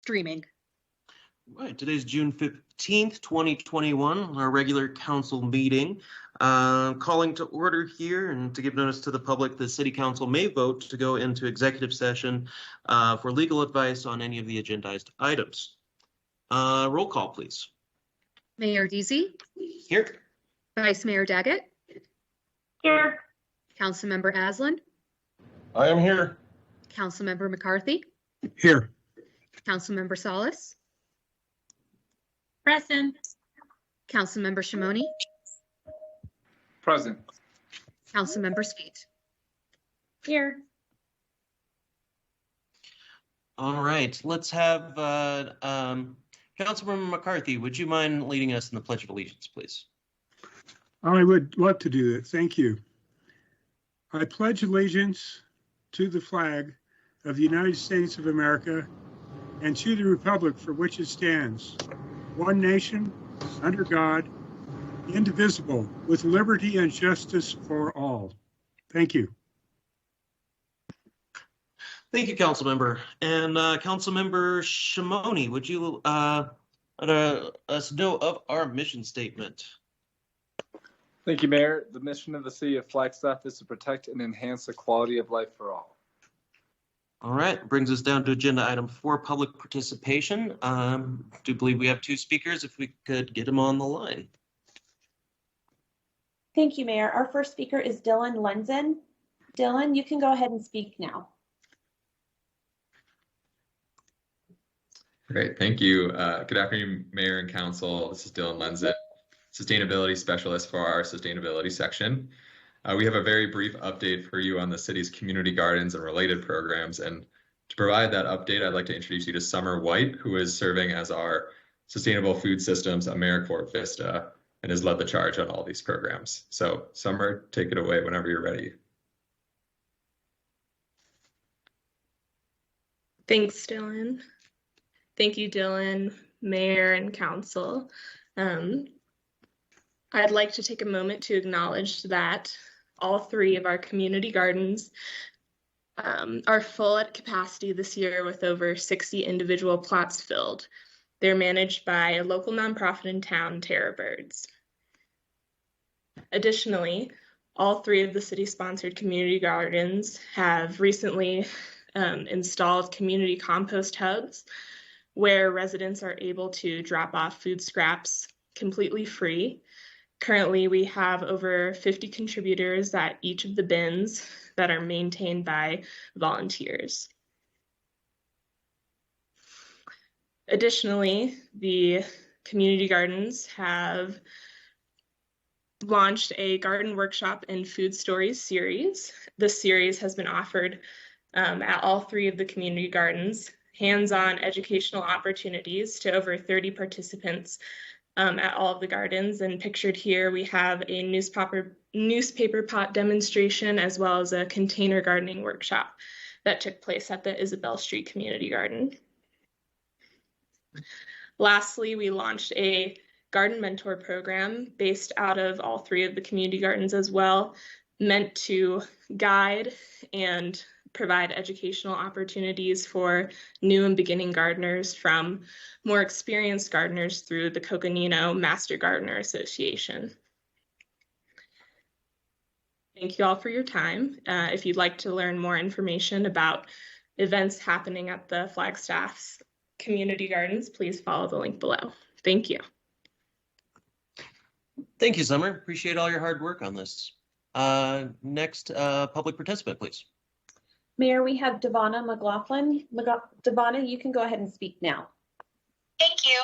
streaming. Right, today's June 15th, 2021, our regular council meeting. Calling to order here and to give notice to the public, the city council may vote to go into executive session for legal advice on any of the agendized items. Roll call, please. Mayor Deasy? Here. Vice Mayor Daggett? Here. Councilmember Aslan? I am here. Councilmember McCarthy? Here. Councilmember Salas? Present. Councilmember Shimoni? Present. Councilmember Speed? Here. All right, let's have Councilmember McCarthy, would you mind leading us in the Pledge of Allegiance, please? I would love to do that. Thank you. I pledge allegiance to the flag of the United States of America and to the republic for which it stands, one nation, under God, indivisible, with liberty and justice for all. Thank you. Thank you, Councilmember. And Councilmember Shimoni, would you let us know of our mission statement? Thank you, Mayor. The mission of the city of Flagstaff is to protect and enhance the quality of life for all. All right, brings us down to agenda item 4, public participation. Do believe we have 2 speakers. If we could get them on the line. Thank you, Mayor. Our first speaker is Dylan Lenzen. Dylan, you can go ahead and speak now. Great, thank you. Good afternoon, Mayor and Council. This is Dylan Lenzen, Sustainability Specialist for our Sustainability section. We have a very brief update for you on the city's community gardens and related programs. And to provide that update, I'd like to introduce you to Summer White, who is serving as our Sustainable Food Systems AmeriCorps Vista and has led the charge on all these programs. So Summer, take it away whenever you're ready. Thanks, Dylan. Thank you, Dylan, Mayor, and Council. I'd like to take a moment to acknowledge that all 3 of our community gardens are full at capacity this year with over 60 individual plots filled. They're managed by a local nonprofit in town, Terra Birds. Additionally, all 3 of the city-sponsored community gardens have recently installed community compost hubs where residents are able to drop off food scraps completely free. Currently, we have over 50 contributors at each of the bins that are maintained by volunteers. Additionally, the community gardens have launched a garden workshop and food stories series. This series has been offered at all 3 of the community gardens, hands-on educational opportunities to over 30 participants at all of the gardens. And pictured here, we have a newspaper pot demonstration as well as a container gardening workshop that took place at the Isabel Street Community Garden. Lastly, we launched a garden mentor program based out of all 3 of the community gardens as well, meant to guide and provide educational opportunities for new and beginning gardeners from more experienced gardeners through the Coconino Master Gardener Association. Thank you all for your time. If you'd like to learn more information about events happening at the Flagstaff's community gardens, please follow the link below. Thank you. Thank you, Summer. Appreciate all your hard work on this. Next public participant, please. Mayor, we have Devonna McLaughlin. Devonna, you can go ahead and speak now. Thank you.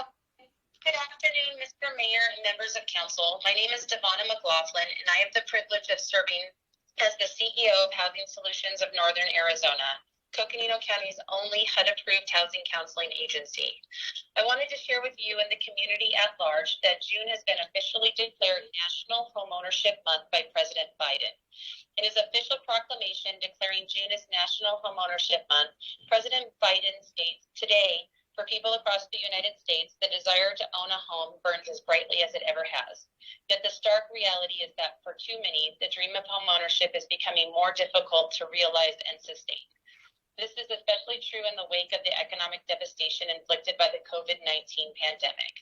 Good afternoon, Mr. Mayor and members of council. My name is Devonna McLaughlin, and I have the privilege of serving as the CEO of Housing Solutions of Northern Arizona, Coconino County's only HUD-approved housing counseling agency. I wanted to share with you and the community at large that June has been officially declared National Homeownership Month by President Biden. In his official proclamation declaring June as National Homeownership Month, President Biden states, "Today, for people across the United States, the desire to own a home burns as brightly as it ever has. Yet the stark reality is that for too many, the dream of homeownership is becoming more difficult to realize and sustain. This is especially true in the wake of the economic devastation inflicted by the COVID-19 pandemic.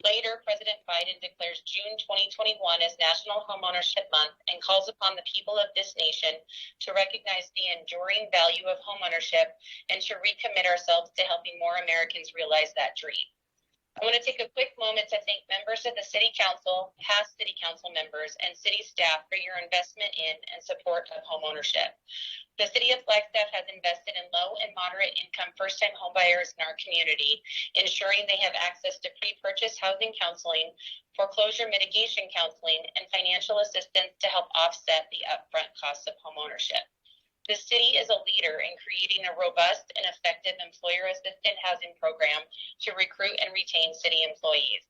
Later, President Biden declares June 2021 as National Homeownership Month and calls upon the people of this nation to recognize the enduring value of homeownership and to recommit ourselves to helping more Americans realize that dream. I want to take a quick moment to thank members of the City Council, past City Council members, and City staff for your investment in and support of homeownership. The City of Flagstaff has invested in low and moderate income first-time homebuyers in our community, ensuring they have access to pre-purchase housing counseling, foreclosure mitigation counseling, and financial assistance to help offset the upfront costs of homeownership. The city is a leader in creating a robust and effective employer-assisted housing program to recruit and retain city employees.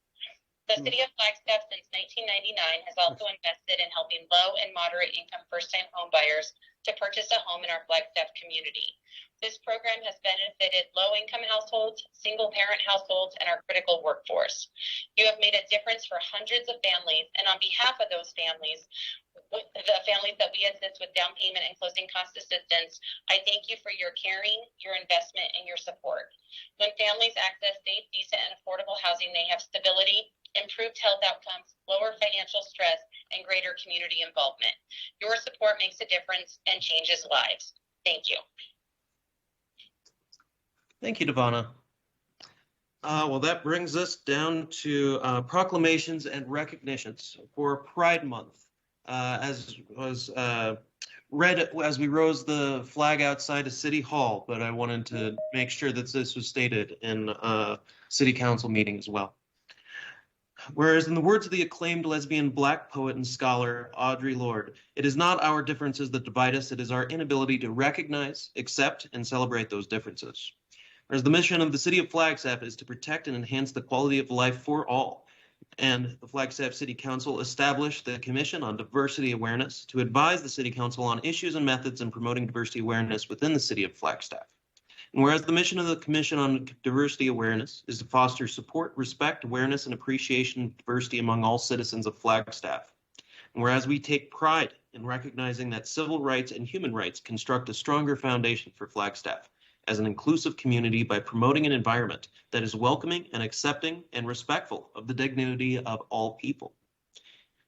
The City of Flagstaff since 1999 has also invested in helping low and moderate income first-time home buyers to purchase a home in our Flagstaff community. This program has benefited low-income households, single-parent households, and our critical workforce. You have made a difference for hundreds of families, and on behalf of those families, the families that we assist with down payment and closing cost assistance, I thank you for your caring, your investment, and your support. When families access safe, decent, and affordable housing, they have stability, improved health outcomes, lower financial stress, and greater community involvement. Your support makes a difference and changes lives. Thank you. Thank you, Devonna. Well, that brings us down to proclamations and recognitions for Pride Month. As was read as we rose the flag outside of City Hall, but I wanted to make sure that this was stated in City Council meeting as well. Whereas in the words of the acclaimed lesbian Black poet and scholar Audre Lorde, it is not our differences that divide us, it is our inability to recognize, accept, and celebrate those differences. Whereas the mission of the City of Flagstaff is to protect and enhance the quality of life for all. And the Flagstaff City Council established the Commission on Diversity Awareness to advise the City Council on issues and methods in promoting diversity awareness within the City of Flagstaff. And whereas the mission of the Commission on Diversity Awareness is to foster support, respect, awareness, and appreciation of diversity among all citizens of Flagstaff. And whereas we take pride in recognizing that civil rights and human rights construct a stronger foundation for Flagstaff as an inclusive community by promoting an environment that is welcoming and accepting and respectful of the dignity of all people.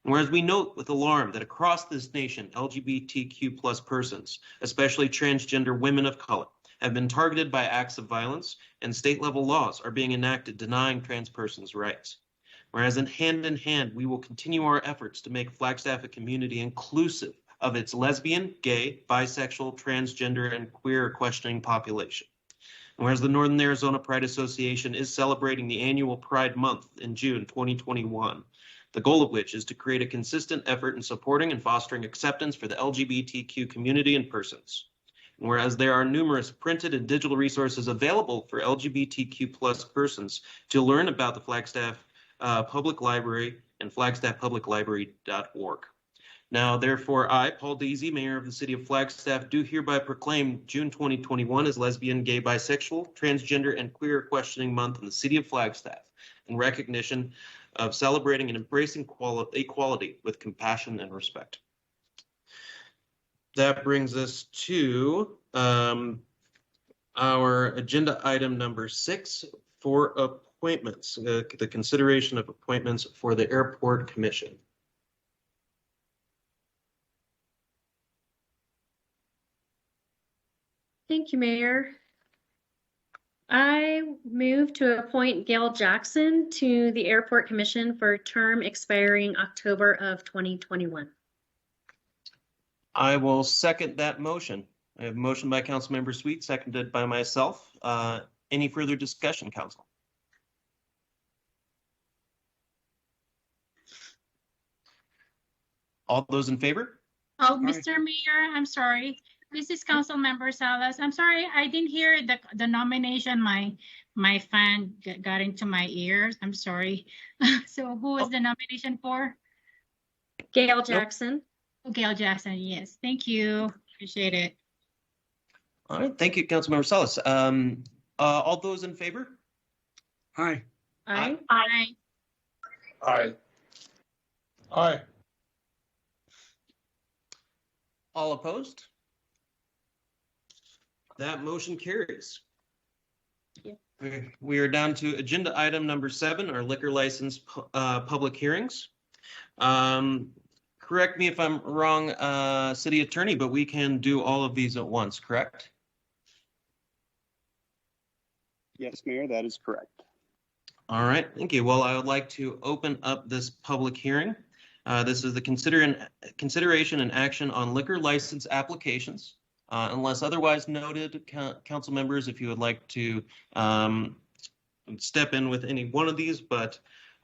And whereas we note with alarm that across this nation, LGBTQ+ persons, especially transgender women of color, have been targeted by acts of violence, and state-level laws are being enacted denying trans persons' rights. Whereas in hand, we will continue our efforts to make Flagstaff a community inclusive of its lesbian, gay, bisexual, transgender, and queer questioning population. And whereas the Northern Arizona Pride Association is celebrating the annual Pride Month in June 2021, the goal of which is to create a consistent effort in supporting and fostering acceptance for the LGBTQ community and persons. And whereas there are numerous printed and digital resources available for LGBTQ+ persons to learn about the Flagstaff Public Library and flagstaffpubliclibrary.org. Now, therefore, I, Paul Deasy, Mayor of the City of Flagstaff, do hereby proclaim June 2021 as Lesbian, Gay, Bisexual, Transgender, and Queer Questioning Month in the City of Flagstaff in recognition of celebrating and embracing equality with compassion and respect. That brings us to our agenda item number 6 for appointments, the consideration of appointments for the Airport Commission. Thank you, Mayor. I move to appoint Gail Jackson to the Airport Commission for a term expiring October of 2021. I will second that motion. I have a motion by Councilmember Sweet, seconded by myself. Any further discussion, Council? All those in favor? Oh, Mr. Mayor, I'm sorry. This is Councilmember Salas. I'm sorry, I didn't hear the nomination. My fan got into my ears. I'm sorry. So who is the nomination for? Gail Jackson. Oh, Gail Jackson, yes. Thank you. Appreciate it. All right, thank you, Councilmember Salas. All those in favor? Aye. Aye. Aye. Aye. Aye. All opposed? That motion carries. Yeah. We are down to agenda item number 7, our liquor license public hearings. Correct me if I'm wrong, City Attorney, but we can do all of these at once, correct? Yes, Mayor, that is correct. All right, thank you. Well, I would like to open up this public hearing. This is the consideration and action on liquor license applications. Unless otherwise noted, council members, if you would like to step in with any one of these, but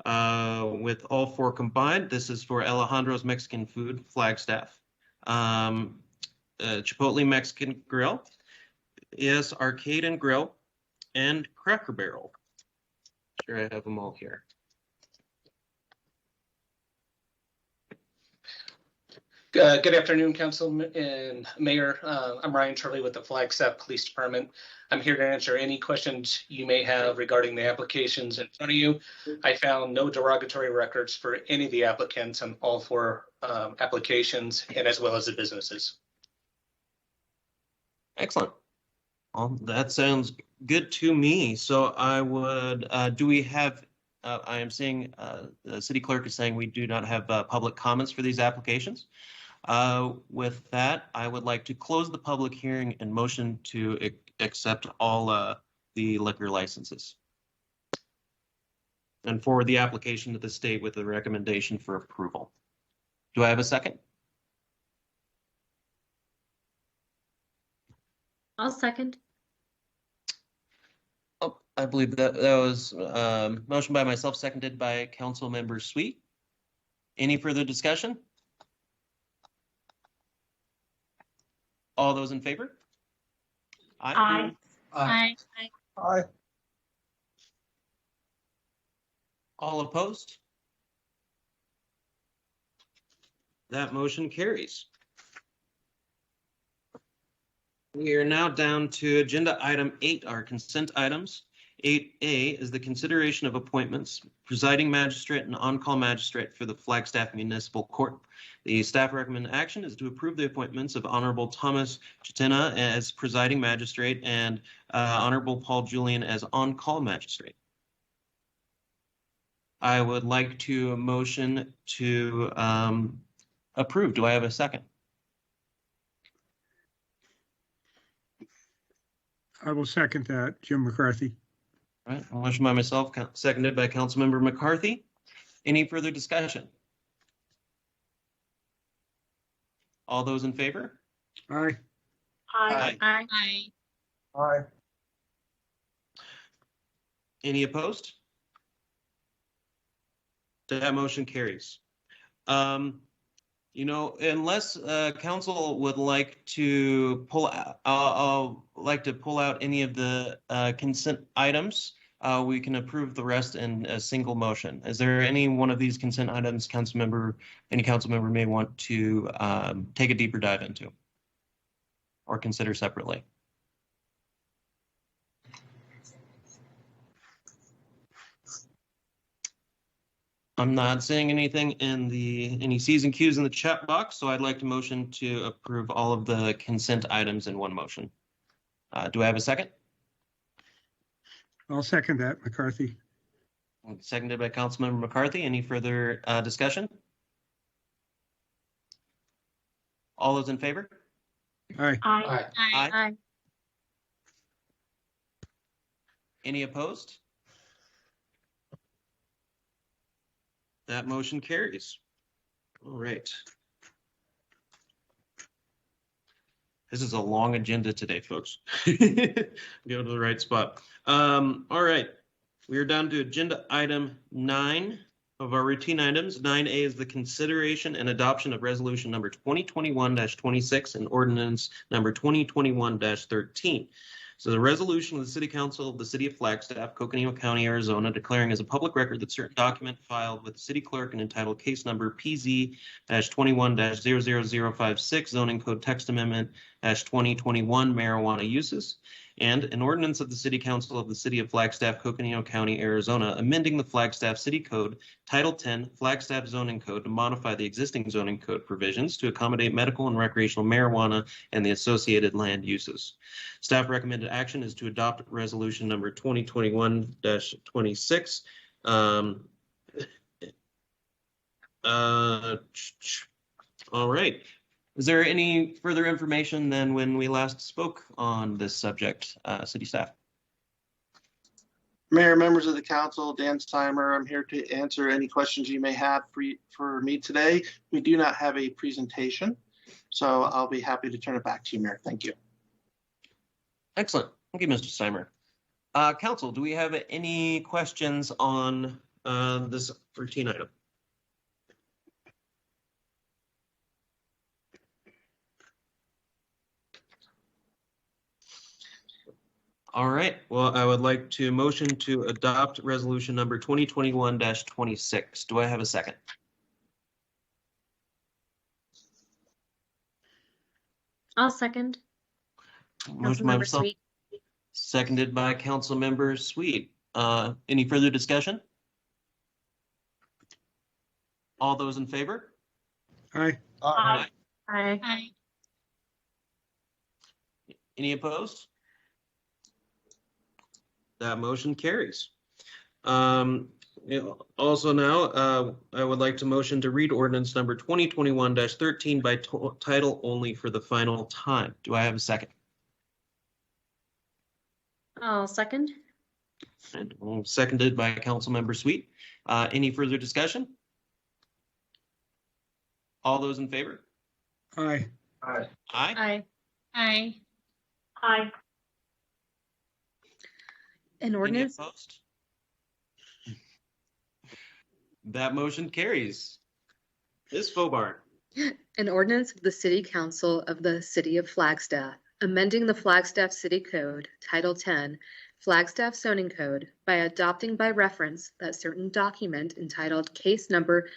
with all 4 combined, this is for Alejandro's Mexican Food, Flagstaff, Chipotle Mexican Grill, Yes Arcade and Grill, and Cracker Barrel. Sure, I have them all here. Good afternoon, Council and Mayor. I'm Ryan Turley with the Flagstaff Police Department. I'm here to answer any questions you may have regarding the applications in front of you. I found no derogatory records for any of the applicants on all 4 applications, and as well as the businesses. Excellent. Well, that sounds good to me. So I would, do we have, I am seeing the city clerk is saying we do not have public comments for these applications. With that, I would like to close the public hearing and motion to accept all the liquor licenses and forward the application to the state with a recommendation for approval. Do I have a second? I'll second. Oh, I believe that was motion by myself, seconded by Council Member Sweet. Any further discussion? All those in favor? Aye. Aye. Aye. All opposed? That motion carries. We are now down to agenda item 8, our consent items. 8A is the consideration of appointments, presiding magistrate and on-call magistrate for the Flagstaff Municipal Court. The staff recommended action is to approve the appointments of Honorable Thomas Chitina as presiding magistrate and Honorable Paul Julian as on-call magistrate. I would like to motion to approve. Do I have a second? I will second that, Jim McCarthy. All right, motion by myself, seconded by Councilmember McCarthy. Any further discussion? All those in favor? Aye. Aye. Aye. Aye. Any opposed? That motion carries. You know, unless council would like to pull out, I'll like to pull out any of the consent items. We can approve the rest in a single motion. Is there any one of these consent items any council member may want to take a deeper dive into or consider separately? I'm not seeing anything in any C's and Q's in the chat box, so I'd like to motion to approve all of the consent items in one motion. Do I have a second? I'll second that, McCarthy. Seconded by Councilmember McCarthy. Any further discussion? All those in favor? Aye. Aye. Aye. Aye. Any opposed? That motion carries. All right. This is a long agenda today, folks. Go to the right spot. All right. We are down to agenda item 9 of our routine items. 9A is the consideration and adoption of resolution number 2021-26 and ordinance number 2021-13. So the resolution of the City Council of the City of Flagstaff, Coconino County, Arizona, declaring as a public record that certain document filed with the city clerk and entitled case number PZ-21-00056, zoning code text amendment -2021 marijuana uses, and an ordinance of the City Council of the City of Flagstaff, Coconino County, Arizona, amending the Flagstaff City Code, Title 10, Flagstaff Zoning Code to modify the existing zoning code provisions to accommodate medical and recreational marijuana and the associated land uses. Staff recommended action is to adopt resolution number 2021-26. All right. Is there any further information than when we last spoke on this subject, city staff? Mayor, members of the council, Dan Steimer, I'm here to answer any questions you may have for me today. We do not have a presentation, so I'll be happy to turn it back to you, Mayor. Thank you. Excellent. Thank you, Mr. Steimer. Council, do we have any questions on this routine item? All right. Well, I would like to motion to adopt resolution number 2021-26. Do I have a second? I'll second. Motion by Councilmember myself, Sweet. seconded by Councilmember Sweet. Any further discussion? All those in favor? Aye. Aye. Aye. Aye. Any opposed? That motion carries. Also now, I would like to motion to read ordinance number 2021-13 by title only for the final time. Do I have a second? I'll second. And seconded by Councilmember Sweet. Any further discussion? All those in favor? Aye. Aye. Aye. Aye. Aye. Aye. An Any ordinance, opposed? That motion carries. Ms. Faubar. an ordinance of the City Council of the City of Flagstaff, amending the Flagstaff City Code, Title 10, Flagstaff Zoning Code by adopting by reference that certain document entitled Case Number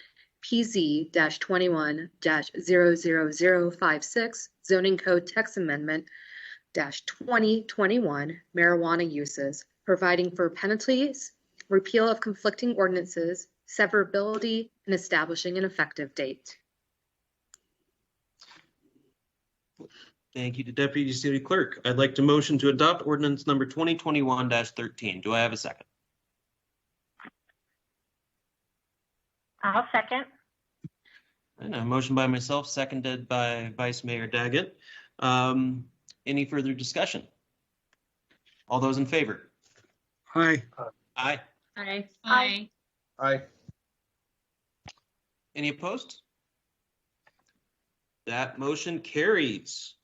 PZ-21-00056 Zoning Code Text Amendment 2021 Marijuana Uses, providing for penalties, repeal of conflicting ordinances, severability, and establishing an effective date. Thank you to Deputy City Clerk. I'd like to motion to adopt ordinance number 2021-13. Do I have a second? I'll second. And a motion by myself, seconded by Vice Mayor Daggett. Any further discussion? All those in favor? Aye. Aye. Aye. Aye. Aye. Any opposed? That motion carries.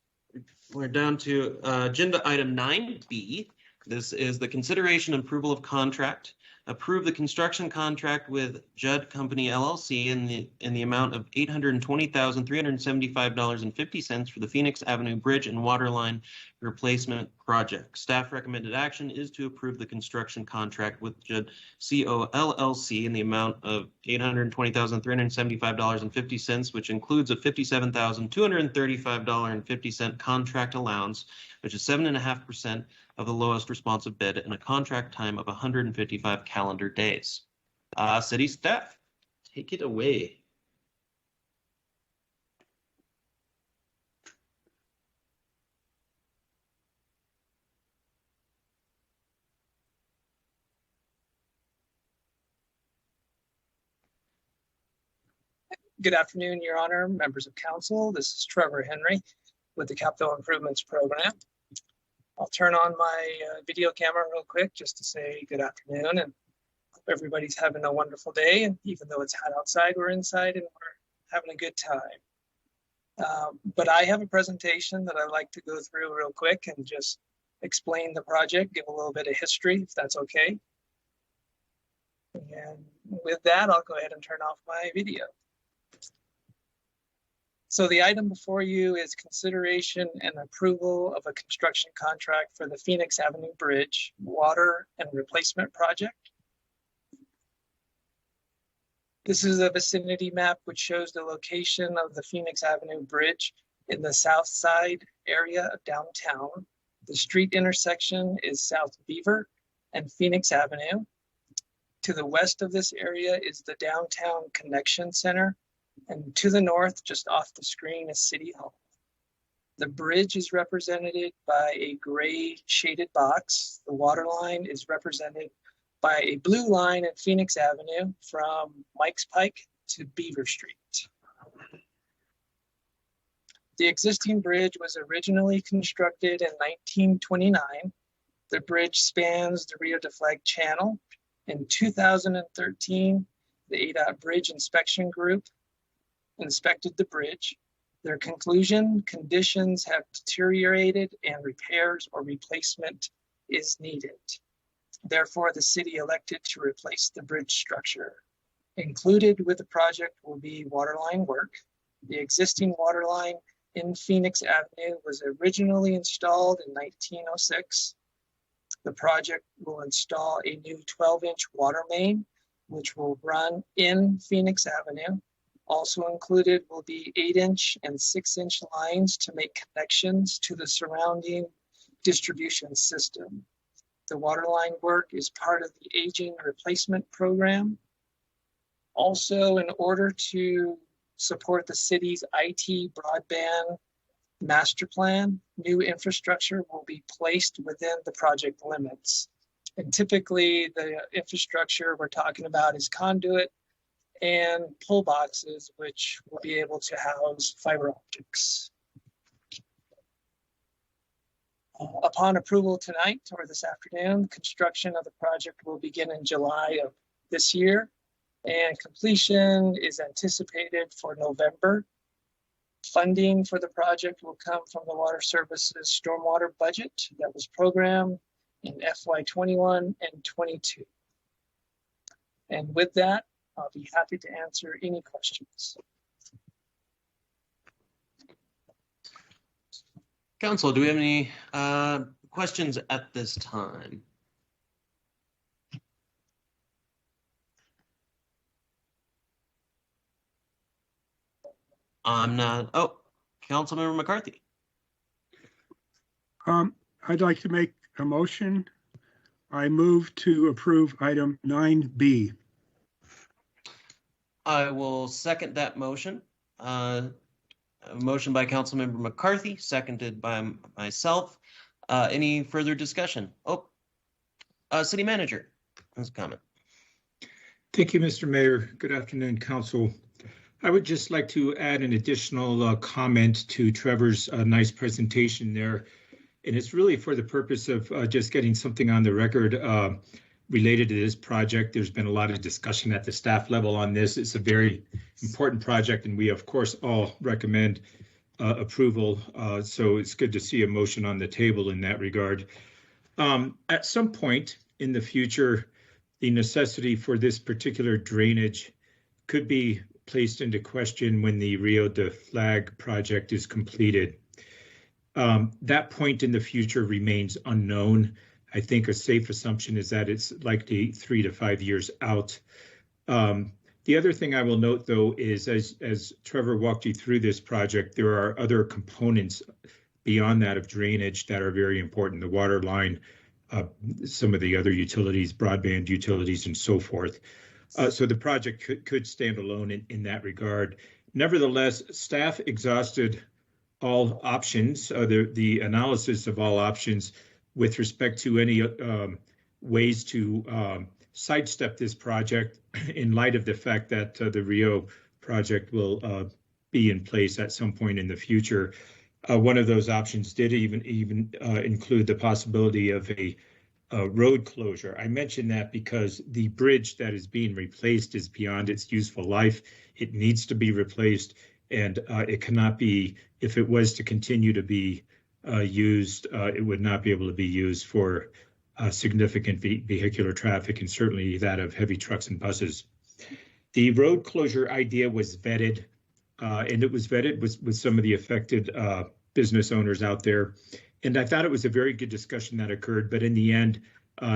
We're down to agenda item 9B. This is the consideration and approval of contract. Approve the construction contract with Judd Company LLC in the amount of $820,375.50 for the Phoenix Avenue Bridge and Water Line Replacement Project. Staff recommended action is to approve the construction contract with Judd CO LLC in the amount of $820,375.50, which includes a $57,235.50 contract allowance, which is 7.5% of the lowest responsive bid, and a contract time of 155 calendar days. City staff, take it away. Good afternoon, Your Honor, members of council. This is Trevor Henry with the Capital Improvements Program. I'll turn on my video camera real quick just to say good afternoon and hope everybody's having a wonderful day. And even though it's hot outside, we're inside and we're having a good time. But I have a presentation that I'd like to go through real quick and just explain the project, give a little bit of history, if that's okay. And with that, I'll go ahead and turn off my video. So the item before you is consideration and approval of a construction contract for the Phoenix Avenue Bridge Water and Replacement Project. This is a vicinity map which shows the location of the Phoenix Avenue Bridge in the south side area of downtown. The street intersection is South Beaver and Phoenix Avenue. To the west of this area is the Downtown Connection Center, and to the north, just off the screen, is City Hall. The bridge is represented by a gray shaded box. The water line is represented by a blue line at Phoenix Avenue from Mike's Pike to Beaver Street. The existing bridge was originally constructed in 1929. The bridge spans the Rio de Flag Channel. In 2013, the ADOT Bridge Inspection Group inspected the bridge. Their conclusion, conditions have deteriorated and repairs or replacement is needed. Therefore, the city elected to replace the bridge structure. Included with the project will be waterline work. The existing water line in Phoenix Avenue was originally installed in 1906. The project will install a new 12-inch water main, which will run in Phoenix Avenue. Also included will be 8-inch and 6-inch lines to make connections to the surrounding distribution system. The waterline work is part of the aging replacement program. Also, in order to support the city's IT broadband master plan, new infrastructure will be placed within the project limits. And typically the infrastructure we're talking about is conduit and pull boxes, which will be able to house fiber optics. Upon approval tonight or this afternoon, construction of the project will begin in July of this year, and completion is anticipated for November. Funding for the project will come from the Water Services Stormwater budget that was programmed in FY21 and 22. And with that, I'll be happy to answer any questions. Council, do we have any questions at this time? I'm not. Oh, Councilmember McCarthy. I'd like to make a motion. I move to approve item 9B. I will second that motion. A motion by Councilmember McCarthy, seconded by myself. Any further discussion? Oh, City Manager has a comment. Thank you, Mr. Mayor. Good afternoon, Council. I would just like to add an additional comment to Trevor's nice presentation there. And it's really for the purpose of just getting something on the record related to this project. There's been a lot of discussion at the staff level on this. It's a very important project, and we, of course, all recommend approval. So it's good to see a motion on the table in that regard. At some point in the future, the necessity for this particular drainage could be placed into question when the Rio de Flag project is completed. That point in the future remains unknown. I think a safe assumption is that it's likely 3 to 5 years out. The other thing I will note, though, is as Trevor walked you through this project, there are other components beyond that of drainage that are very important. The water line, some of the other utilities, broadband utilities, and so forth. So the project could stand alone in that regard. Nevertheless, staff exhausted all options, the analysis of all options with respect to any ways to sidestep this project in light of the fact that the Rio project will be in place at some point in the future. One of those options did even include the possibility of a road closure. I mention that because the bridge that is being replaced is beyond its useful life. It needs to be replaced, and it cannot be, if it was to continue to be used, it would not be able to be used for significant vehicular traffic, and certainly that of heavy trucks and buses. The road closure idea was vetted, and it was vetted with some of the affected business owners out there. And I thought it was a very good discussion that occurred, but in the end,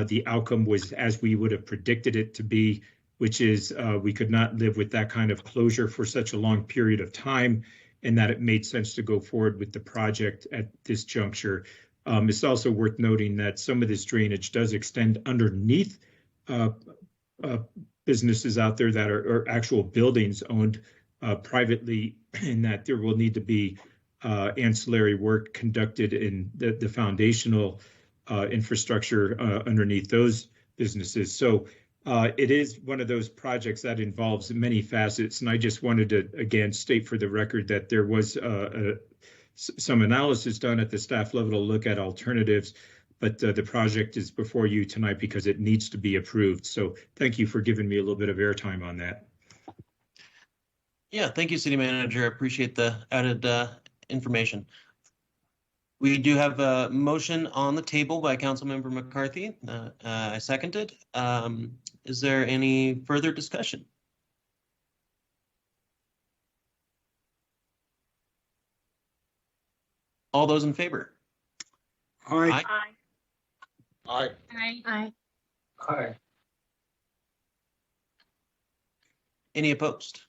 the outcome was as we would have predicted it to be, which is we could not live with that kind of closure for such a long period of time, and that it made sense to go forward with the project at this juncture. It's also worth noting that some of this drainage does extend underneath businesses out there that are actual buildings owned privately, and that there will need to be ancillary work conducted in the foundational infrastructure underneath those businesses. So it is one of those projects that involves many facets, and I just wanted to again state for the record that there was some analysis done at the staff level to look at alternatives, but the project is before you tonight because it needs to be approved. So thank you for giving me a little bit of airtime on that. Yeah, thank you, City Manager. I appreciate the added information. We do have a motion on the table by Councilmember McCarthy. I seconded. Is there any further discussion? All those in favor? Aye. Aye. Aye. Aye. Any opposed?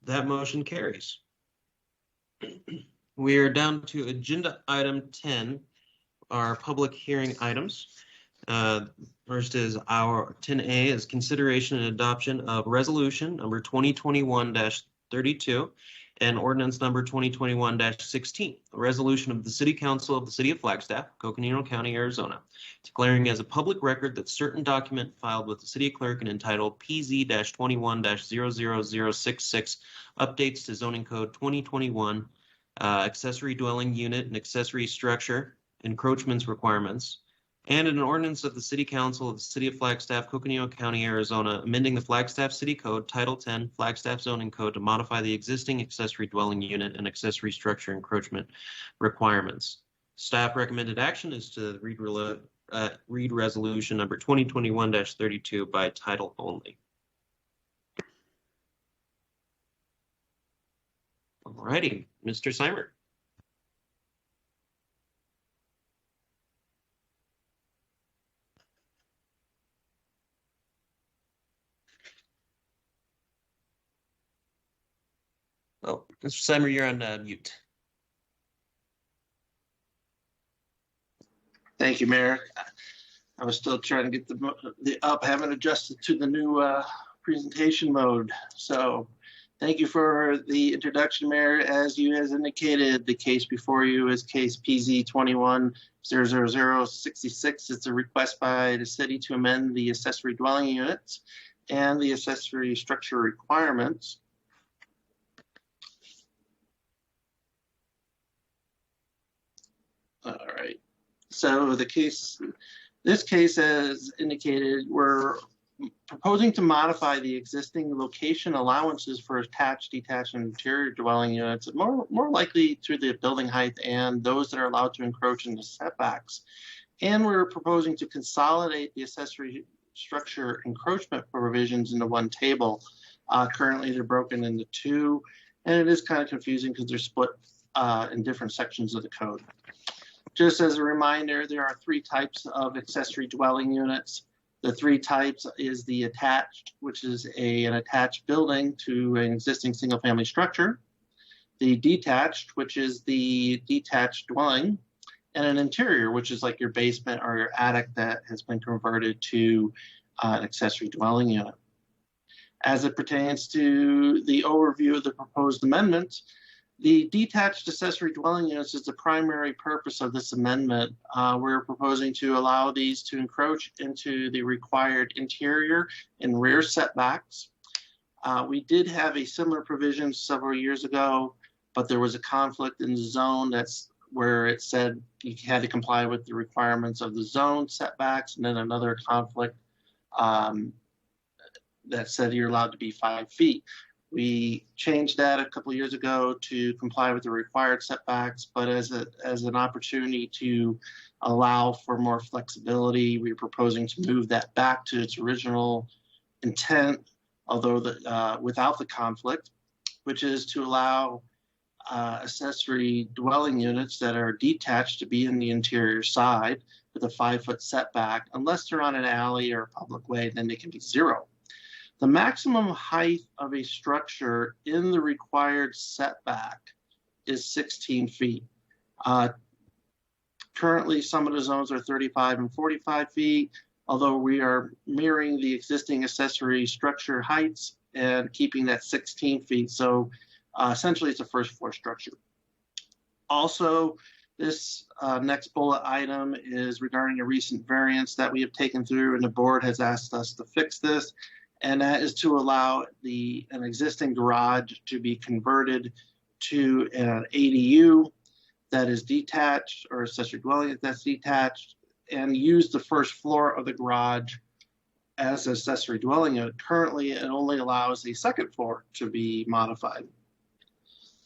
That motion carries. We are down to agenda item 10, our public hearing items. First is our 10A is consideration and adoption of resolution number 2021-32 and ordinance number 2021-16, a resolution of the City Council of the City of Flagstaff, Coconino County, Arizona, declaring as a public record that certain document filed with the city clerk and entitled PZ-21-00066 updates to zoning code 2021, accessory dwelling unit and accessory structure encroachments requirements, and an ordinance of the City Council of the City of Flagstaff, Coconino County, Arizona, amending the Flagstaff City Code, Title 10, Flagstaff Zoning Code to modify the existing accessory dwelling unit and accessory structure encroachment requirements. Staff recommended action is to read resolution number 2021-32 by title only. All righty, Mr. Seimer. Oh, Mr. Seimer, you're on mute. Thank you, Mayor. I was still trying to get the up, haven't adjusted to the new presentation mode. So thank you for the introduction, Mayor. As you has indicated, the case before you is case PZ 21-00066. It's a request by the city to amend the accessory dwelling units and the accessory structure requirements. All right. So this case, as indicated, we're proposing to modify the existing location allowances for attached, detached, and interior dwelling units, more likely through the building height and those that are allowed to encroach into setbacks. And we're proposing to consolidate the accessory structure encroachment provisions into one table. Currently, they're broken into two, and it is kind of confusing because they're split in different sections of the code. Just as a reminder, there are three types of accessory dwelling units. The three types is the attached, which is an attached building to an existing single-family structure. The detached, which is the detached dwelling. And an interior, which is like your basement or your attic that has been converted to an accessory dwelling unit. As it pertains to the overview of the proposed amendments, the detached accessory dwelling units is the primary purpose of this amendment. We're proposing to allow these to encroach into the required interior and rear setbacks. We did have a similar provision several years ago, but there was a conflict in the zone that's where it said you had to comply with the requirements of the zone setbacks, and then another conflict that said you're allowed to be 5 feet. We changed that a couple of years ago to comply with the required setbacks, but as an opportunity to allow for more flexibility, we're proposing to move that back to its original intent, although without the conflict, which is to allow accessory dwelling units that are detached to be in the interior side with a 5-foot setback, unless they're on an alley or a public way, then they can be 0. The maximum height of a structure in the required setback is 16 feet. Currently, some of the zones are 35 and 45 feet, although we are mirroring the existing accessory structure heights and keeping that 16 feet. So essentially, it's a first floor structure. Also, this next bullet item is regarding a recent variance that we have taken through, and the board has asked us to fix this, and that is to allow an existing garage to be converted to an ADU that is detached, or accessory dwelling that's detached, and use the first floor of the garage as an accessory dwelling unit. Currently, it only allows the second floor to be modified.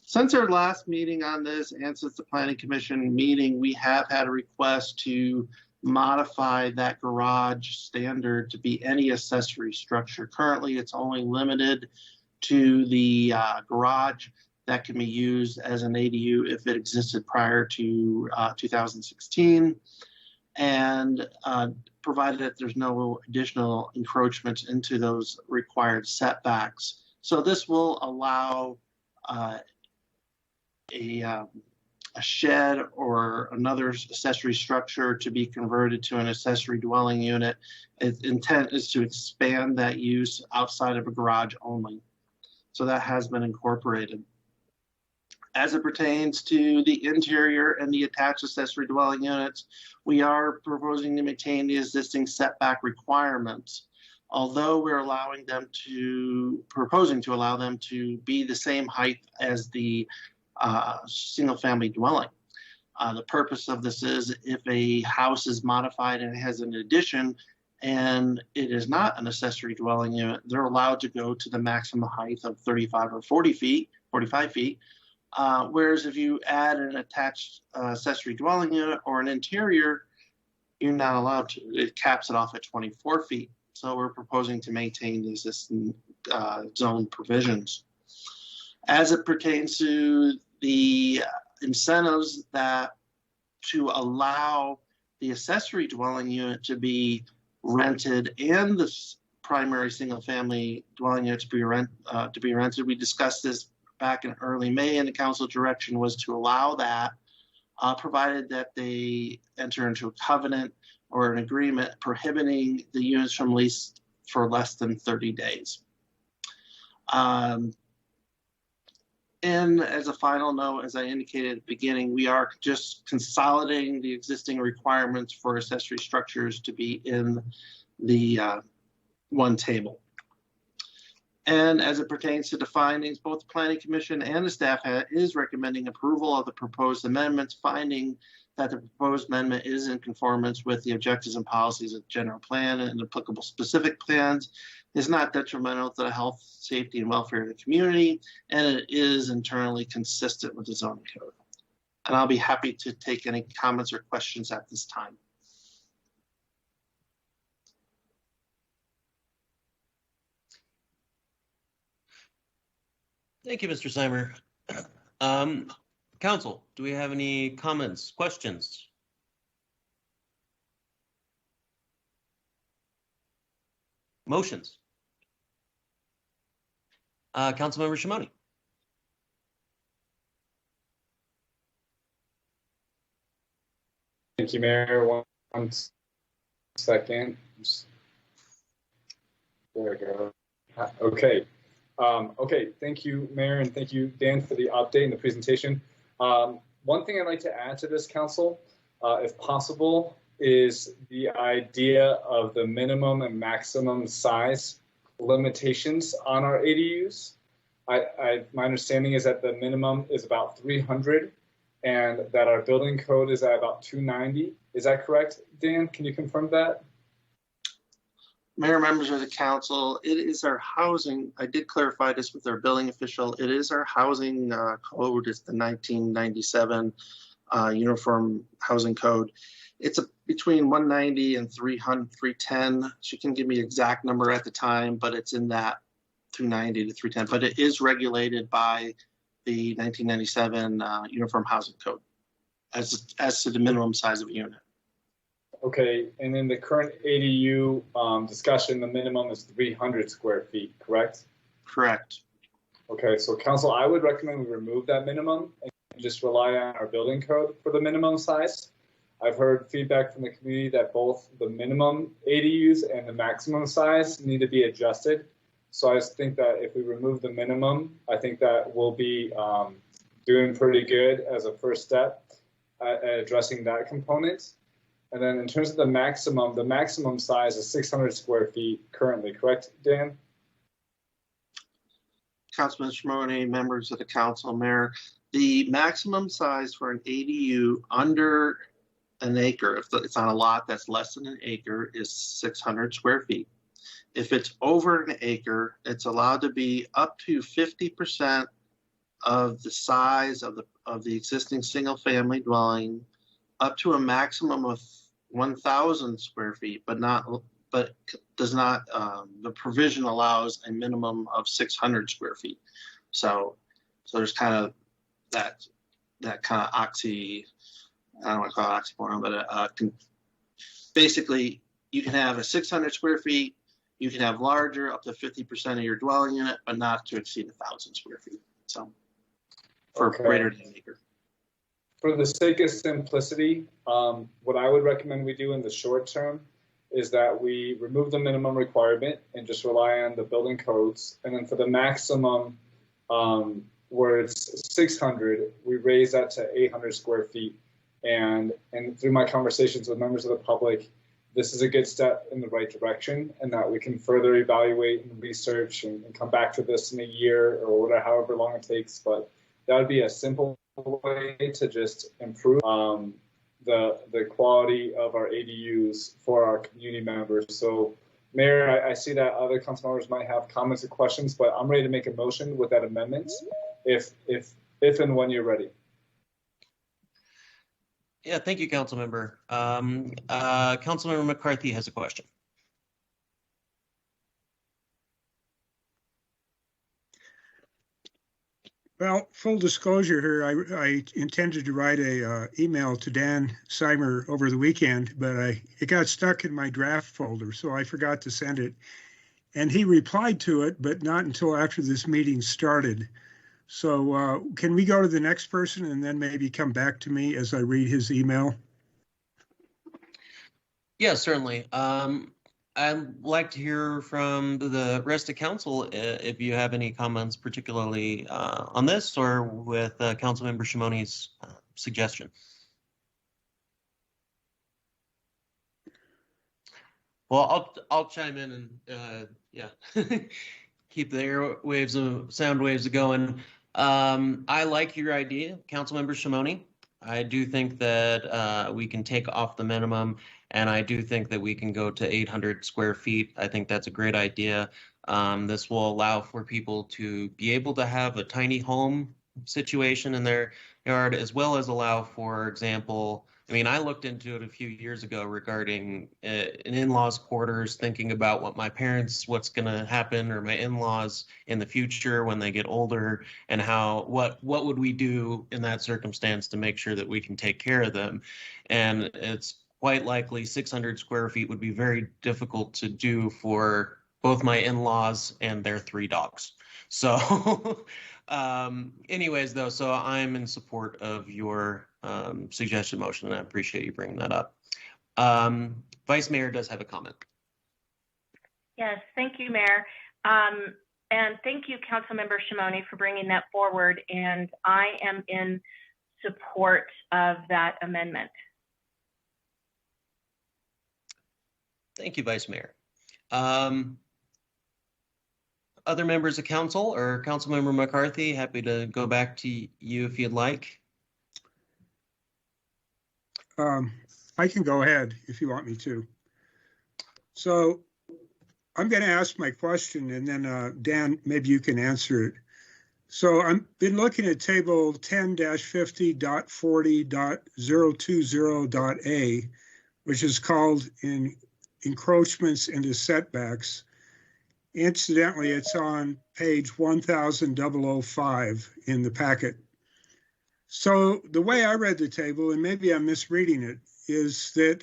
Since our last meeting on this and since the Planning Commission meeting, we have had a request to modify that garage standard to be any accessory structure. Currently, it's only limited to the garage that can be used as an ADU if it existed prior to 2016, and provided that there's no additional encroachments into those required setbacks. So this will allow a shed or another accessory structure to be converted to an accessory dwelling unit. Its intent is to expand that use outside of a garage only. So that has been incorporated. As it pertains to the interior and the attached accessory dwelling units, we are proposing to maintain the existing setback requirements, although we're proposing to allow them to be the same height as the single-family dwelling. The purpose of this is if a house is modified and has an addition and it is not an accessory dwelling unit, they're allowed to go to the maximum height of 35 or 45 feet. Whereas if you add an attached accessory dwelling unit or an interior, you're not allowed to. It caps it off at 24 feet. So we're proposing to maintain the existing zone provisions. As it pertains to the incentives to allow the accessory dwelling unit to be rented and the primary single-family dwelling unit to be rented, we discussed this back in early May, and the council direction was to allow that, provided that they enter into a covenant or an agreement prohibiting the units from lease for less than 30 days. And as a final note, as I indicated at the beginning, we are just consolidating the existing requirements for accessory structures to be in the one table. And as it pertains to the findings, both the Planning Commission and the staff is recommending approval of the proposed amendments, finding that the proposed amendment is in conformance with the objectives and policies of the general plan and applicable specific plans, is not detrimental to the health, safety, and welfare of the community, and it is internally consistent with the zoning code. And I'll be happy to take any comments or questions at this time. Thank you, Mr. Seimer. Council, do we have any comments, questions? Motions? Councilmember Shimoni. Thank you, Mayor. One second. There we go. Okay. Okay, thank you, Mayor, and thank you, Dan, for the update and the presentation. One thing I'd like to add to this, Council, if possible, is the idea of the minimum and maximum size limitations on our ADUs. My understanding is that the minimum is about 300 and that our building code is at about 290. Is that correct, Dan? Can you confirm that? Mayor, members of the council, it is our housing. I did clarify this with our building official. It is our housing code. It's the 1997 Uniform Housing Code. It's between 190 and 300, 310. She can give me the exact number at the time, but it's in that 290 to 310. But it is regulated by the 1997 Uniform Housing Code as to the minimum size of a unit. Okay, and in the current ADU discussion, the minimum is 300 square feet, correct? Correct. Okay, so council, I would recommend we remove that minimum and just rely on our building code for the minimum size. I've heard feedback from the community that both the minimum ADUs and the maximum size need to be adjusted. So I just think that if we remove the minimum, I think that we'll be doing pretty good as a first step at addressing that component. And then in terms of the maximum size is 600 square feet currently, correct, Dan? Councilman Shimoni, members of the council, mayor, the maximum size for an ADU under an acre, if it's on a lot that's less than an acre, is 600 square feet. If it's over an acre, it's allowed to be up to 50% of the size of the existing single family dwelling, up to a maximum of 1,000 square feet, but does not, the provision allows a minimum of 600 square feet. So there's kind of that kind of I don't want to call it oxymoron, but basically you can have a 600 square feet, you can have larger, up to 50% of your dwelling unit, but not to exceed 1,000 square feet. So for greater than an acre. For the sake of simplicity, what I would recommend we do in the short term is that we remove the minimum requirement and just rely on the building codes. And then for the maximum, where it's 600, we raise that to 800 square feet. And through my conversations with members of the public, this is a good step in the right direction, and that we can further evaluate and research and come back to this in a year or whatever, however long it takes. But that would be a simple way to just improve the quality of our ADUs for our community members. So, Mayor, I see that other council members might have comments or questions, but I'm ready to make a motion with that amendment if and when you're ready. Yeah, thank you, Councilmember. Councilmember McCarthy has a question. Well, full disclosure here, I intended to write a email to Dan Seimer over the weekend, but it got stuck in my draft folder, so I forgot to send it. And he replied to it, but not until after this meeting started. So can we go to the next person and then maybe come back to me as I read his email? Yeah, certainly. I'd like to hear from the rest of council if you have any comments, particularly on this or with Councilmember Shimoni's suggestion. Well, I'll chime in and yeah, keep the airwaves and sound waves going. I like your idea, Councilmember Shimoni. I do think that we can take off the minimum, and I do think that we can go to 800 square feet. I think that's a great idea. This will allow for people to be able to have a tiny home situation in their yard, as well as allow, for example, I mean, I looked into it a few years ago regarding an in-laws quarters, thinking about what's going to happen, or my in-laws in the future when they get older, and what would we do in that circumstance to make sure that we can take care of them. And it's quite likely 600 square feet would be very difficult to do for both my in-laws and their 3 dogs. So anyways, though, so I'm in support of your suggested motion, and I appreciate you bringing that up. Vice Mayor does have a comment. Yes, thank you, Mayor. And thank you, Councilmember Shimoni, for bringing that forward. And I am in support of that amendment. Thank you, Vice Mayor. Other members of council, or Councilmember McCarthy, happy to go back to you if you'd like. I can go ahead if you want me to. So I'm going to ask my question, and then Dan, maybe you can answer it. So I've been looking at table 10-50.40.020.a, which is called encroachments into setbacks. Incidentally, it's on page 1005 in the packet. So the way I read the table, and maybe I'm misreading it, is that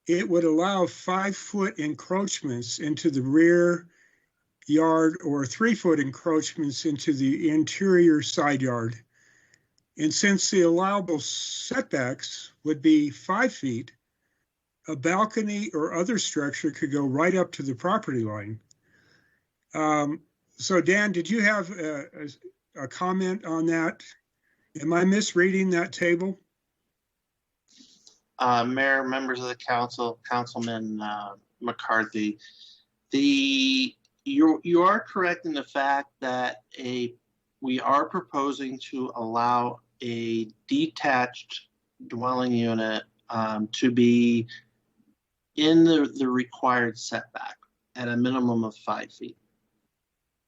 it would allow 5-foot encroachments into the rear yard or 3-foot encroachments into the interior side yard. And since the allowable setbacks would be 5 feet, a balcony or other structure could go right up to the property line. So Dan, did you have a comment on that? Am I misreading that table? Mayor, members of the council, Councilman McCarthy, you are correct in the fact that we are proposing to allow a detached dwelling unit to be in the required setback at a minimum of 5 feet.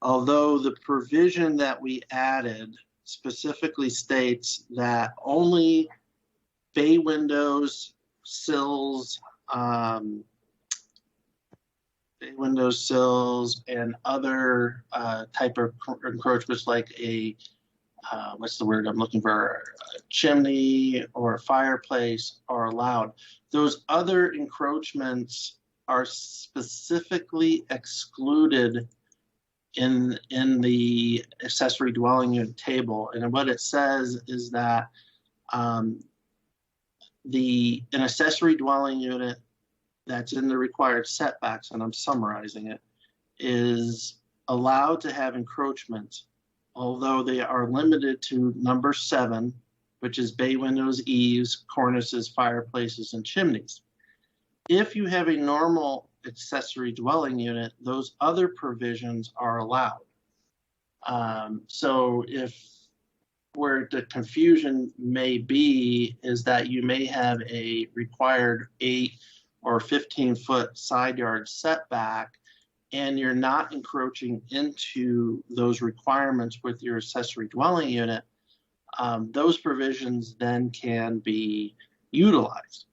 Although the provision that we added specifically states that only bay windows, sills, and other type of encroachments like a what's the word I'm looking for? A chimney or a fireplace are allowed. Those other encroachments are specifically excluded in the accessory dwelling unit table. And what it says is that an accessory dwelling unit that's in the required setbacks, and I'm summarizing it, is allowed to have encroachments, although they are limited to number 7, which is bay windows, eaves, cornices, fireplaces, and chimneys. If you have a normal accessory dwelling unit, those other provisions are allowed. So if where the confusion may be is that you may have a required 8 or 15-foot side yard setback, and you're not encroaching into those requirements with your accessory dwelling unit, those provisions then can be utilized.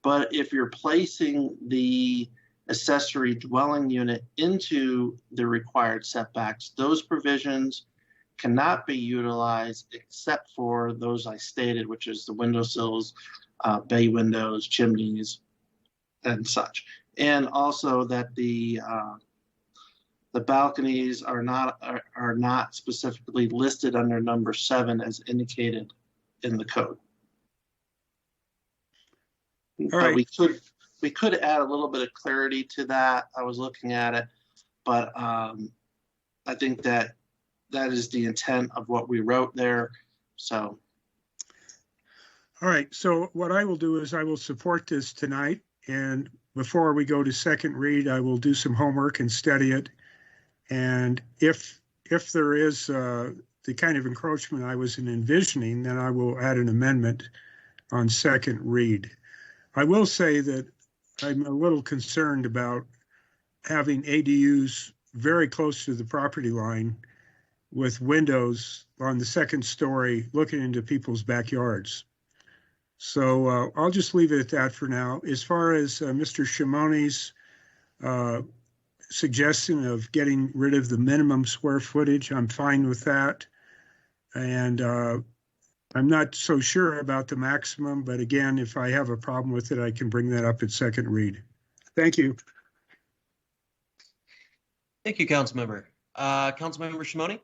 But if you're placing the accessory dwelling unit into the required setbacks, those provisions cannot be utilized except for those I stated, which is the windowsills, bay windows, chimneys, and such. And also that the balconies are not specifically listed under number 7 as indicated in the code. All right. We could add a little bit of clarity to that. I was looking at it, but I think that is the intent of what we wrote there. So. All right. So what I will do is I will support this tonight. And before we go to second read, I will do some homework and study it. And if there is the kind of encroachment I was envisioning, then I will add an amendment on second read. I will say that I'm a little concerned about having ADUs very close to the property line with windows on the second story looking into people's backyards. So I'll just leave it at that for now. As far as Mr. Shimone's suggestion of getting rid of the minimum square footage, I'm fine with that. And I'm not so sure about the maximum, but again, if I have a problem with it, I can bring that up at second read. Thank you. Thank you, Councilmember. Councilmember Shimoni?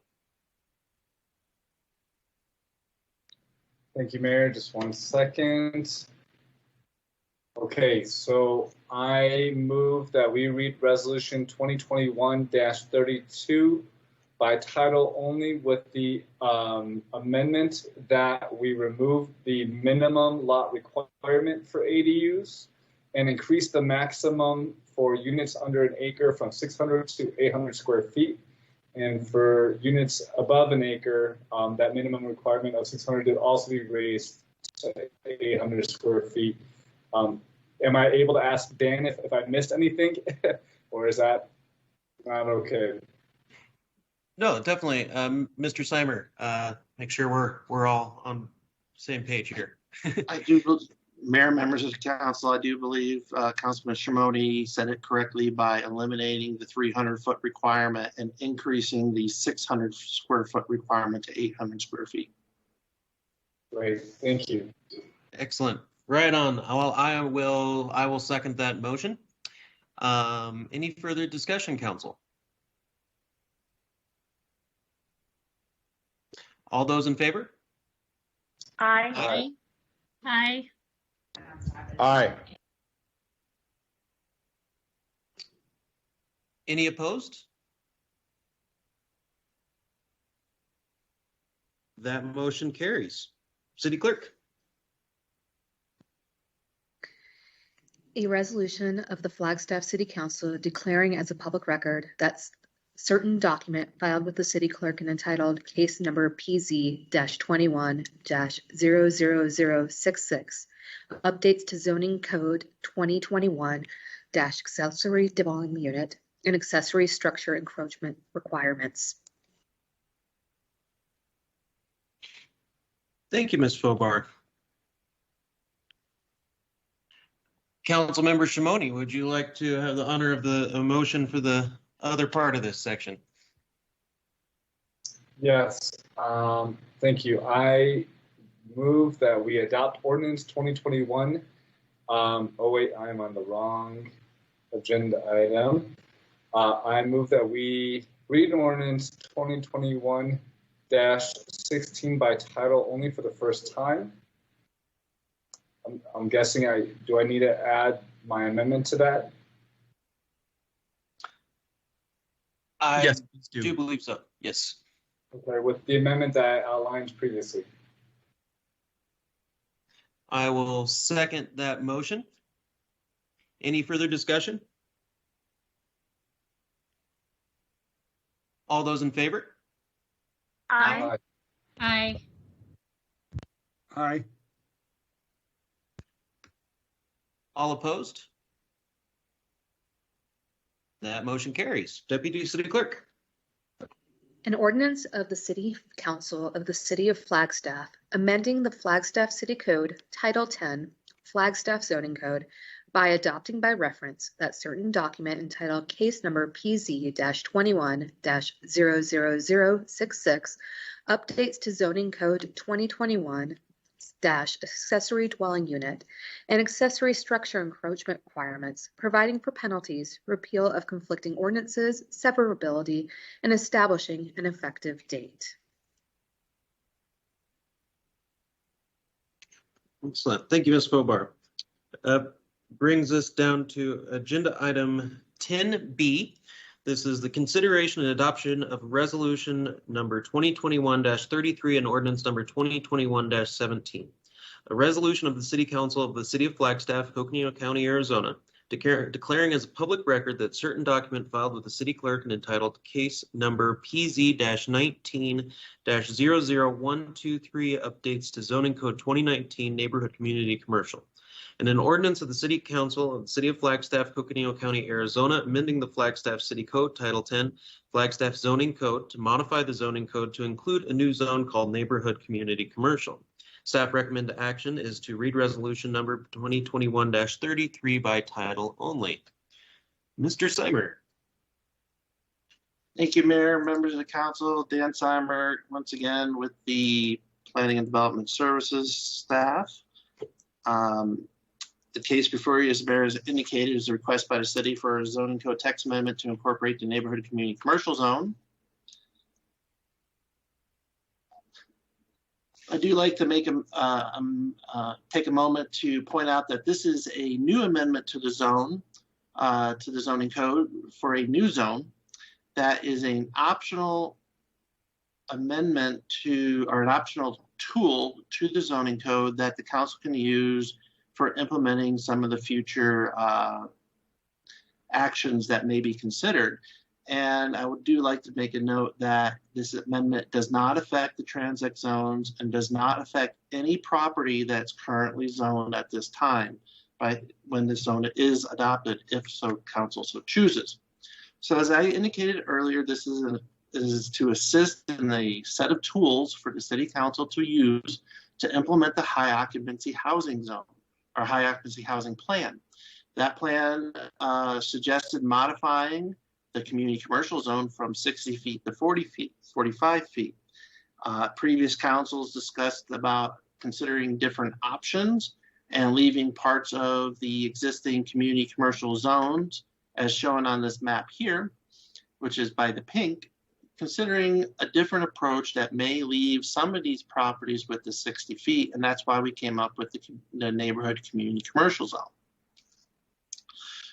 Thank you, Mayor. Just 1 second. Okay, so I move that we read Resolution 2021-32 by title only with the amendment that we remove the minimum lot requirement for ADUs and increase the maximum for units under an acre from 600 to 800 square feet. And for units above an acre, that minimum requirement of 600 to also be raised to 800 square feet. Am I able to ask Dan if I missed anything, or is that not okay? No, definitely. Mr. Seimer, make sure we're all on the same page here. I do, Mayor, members of the council, I do believe Councilman Shimoni said it correctly by eliminating the 300-foot requirement and increasing the 600 square foot requirement to 800 square feet. Great, thank you. Excellent. Right on. Well, I will second that motion. Any further discussion, council? All those in favor? Aye. Aye. Aye. Any opposed? That motion carries. City Clerk. A resolution of the Flagstaff City Council declaring as a public record that certain document filed with the city clerk and entitled case number PZ-21-00066, updates to zoning code 2021 accessory dwelling unit and accessory structure encroachment requirements. Thank you, Ms. Fobar. Councilmember Shimoni, would you like to have the honor of the motion for the other part of this section? Yes, thank you. I move that we adopt ordinance 2021. Oh wait, I'm on the wrong agenda item. I move that we read ordinance 2021-16 by title only for the first time. I'm guessing do I need to add my amendment to that? I do believe so. Yes. Okay, with the amendment that I outlined previously. I will second that motion. Any further discussion? All those in favor? Aye. Aye. Aye. All opposed? That motion carries. Deputy City Clerk. An ordinance of the City Council of the City of Flagstaff, amending the Flagstaff City Code, Title 10, Flagstaff Zoning Code, by adopting by reference that certain document entitled Case Number PZ-21-00066, updates to Zoning Code 2021 accessory dwelling unit and accessory structure encroachment requirements, providing for penalties, repeal of conflicting ordinances, severability, and establishing an effective date. Excellent. Thank you, Ms. Fobar. Brings us down to agenda item 10B. This is the consideration and adoption of resolution number 2021-33 and ordinance number 2021-17. A resolution of the City Council of the City of Flagstaff, Coconino County, Arizona, declaring as a public record that certain document filed with the city clerk and entitled case number PZ-19-00123 updates to zoning code 2019 neighborhood community commercial. And an ordinance of the City Council of the City of Flagstaff, Coconino County, Arizona, amending the Flagstaff City Code, Title 10, Flagstaff Zoning Code, to modify the zoning code to include a new zone called Neighborhood Community Commercial. Staff recommended action is to read resolution number 2021-33 by title only. Mr. Seimer. Thank you, Mayor, members of the council. Dan Seimer, once again with the Planning and Development Services staff. The case before you, as the mayor has indicated, is a request by the city for a zoning code text amendment to incorporate the neighborhood community commercial zone. I do like to make take a moment to point out that this is a new amendment to the zone, to the zoning code for a new zone. That is an optional amendment to, or an optional tool to the zoning code that the council can use for implementing some of the future actions that may be considered. And I do like to make a note that this amendment does not affect the transit zones and does not affect any property that's currently zoned at this time when the zone is adopted, if so council so chooses. So as I indicated earlier, this is to assist in the set of tools for the city council to use to implement the high occupancy housing zone or high occupancy housing plan. That plan suggested modifying the community commercial zone from 60 feet to 40 feet, 45 feet. Previous councils discussed about considering different options and leaving parts of the existing community commercial zones as shown on this map here, which is by the pink, considering a different approach that may leave some of these properties with the 60 feet, and that's why we came up with the neighborhood community commercial zone.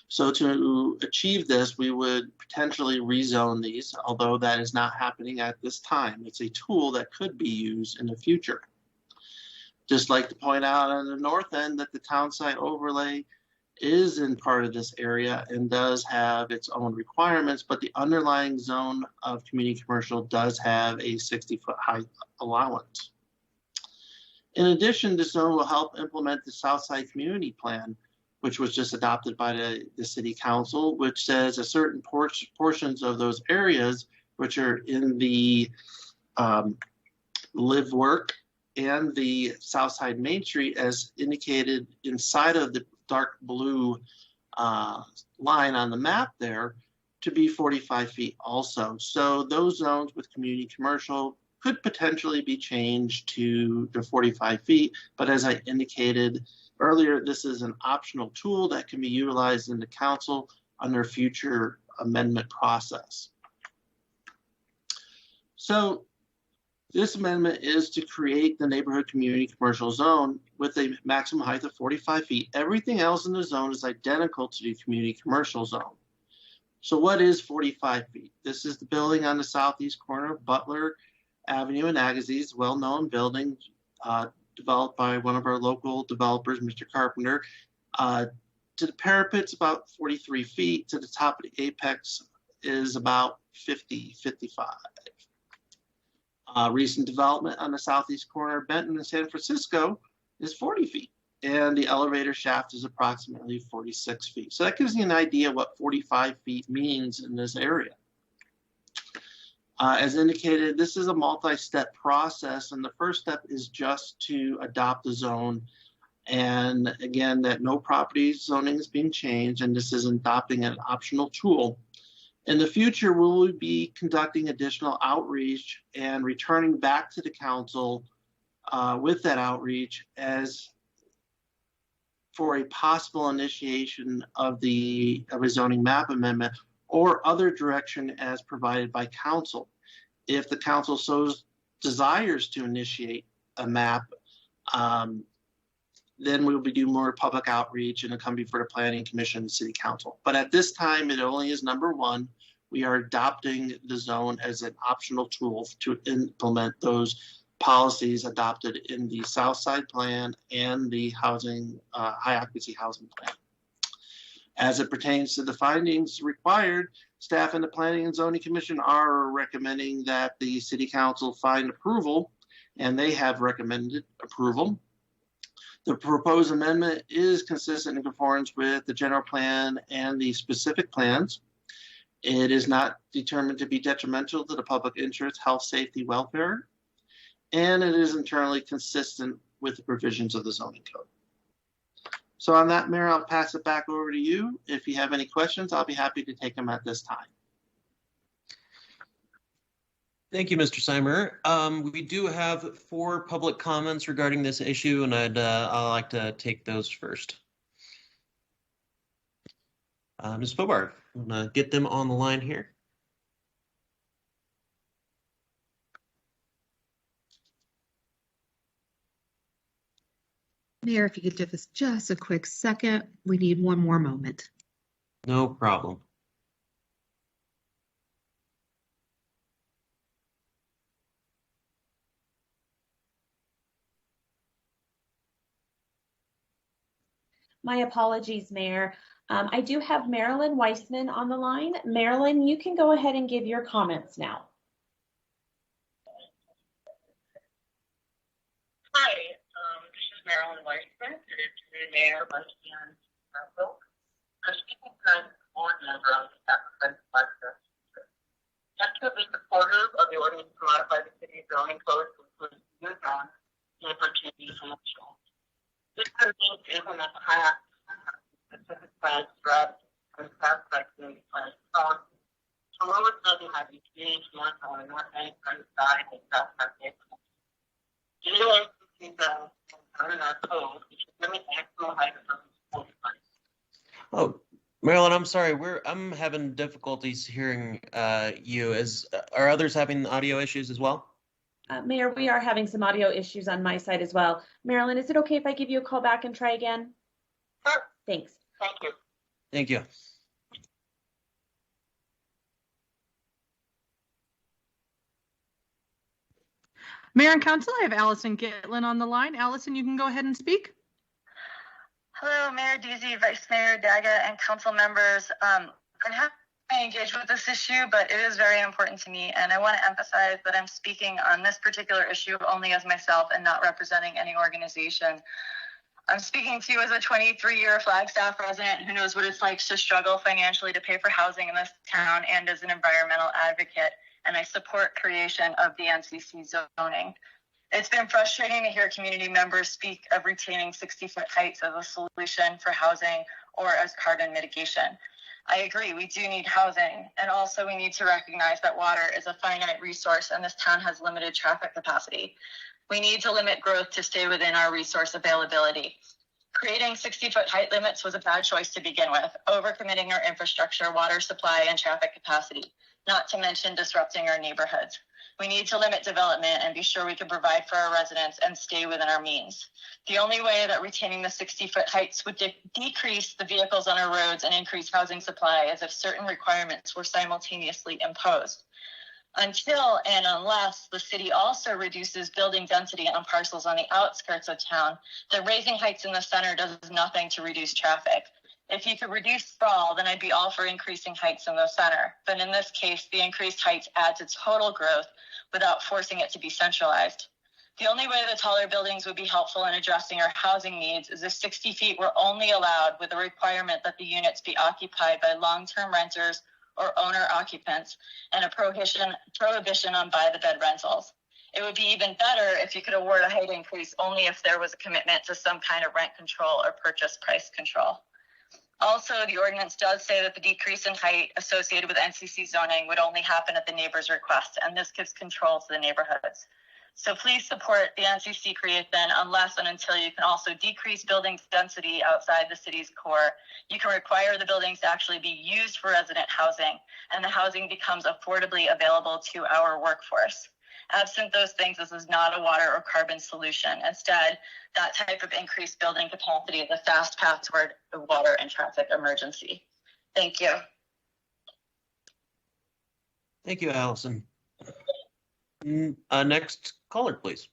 So to achieve this, we would potentially rezone these, although that is not happening at this time. It's a tool that could be used in the future. Just like to point out on the north end that the town site overlay is in part of this area and does have its own requirements, but the underlying zone of community commercial does have a 60-foot height allowance. In addition, this zone will help implement the Southside Community Plan, which was just adopted by the City Council, which says a certain portions of those areas, which are in the live work and the Southside Main Street, as indicated inside of the dark blue line on the map there, to be 45 feet also. So those zones with community commercial could potentially be changed to the 45 feet, but as I indicated earlier, this is an optional tool that can be utilized in the council under future amendment process. So this amendment is to create the neighborhood community commercial zone with a maximum height of 45 feet. Everything else in the zone is identical to the community commercial zone. So what is 45 feet? This is the building on the southeast corner of Butler Avenue and Agassiz, well-known building developed by one of our local developers, Mr. Carpenter. To the parapet's about 43 feet. To the top of the apex is about 50, 55. Recent development on the southeast corner of Benton and San Francisco is 40 feet. And the elevator shaft is approximately 46 feet. So that gives you an idea what 45 feet means in this area. As indicated, this is a multi-step process, and the first step is just to adopt the zone. And again, that no property zoning is being changed, and this is adopting an optional tool. In the future, we will be conducting additional outreach and returning back to the council with that outreach as for a possible initiation of a zoning map amendment or other direction as provided by council. If the council so desires to initiate a map, then we'll be doing more public outreach and it'll come before the Planning Commission and City Council. But at this time, it only is number one. We are adopting the zone as an optional tool to implement those policies adopted in the Southside Plan and the housing, high occupancy housing plan. As it pertains to the findings required, staff and the Planning and Zoning Commission are recommending that the City Council find approval, and they have recommended approval. The proposed amendment is consistent in conformance with the general plan and the specific plans. It is not determined to be detrimental to the public interest, health, safety, welfare, and it is internally consistent with the provisions of the zoning code. So on that, Mayor, I'll pass it back over to you. If you have any questions, I'll be happy to take them at this time. Thank you, Mr. Seimer. We do have 4 public comments regarding this issue, and I'd like to take those first. Ms. Fobart, I'm gonna get them on the line here. Mayor, if you could give us just a quick second, we need one more moment. No problem. My apologies, Mayor. I do have Marilyn Weissman on the line. Marilyn, you can go ahead and give your comments now. Hi, this is Marilyn Weissman, the Mayor, Vice Chair, and Council. I'm speaking as board member on behalf of Flagstaff. I'm actively supportive of the ordinance to modify the city's zoning code to include new zones and opportunities commercial. This convenes to implement the high specific plan strategy and Southside community plan policy. So Lowell doesn't have the community commercial on the north end, side, and Southside neighborhood. The new NCC zone is in our code, which is limit maximum height of 45. Oh, Marilyn, I'm sorry, I'm having difficulties hearing you. Are others having audio issues as well? Mayor, we are having some audio issues on my side as well. Marilyn, is it okay if I give you a call back and try again? Sure. Thanks. Thank you. Thank you. Mayor and Council, I have Allison Gitlin on the line. Allison, you can go ahead and speak. Hello, Mayor Deasy, Vice Mayor Daga, and council members. I'm happy to engage with this issue, but it is very important to me, and I want to emphasize that I'm speaking on this particular issue only as myself and not representing any organization. I'm speaking to you as a 23-year Flagstaff resident who knows what it's like to struggle financially to pay for housing in this town, and as an environmental advocate, and I support creation of the NCC zoning. It's been frustrating to hear community members speak of retaining 60-foot heights as a solution for housing or as carbon mitigation. I agree, we do need housing, and also we need to recognize that water is a finite resource and this town has limited traffic capacity. We need to limit growth to stay within our resource availability. Creating 60-foot height limits was a bad choice to begin with, overcommitting our infrastructure, water supply, and traffic capacity, not to mention disrupting our neighborhoods. We need to limit development and be sure we can provide for our residents and stay within our means. The only way that retaining the 60-foot heights would decrease the vehicles on our roads and increase housing supply is if certain requirements were simultaneously imposed. Until and unless the city also reduces building density on parcels on the outskirts of town, the raising heights in the center does nothing to reduce traffic. If you could reduce sprawl, then I'd be all for increasing heights in the center. But in this case, the increased heights add to total growth without forcing it to be centralized. The only way the taller buildings would be helpful in addressing our housing needs is if 60 feet were only allowed with the requirement that the units be occupied by long-term renters or owner occupants, and a prohibition on buy-the-bed rentals. It would be even better if you could award a height increase only if there was a commitment to some kind of rent control or purchase price control. Also, the ordinance does say that the decrease in height associated with NCC zoning would only happen at the neighbor's request, and this gives control to the neighborhoods. So please support the NCC creation unless and until you can also decrease building density outside the city's core. You can require the buildings to actually be used for resident housing, and the housing becomes affordably available to our workforce. Absent those things, this is not a water or carbon solution. Instead, that type of increased building capacity is a fast path toward a water and traffic emergency. Thank you. Thank you, Allison. Next caller, please.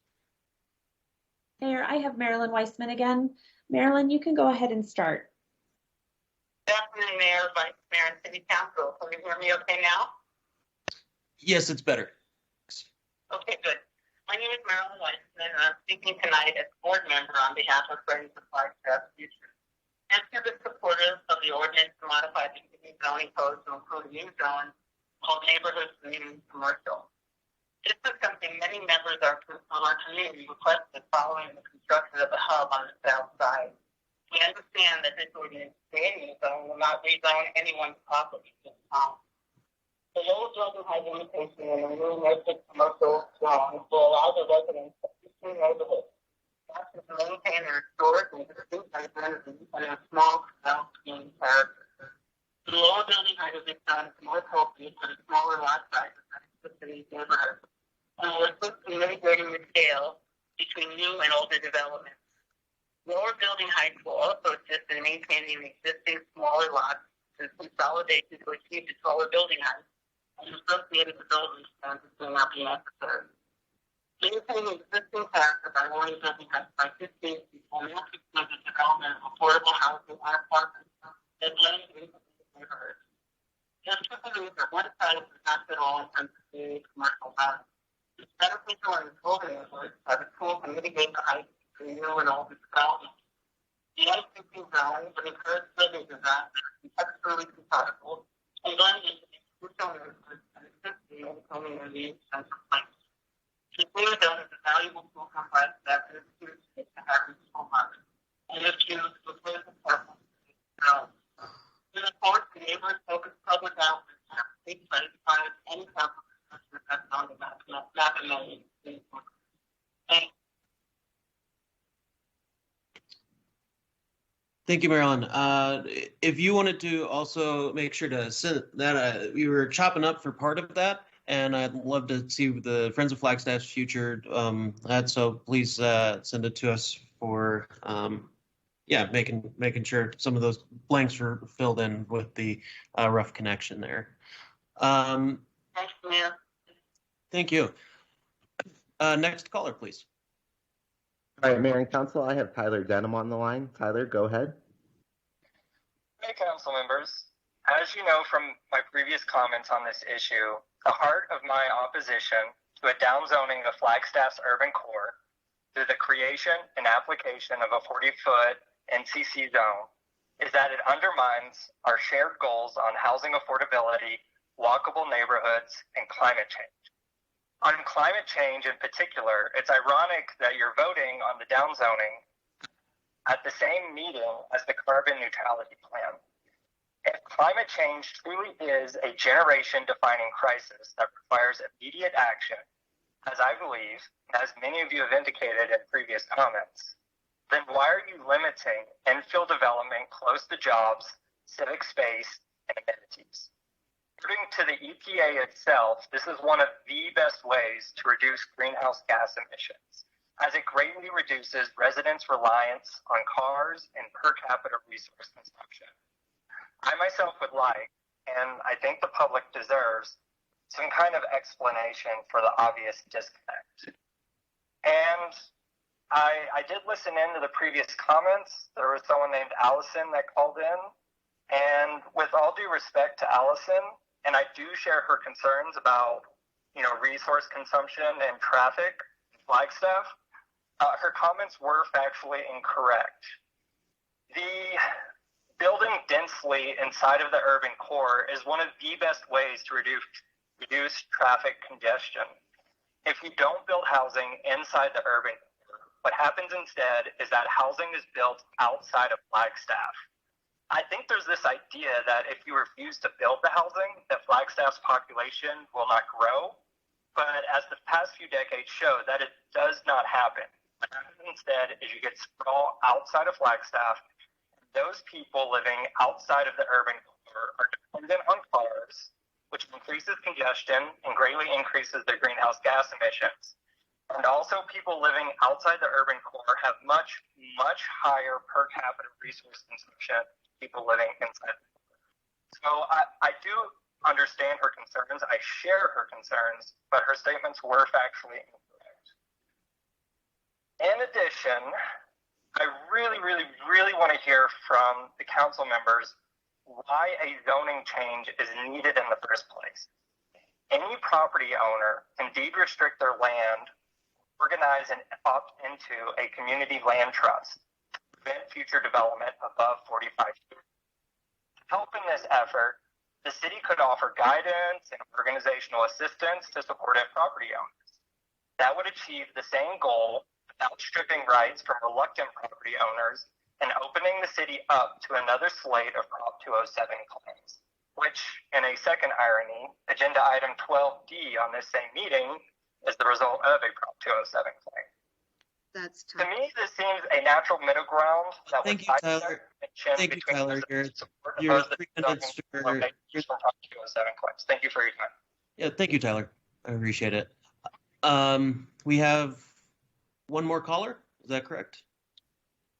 Mayor, I have Marilyn Weissman again. Marilyn, you can go ahead and start. Good afternoon, Mayor, Vice Mayor, and City Council. Can you hear me okay now? Yes, it's better. Okay, good. My name is Marilyn Weissman, and I'm speaking tonight as board member on behalf of Friends of Flagstaff Future. Activist supporters of the ordinance to modify the city zoning code to include a new zone called Neighborhood Community Commercial. This is something many members of our community requested following the construction of the hub on the south side. We understand that this ordinance creating a zone will not rezone anyone's property at this time. The lower building height limitation in the new neighborhood commercial zone will allow the residents of these two neighborhoods to maintain their historic and distinct identity and a small community character. The lower building height of this zone is more appropriate for the smaller lot sizes than the city's neighborhood, and will assist in mitigating the scale between new and older developments. Lower building heights will also assist in maintaining the existing smaller lots and consolidation to achieve the taller building heights, and associated development expenses will not be necessary. Maintaining existing character by lowering building heights by 15 feet will not exclude the development of affordable housing and apartments that blend into the neighborhood. Just to believe that one side does not fit all in terms of the commercial value. It's beneficial in older neighborhoods by the tool to mitigate the height between new and older development. The NCC zone would encourage building design that are contextually compatible and blend into the institutional neighborhoods and existing in community central place. The new zone is a valuable tool for Flagstaff that is used to have a school market, and is used to replace the purpose of the zone. We look forward to neighborhood-focused public outreach that takes place prior to any council discussion that's on the map amendment. Thank Thank you, Marilyn. If you wanted to also make sure to send that, we were chopping up for part of that, and I'd love to see the Friends of Flagstaff's future. So please send it to us for yeah, making sure some of those blanks were filled in with the rough connection there. Thank you. Thank you. Next caller, please. All right, Mayor and Council, I have Tyler Denham on the line. Tyler, go ahead. Hey, council members. As you know from my previous comments on this issue, the heart of my opposition to a downzoning of Flagstaff's urban core through the creation and application of a 40-foot NCC zone is that it undermines our shared goals on housing affordability, walkable neighborhoods, and climate change. On climate change in particular, it's ironic that you're voting on the downzoning at the same meeting as the carbon neutrality plan. If climate change truly is a generation-defining crisis that requires immediate action, as I believe, as many of you have indicated in previous comments, then why are you limiting infill development close to jobs, civic space, and amenities? According to the EPA itself, this is one of the best ways to reduce greenhouse gas emissions, as it greatly reduces residents' reliance on cars and per capita resource consumption. I myself would like, and I think the public deserves, some kind of explanation for the obvious disconnect. And I did listen in to the previous comments. There was someone named Allison that called in, and with all due respect to Allison, and I do share her concerns about, resource consumption and traffic in Flagstaff, her comments were factually incorrect. The building densely inside of the urban core is one of the best ways to reduce traffic congestion. If you don't build housing inside the urban core, what happens instead is that housing is built outside of Flagstaff. I think there's this idea that if you refuse to build the housing, that Flagstaff's population will not grow. But as the past few decades show, that it does not happen. What happens instead is you get sprawl outside of Flagstaff. Those people living outside of the urban core are dependent on cars, which increases congestion and greatly increases their greenhouse gas emissions. And also people living outside the urban core have much, much higher per capita resource consumption people living inside. So I do understand her concerns. I share her concerns, but her statements were factually incorrect. In addition, I really, really, really want to hear from the council members why a zoning change is needed in the first place. Any property owner can deed restrict their land, organize and opt into a community land trust, prevent future development above 45 feet. To help in this effort, the city could offer guidance and organizational assistance to supportive property owners. That would achieve the same goal without stripping rights from reluctant property owners and opening the city up to another slate of Prop 207 claims, which, in a second irony, agenda item 12D on this same meeting is the result of a Prop 207 claim. That's to me, this seems a natural middle ground that Thank you, Tyler. Thank you, Tyler. You're 3 minutes for Prop 207 claims. Thank you for your time. Yeah, thank you, Tyler. I appreciate it. We have one more caller. Is that correct?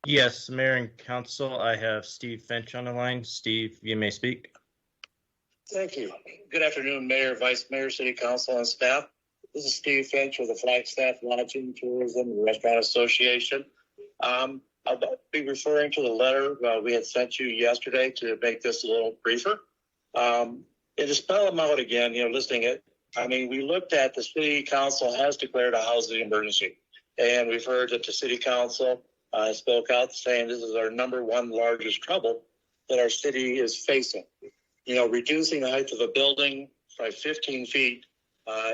Yes, Mayor and Council, I have Steve Finch on the line. Steve, you may speak. Thank you. Good afternoon, Mayor, Vice Mayor, City Council, and staff. This is Steve Finch with the Flagstaff Lodging, Tourism, and Restaurant Association. I'll be referring to the letter we had sent you yesterday to make this a little briefer. And to spell them out again, listing it, we looked at the City Council has declared a housing emergency. And we've heard that the City Council spoke out saying this is our number one largest trouble that our city is facing. Reducing the height of a building by 15 feet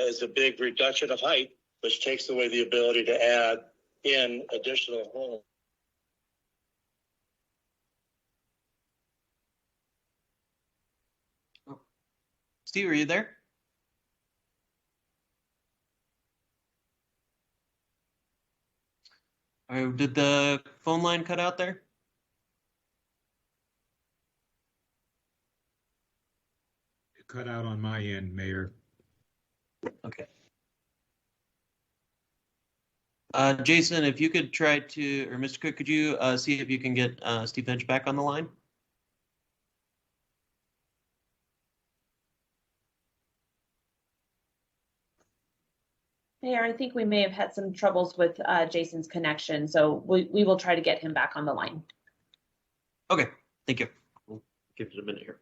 is a big reduction of height, which takes away the ability to add in additional homes. Steve, are you there? Did the phone line cut out there? cut out on my end, Mayor. Okay. Jason, if you could try to, or Mr. Cook, could you see if you can get Steve Finch back on the line? Mayor, I think we may have had some troubles with Jason's connection, so we will try to get him back on the line. Okay, thank you. We'll give it a minute here.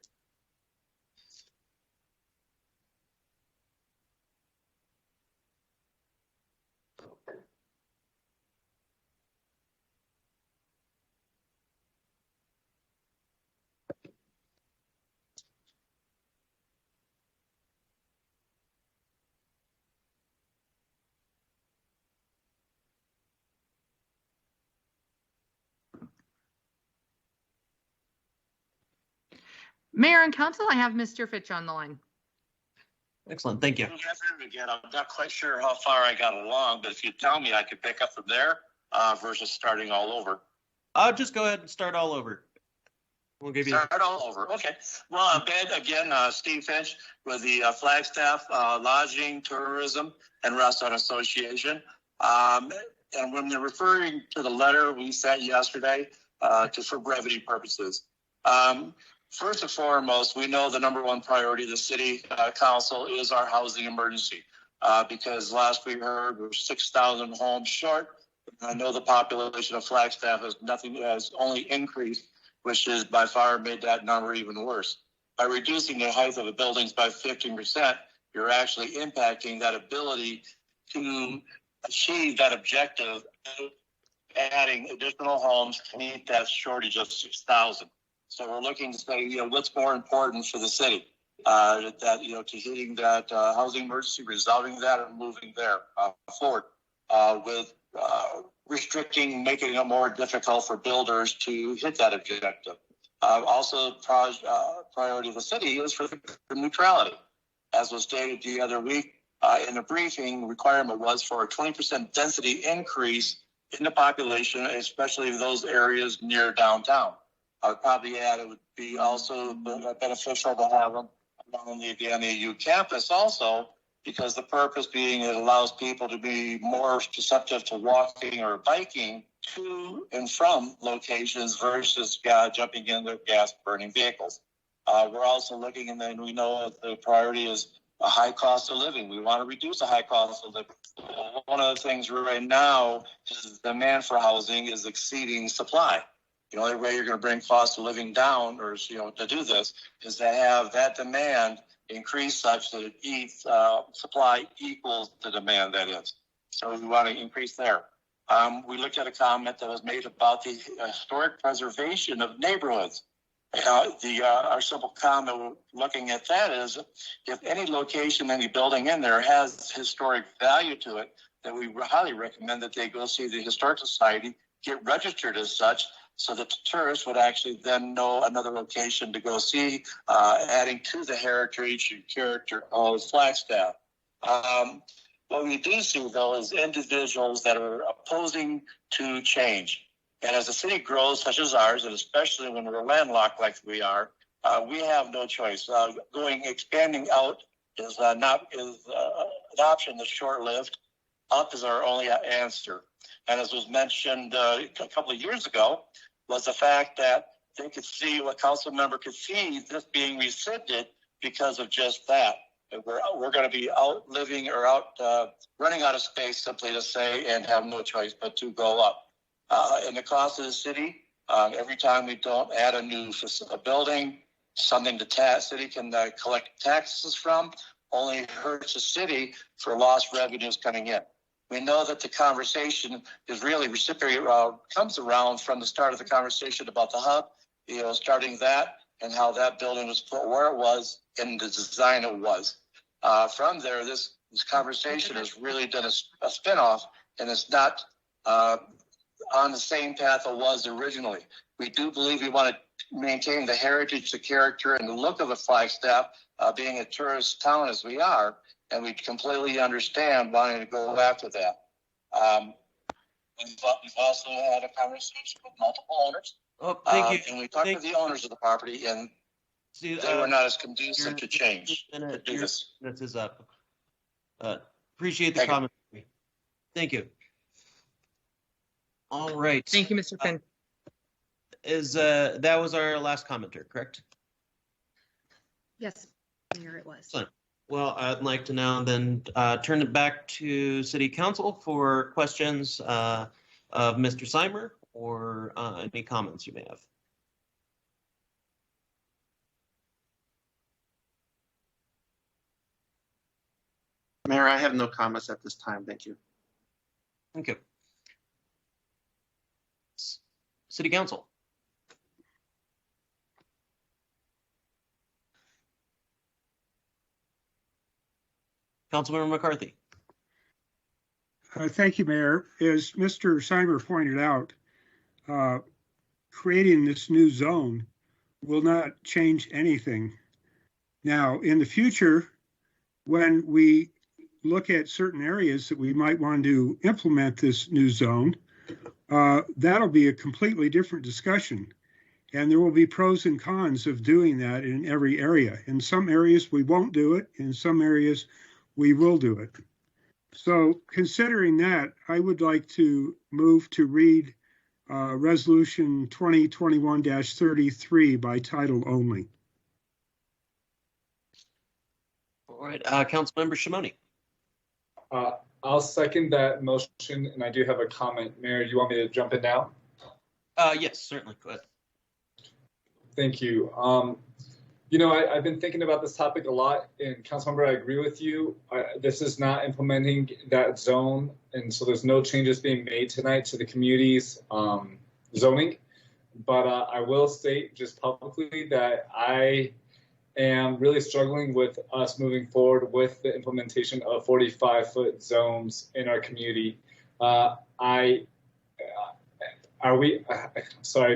Mayor and Council, I have Mr. Fitch on the line. Excellent, thank you. Good afternoon again. I'm not quite sure how far I got along, but if you tell me, I could pick up from there versus starting all over. Just go ahead and start all over. We'll give you Start all over. Okay. Well, Ben, again, Steve Finch with the Flagstaff Lodging, Tourism, and Restaurant Association. And when they're referring to the letter we sent yesterday, for brevity purposes. First and foremost, we know the number one priority of the city council is our housing emergency, because last we heard we're 6,000 homes short. I know the population of Flagstaff has only increased, which has by far made that number even worse. By reducing the height of the buildings by 15%, you're actually impacting that ability to achieve that objective of adding additional homes to meet that shortage of 6,000. So we're looking to say, what's more important for the city? To hitting that housing emergency, resolving that, and moving there forward with restricting, making it more difficult for builders to hit that objective. Also, priority of the city is for the neutrality. As was stated the other week in the briefing, requirement was for a 20% density increase in the population, especially those areas near downtown. I would probably add it would be also beneficial to have them on the NAU campus also, because the purpose being it allows people to be more susceptible to walking or biking to and from locations versus jumping in their gas-burning vehicles. We're also looking, and then we know the priority is a high cost of living. We want to reduce the high cost of living. One of the things right now is the demand for housing is exceeding supply. The only way you're going to bring cost of living down, or to do this, is to have that demand increase such that supply equals the demand. That is, so we want to increase there. We looked at a comment that was made about the historic preservation of neighborhoods. Our simple comment looking at that is, if any location, any building in there has historic value to it, then we highly recommend that they go see the Historic Society, get registered as such, so that the tourists would actually then know another location to go see, adding to the heritage and character of Flagstaff. What we do see, though, is individuals that are opposing to change. And as the city grows, such as ours, and especially when we're landlocked like we are, we have no choice. Expanding out is an option that's short-lived. Up is our only answer. And as was mentioned a couple of years ago, was the fact that they could see, what council member could see this being rescinded because of just that. We're going to be outliving or running out of space, simply to say, and have no choice but to go up. And the cost of the city, every time we don't add a new building, something the city can collect taxes from, only hurts the city for lost revenues coming in. We know that the conversation is really comes around from the start of the conversation about the hub, starting that and how that building was put where it was and the design it was. From there, this conversation has really done a spinoff, and it's not on the same path it was originally. We do believe we want to maintain the heritage, the character, and the look of the Flagstaff, being a tourist town as we are. And we completely understand wanting to go after that. We've also had a conversation with multiple owners. Oh, thank you. And we talked to the owners of the property, and See, they were not as conducive to change. This is up. Appreciate the comment. Thank you. All right. Thank you, Mr. Finn. That was our last commenter, correct? Yes, Mayor, it was. Excellent. Well, I'd like to now then turn it back to City Council for questions of Mr. Seimer or any comments you may have. Mayor, I have no comments at this time. Thank you. Thank you. City Council. Councilmember McCarthy. Thank you, Mayor. As Mr. Seimer pointed out, creating this new zone will not change anything. Now, in the future, when we look at certain areas that we might want to implement this new zone, that'll be a completely different discussion. And there will be pros and cons of doing that in every area. In some areas, we won't do it. In some areas, we will do it. So considering that, I would like to move to read Resolution 2021-33 by title only. All right, Councilmember Shimoni. I'll second that motion, and I do have a comment. Mayor, do you want me to jump in now? Yes, certainly. Go ahead. Thank you. You know, I've been thinking about this topic a lot, and Councilmember, I agree with you. This is not implementing that zone, and so there's no changes being made tonight to the community's zoning. But I will state just publicly that I am really struggling with us moving forward with the implementation of 45-foot zones in our community. Sorry,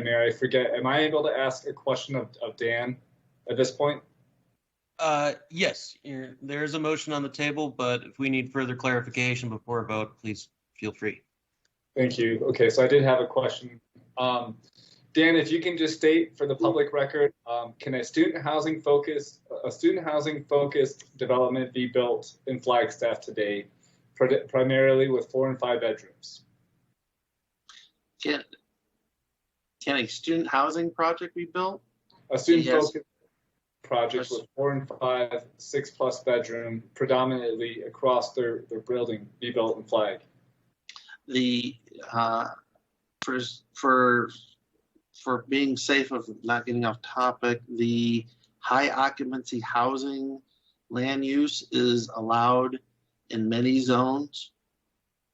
Mayor, I forget. Am I able to ask a question of Dan at this point? Yes, there is a motion on the table, but if we need further clarification before a vote, please feel free. Thank you. Okay, so I did have a question. Dan, if you can just state for the public record, can a student housing focused development be built in Flagstaff today, primarily with 4 and 5 bedrooms? Can a student housing project be built? A student focused project with 4 and 5, 6+ bedroom, predominantly across their building, be built in Flag. The for being safe of not getting off topic, the high occupancy housing land use is allowed in many zones,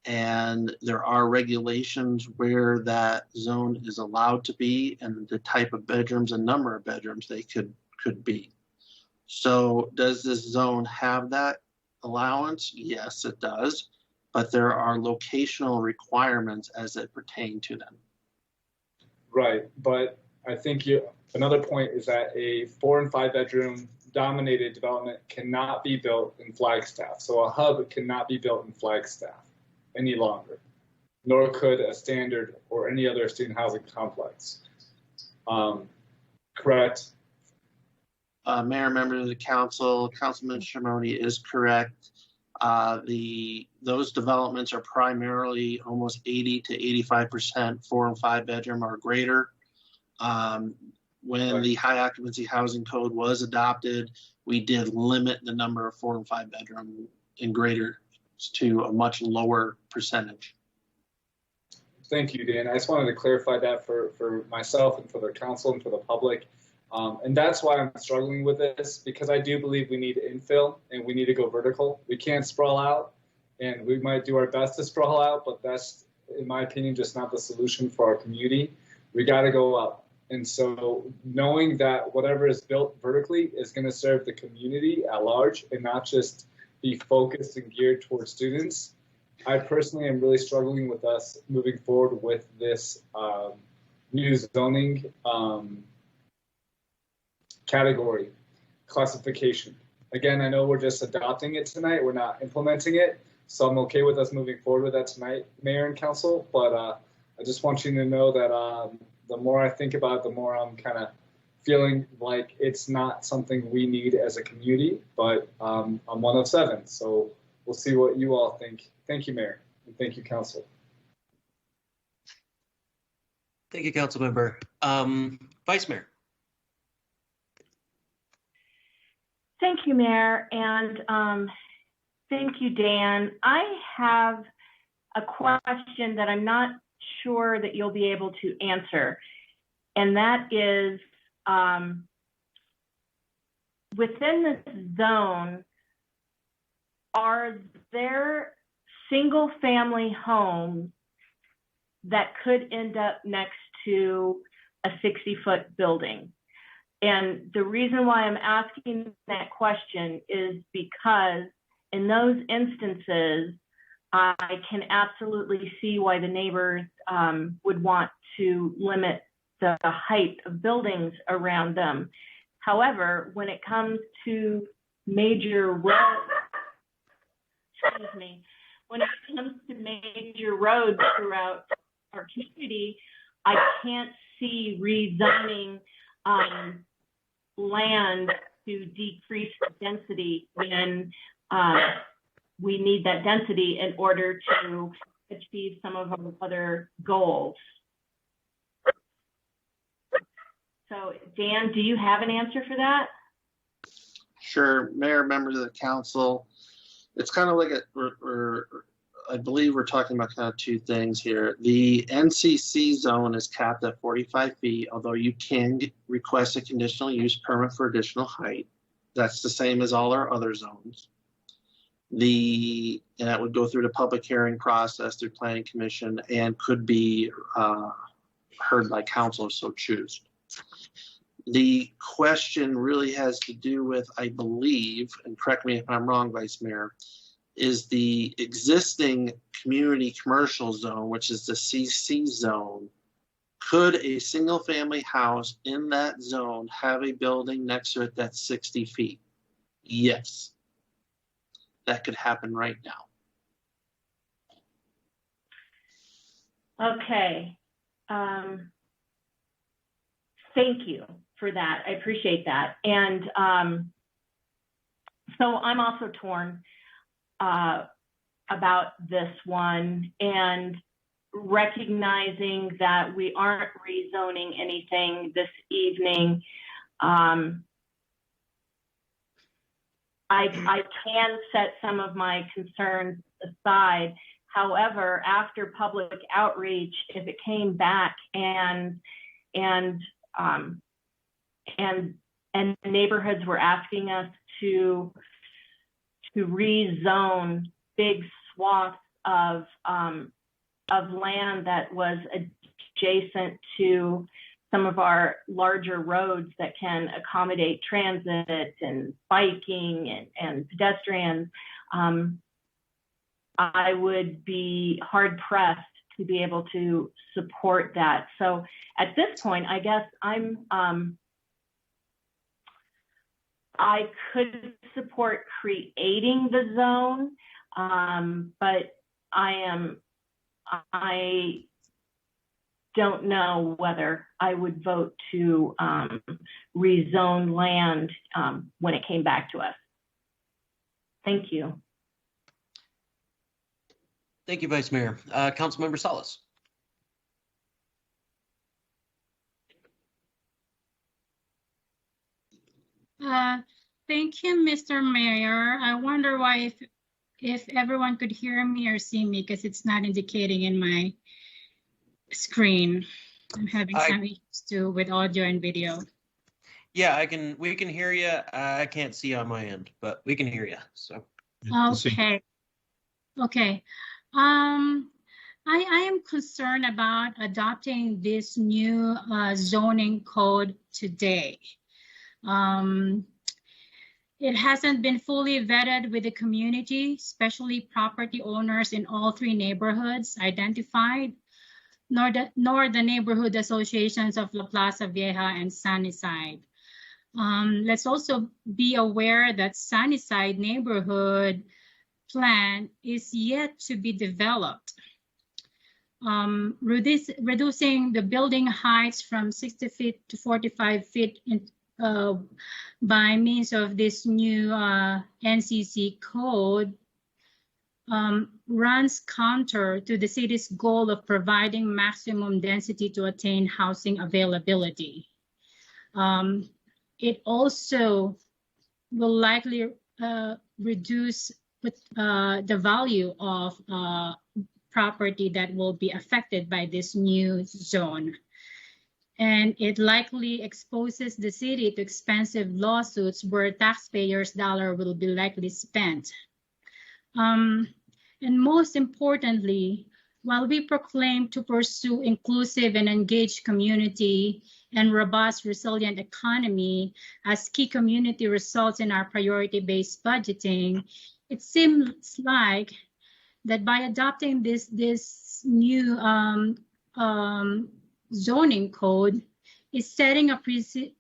and there are regulations where that zone is allowed to be and the type of bedrooms and number of bedrooms they could be. So does this zone have that allowance? Yes, it does, but there are locational requirements as it pertain to them. Right, but I think another point is that a 4 and 5 bedroom dominated development cannot be built in Flagstaff. So a hub cannot be built in Flagstaff any longer, nor could a standard or any other student housing complex. Correct? Mayor, members of the council, Councilman Shimoni is correct. Those developments are primarily almost 80 to 85% 4 and 5 bedroom or greater. When the high occupancy housing code was adopted, we did limit the number of 4 and 5 bedroom and greater to a much lower percentage. Thank you, Dan. I just wanted to clarify that for myself and for the council and for the public. And that's why I'm struggling with this, because I do believe we need infill and we need to go vertical. We can't sprawl out, and we might do our best to sprawl out, but that's, in my opinion, just not the solution for our community. We got to go up. And so knowing that whatever is built vertically is going to serve the community at large and not just be focused and geared towards students, I personally am really struggling with us moving forward with this new zoning category classification. Again, I know we're just adopting it tonight. We're not implementing it. So I'm okay with us moving forward with that tonight, Mayor and Council. But I just want you to know that the more I think about it, the more I'm kind of feeling like it's not something we need as a community, but I'm one of 7. So we'll see what you all think. Thank you, Mayor, and thank you, Council. Thank you, Council Member. Vice Mayor. Thank you, Mayor, and thank you, Dan. I have a question that I'm not sure that you'll be able to answer, and that is, within this zone, are there single-family homes that could end up next to a 60-foot building? And the reason why I'm asking that question is because in those instances, I can absolutely see why the neighbors would want to limit the height of buildings around them. However, when it comes to major roads, when it comes to major roads throughout our community, I can't see rezoning land to decrease the density when we need that density in order to achieve some of our other goals. So, Dan, do you have an answer for that? Sure, Mayor, members of the council. It's kind of like I believe we're talking about kind of 2 things here. The NCC zone is capped at 45 feet, although you can request a conditional use permit for additional height. That's the same as all our other zones. And that would go through the public hearing process through Planning Commission and could be heard by council if so choose. The question really has to do with, I believe, and correct me if I'm wrong, Vice Mayor, is the existing community commercial zone, which is the CC zone. Could a single family house in that zone have a building next to it that's 60 feet? Yes. That could happen right now. Okay. Thank you for that. I appreciate that. And so I'm also torn about this one, and recognizing that we aren't rezoning anything this evening. I can set some of my concerns aside. However, after public outreach, if it came back and neighborhoods were asking us to rezone big swaths of land that was adjacent to some of our larger roads that can accommodate transit and biking and pedestrians, I would be hard pressed to be able to support that. So at this point, I guess I could support creating the zone, but I don't know whether I would vote to rezone land when it came back to us. Thank you. Thank you, Vice Mayor. Councilmember Salas. Thank you, Mr. Mayor. I wonder why if everyone could hear me or see me, because it's not indicating in my screen. I'm having some issues too with audio and video. Yeah, we can hear you. I can't see on my end, but we can hear you. So. Okay. Okay. I am concerned about adopting this new zoning code today. It hasn't been fully vetted with the community, especially property owners in all 3 neighborhoods identified, nor the neighborhood associations of La Plaza Vieja and Sunnyside. Let's also be aware that Sunnyside neighborhood plan is yet to be developed. reducing the building heights from 60 feet to 45 feet by means of this new NCC code runs counter to the city's goal of providing maximum density to attain housing availability. It also will likely reduce the value of property that will be affected by this new zone. And it likely exposes the city to expensive lawsuits where taxpayers' dollar will be likely spent. And most importantly, while we proclaim to pursue inclusive and engaged community and robust, resilient economy as key community results in our priority-based budgeting, it seems like that by adopting this new zoning code is setting a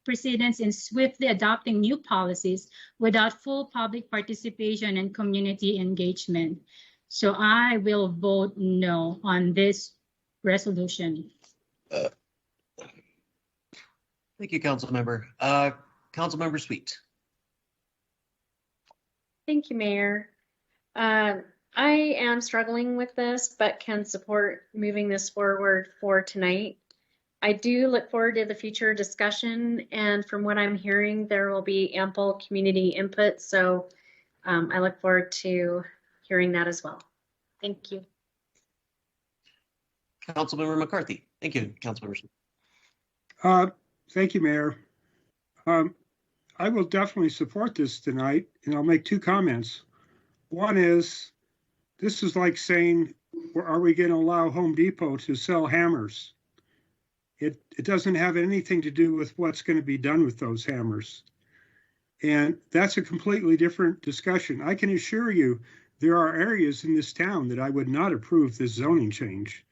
precedence in swiftly adopting new policies without full public participation and community engagement. So I will vote no on this resolution. Thank you, Councilmember. Councilmember Sweet. Thank you, Mayor. I am struggling with this, but can support moving this forward for tonight. I do look forward to the future discussion, and from what I'm hearing, there will be ample community input. So I look forward to hearing that as well. Thank you. Councilmember McCarthy. Thank you, Councilmember. Thank you, Mayor. I will definitely support this tonight, and I'll make two comments. One is, this is like saying, are we going to allow Home Depot to sell hammers? It doesn't have anything to do with what's going to be done with those hammers. And that's a completely different discussion. I can assure you there are areas in this town that I would not approve this zoning change.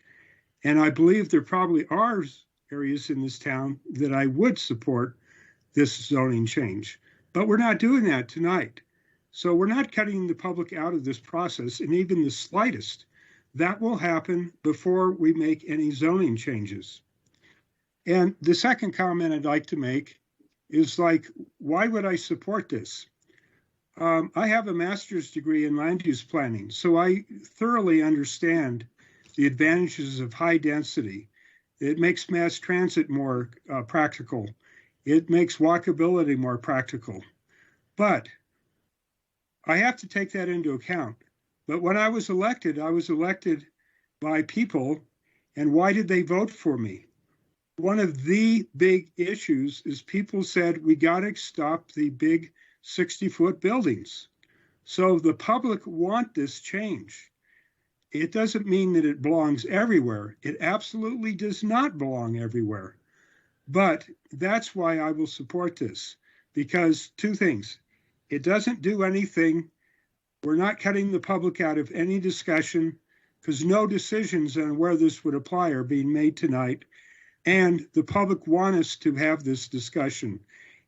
And I believe there probably are areas in this town that I would support this zoning change. But we're not doing that tonight. So we're not cutting the public out of this process in even the slightest. That will happen before we make any zoning changes. And the second comment I'd like to make is like, why would I support this? I have a master's degree in land use planning, so I thoroughly understand the advantages of high density. It makes mass transit more practical. It makes walkability more practical. But I have to take that into account. But when I was elected by people, and why did they vote for me? One of the big issues is people said, we got to stop the big 60-foot buildings. So the public want this change. It doesn't mean that it belongs everywhere. It absolutely does not belong everywhere. But that's why I will support this, because two things. It doesn't do anything. We're not cutting the public out of any discussion, because no decisions on where this would apply are being made tonight. And the public want us to have this discussion.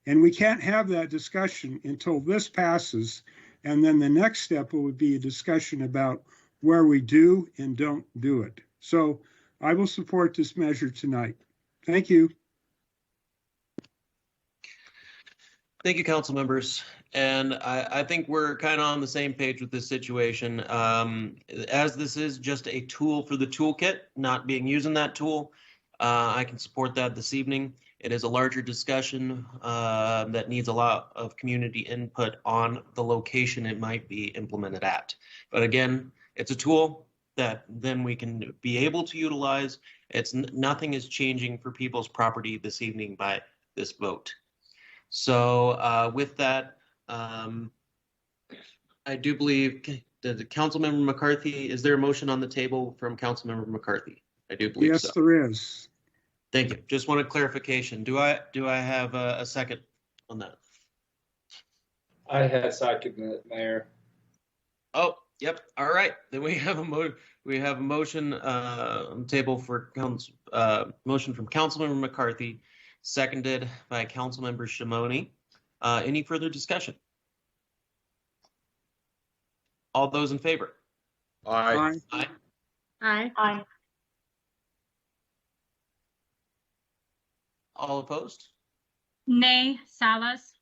And we can't have that discussion until this passes. And then the next step would be a discussion about where we do and don't do it. So I will support this measure tonight. Thank you. Thank you, council members. And I think we're kind of on the same page with this situation. As this is just a tool for the toolkit, not being used in that tool, I can support that this evening. It is a larger discussion that needs a lot of community input on the location it might be implemented at. But again, it's a tool that then we can be able to utilize. Nothing is changing for people's property this evening by this vote. So with that, I do believe that Councilmember McCarthy, is there a motion on the table from Councilmember McCarthy? I do believe so. Yes, there is. Thank you. Just wanted clarification. Do I have a second on that? I had seconded it, Mayor. Oh, yep. All right. Then we have a motion on the table for motion from Councilmember McCarthy, seconded by Councilmember Shimoni. Any further discussion? All those in favor? Aye. Aye. Aye. Aye. All opposed? Nay, Salas.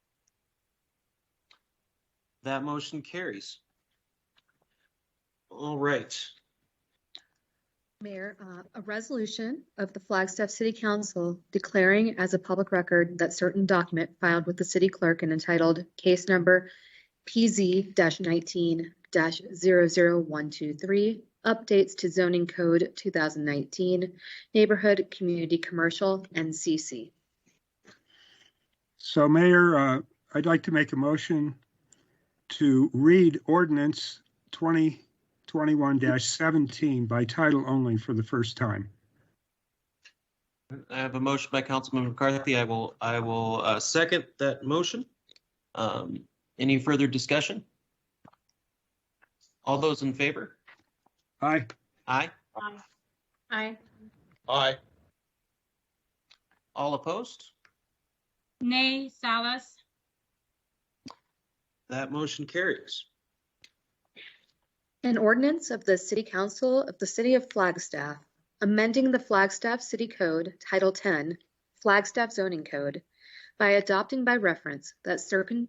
That motion carries. All right. Mayor, a resolution of the Flagstaff City Council declaring as a public record that certain document filed with the city clerk and entitled case number PZ-19-00123, updates to zoning code 2019, neighborhood community commercial, NCC. So Mayor, I'd like to make a motion to read ordinance 2021-17 by title only for the first time. I have a motion by Councilman McCarthy. I will second that motion. Any further discussion? All those in favor? Aye. Aye. Aye. Aye. All opposed? Nay, Salas. That motion carries. An ordinance of the City Council of the City of Flagstaff, amending the Flagstaff City Code, Title 10, Flagstaff Zoning Code, by adopting by reference that certain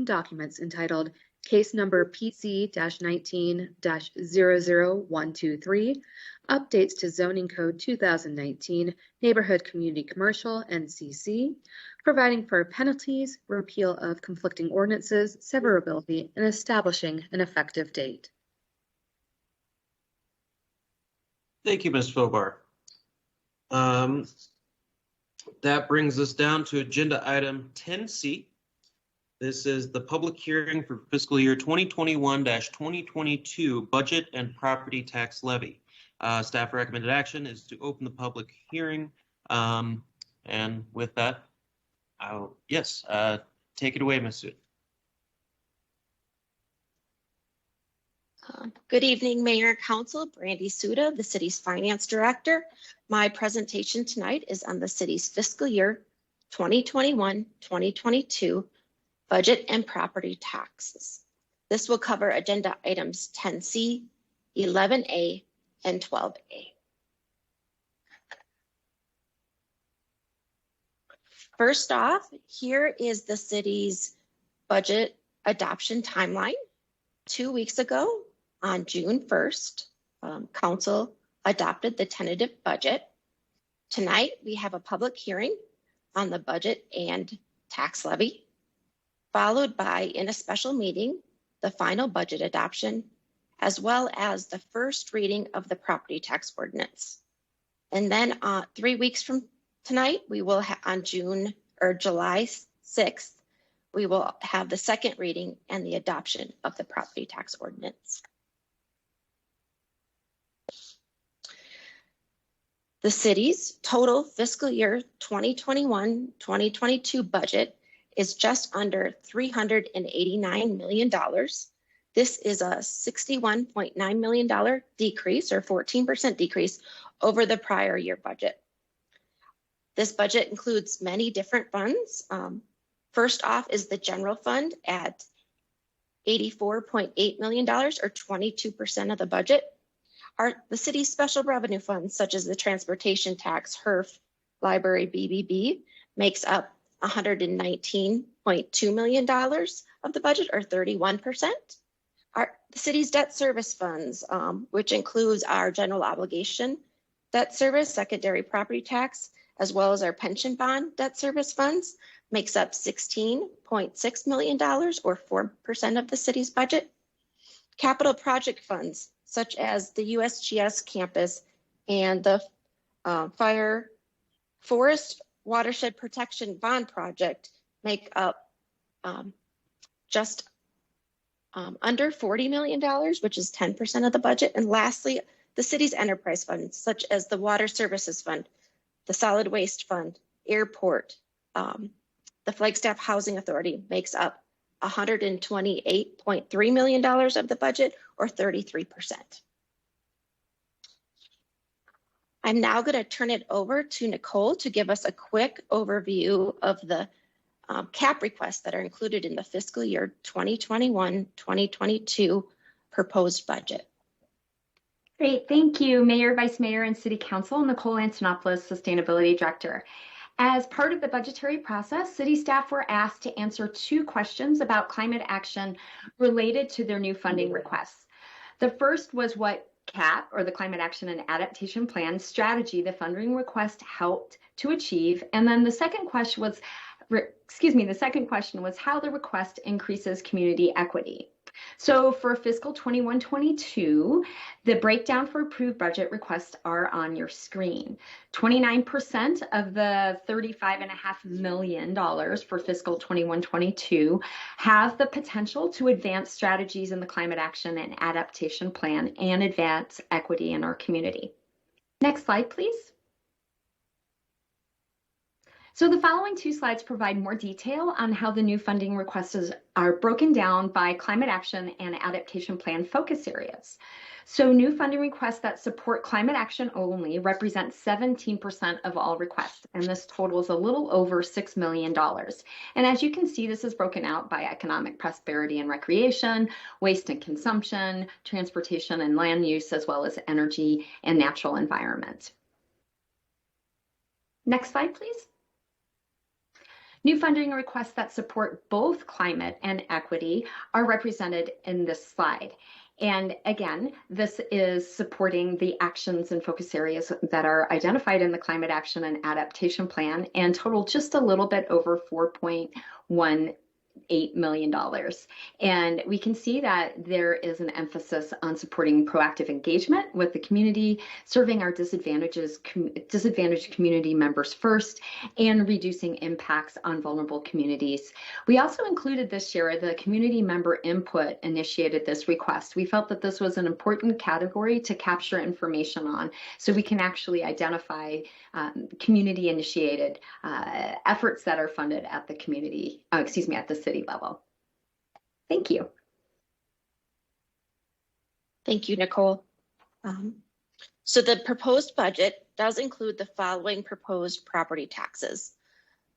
documents entitled Case Number PC-19-00123, Updates to Zoning Code 2019, Neighborhood Community Commercial, NCC, providing for penalties, repeal of conflicting ordinances, severability, and establishing an effective date. Thank you, Ms. Fobar. That brings us down to agenda item 10C. This is the public hearing for fiscal year 2021-2022 budget and property tax levy. Staff recommended action is to open the public hearing. And with that, take it away, Ms. Sud. Good evening, Mayor and Council. Brandy Suda, the city's finance director. My presentation tonight is on the city's fiscal year 2021-2022 budget and property taxes. This will cover agenda items 10C, 11A, and 12A. First off, here is the city's budget adoption timeline. 2 weeks ago, on June 1st, Council adopted the tentative budget. Tonight, we have a public hearing on the budget and tax levy, followed by, in a special meeting, the final budget adoption, as well as the first reading of the property tax ordinance. And then 3 weeks from tonight, we will on July 6th, we will have the second reading and the adoption of the property tax ordinance. The city's total fiscal year 2021-2022 budget is just under $389 million. This is a $61.9 million decrease, or 14% decrease, over the prior year budget. This budget includes many different funds. First off is the general fund at $84.8 million, or 22% of the budget. The city's special revenue funds, such as the transportation tax, HERF, library, BBB, makes up $119.2 million of the budget, or 31%. The city's debt service funds, which includes our general obligation debt service, secondary property tax, as well as our pension bond debt service funds, makes up $16.6 million, or 4% of the city's budget. Capital project funds, such as the USGS campus and the Forest Watershed Protection Bond Project, make up just under $40 million, which is 10% of the budget. And lastly, the city's enterprise funds, such as the Water Services Fund, the Solid Waste Fund, Airport, the Flagstaff Housing Authority, makes up $128.3 million of the budget, or 33%. I'm now going to turn it over to Nicole to give us a quick overview of the cap requests that are included in the fiscal year 2021-2022 proposed budget. Great, thank you, Mayor, Vice Mayor, and City Council. Nicole Antonopoulos, Sustainability Director. As part of the budgetary process, city staff were asked to answer 2 questions about climate action related to their new funding requests. The first was what CAP, or the Climate Action and Adaptation Plan strategy, the funding request helped to achieve. And then the second question was, how the request increases community equity. So for fiscal 21-22, the breakdown for approved budget requests are on your screen. 29% of the $35.5 million for fiscal 21-22 have the potential to advance strategies in the Climate Action and Adaptation Plan and advance equity in our community. Next slide, please. So the following 2 slides provide more detail on how the new funding requests are broken down by Climate Action and Adaptation Plan focus areas. So new funding requests that support climate action only represent 17% of all requests, and this totals a little over $6 million. And as you can see, this is broken out by economic prosperity and recreation, waste and consumption, transportation and land use, as well as energy and natural environment. Next slide, please. New funding requests that support both climate and equity are represented in this slide. And again, this is supporting the actions and focus areas that are identified in the Climate Action and Adaptation Plan and total just a little bit over $4.18 million. And we can see that there is an emphasis on supporting proactive engagement with the community, serving our disadvantaged community members first, and reducing impacts on vulnerable communities. We also included this year the community member input initiated this request. We felt that this was an important category to capture information on, so we can actually identify community initiated efforts that are funded at the at the city level. Thank you. Thank you, Nicole. So the proposed budget does include the following proposed property taxes.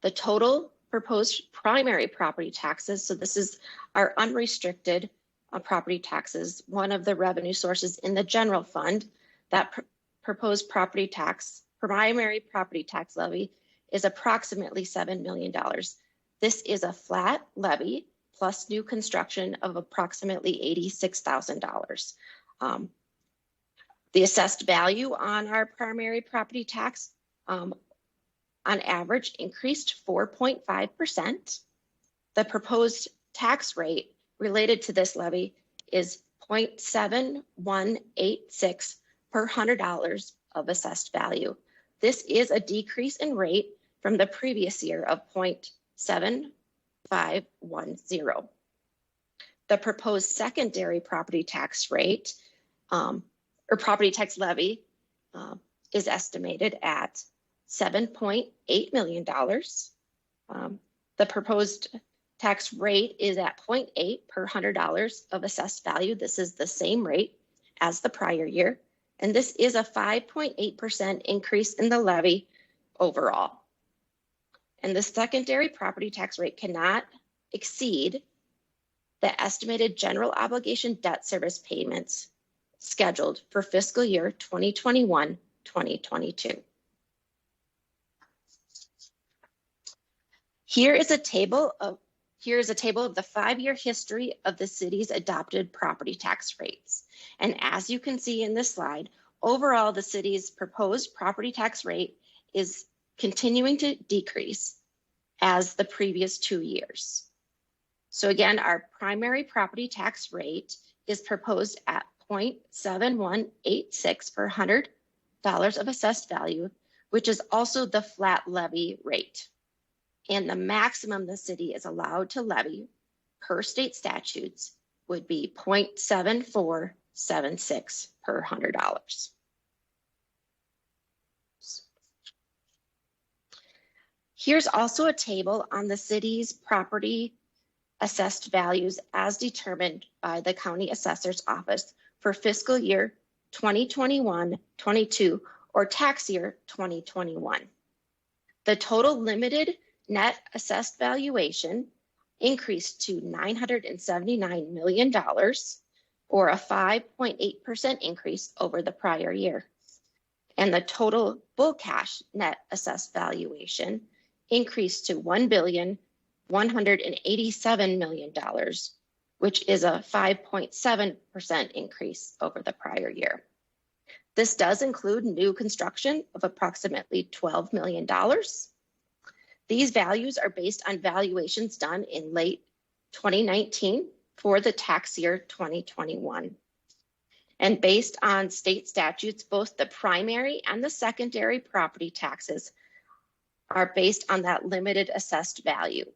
The total proposed primary property taxes, so this is our unrestricted property taxes, one of the revenue sources in the general fund. That proposed primary property tax levy is approximately $7 million. This is a flat levy plus new construction of approximately $86,000. The assessed value on our primary property tax on average increased 4.5%. The proposed tax rate related to this levy is 0.7186 per $100 of assessed value. This is a decrease in rate from the previous year of 0.7510. The proposed secondary property tax rate or property tax levy is estimated at $7.8 million. The proposed tax rate is at 0.8 per $100 of assessed value. This is the same rate as the prior year. And this is a 5.8% increase in the levy overall. And the secondary property tax rate cannot exceed the estimated general obligation debt service payments scheduled for fiscal year 2021-2022. Here is a table of the 5-year history of the city's adopted property tax rates. And as you can see in this slide, overall, the city's proposed property tax rate is continuing to decrease as the previous 2 years. So again, our primary property tax rate is proposed at 0.7186 per $100 of assessed value, which is also the flat levy rate. And the maximum the city is allowed to levy per state statutes would be 0.7476 per $100. Here's also a table on the city's property assessed values as determined by the county assessor's office for fiscal year 2021-22 or tax year 2021. The total limited net assessed valuation increased to $979 million, or a 5.8% increase over the prior year. and the total full cash net assessed valuation increased to $1,187,000,000, which is a 5.7% increase over the prior year. This does include new construction of approximately $12 million. These values are based on valuations done in late 2019 for the tax year 2021. And based on state statutes, both the primary and the secondary property taxes are based on that limited assessed value.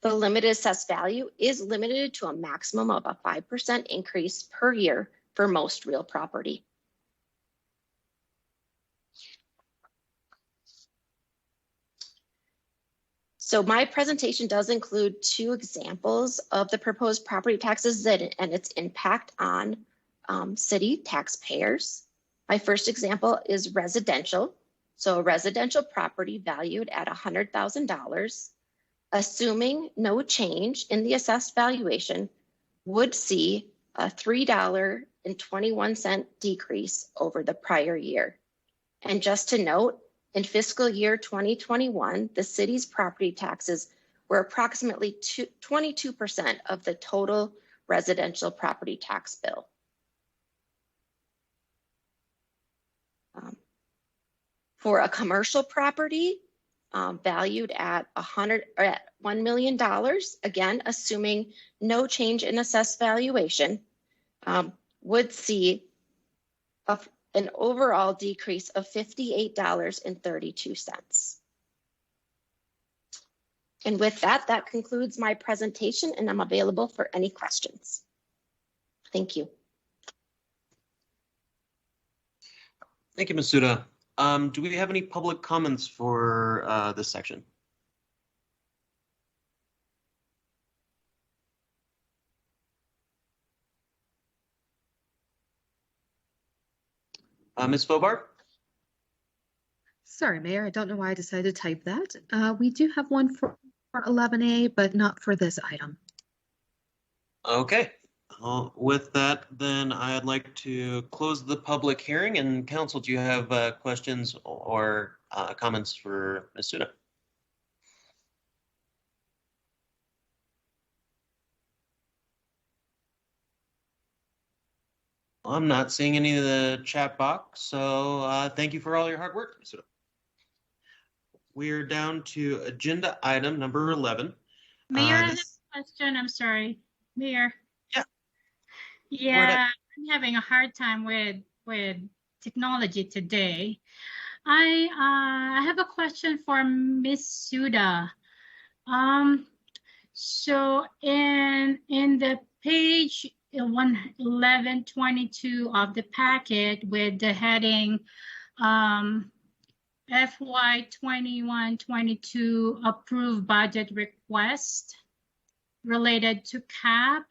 The limited assessed value is limited to a maximum of a 5% increase per year for most real property. So my presentation does include 2 examples of the proposed property taxes and its impact on city taxpayers. My first example is residential. So a residential property valued at $100,000, assuming no change in the assessed valuation, would see a $3.21 decrease over the prior year. And just to note, in fiscal year 2021, the city's property taxes were approximately 22% of the total residential property tax bill. For a commercial property valued at $1 million, again, assuming no change in assessed valuation, would see an overall decrease of $58.32. And with that, that concludes my presentation, and I'm available for any questions. Thank you. Thank you, Ms. Suda. Do we have any public comments for this section? Ms. Fobart? Sorry, Mayor, I don't know why I decided to type that. We do have one for 11A, but not for this item. Okay. With that, then I'd like to close the public hearing. And council, do you have questions or comments for Ms. Suda? I'm not seeing any of the chat box, so thank you for all your hard work, Ms. Suda. We're down to agenda item number 11. Mayor, I have a question. I'm sorry. Mayor. Yeah. Yeah, I'm having a hard time with technology today. I have a question for Miss Suda. So in the page 1122 of the packet with the heading FY 21-22 approved budget request related to CAP,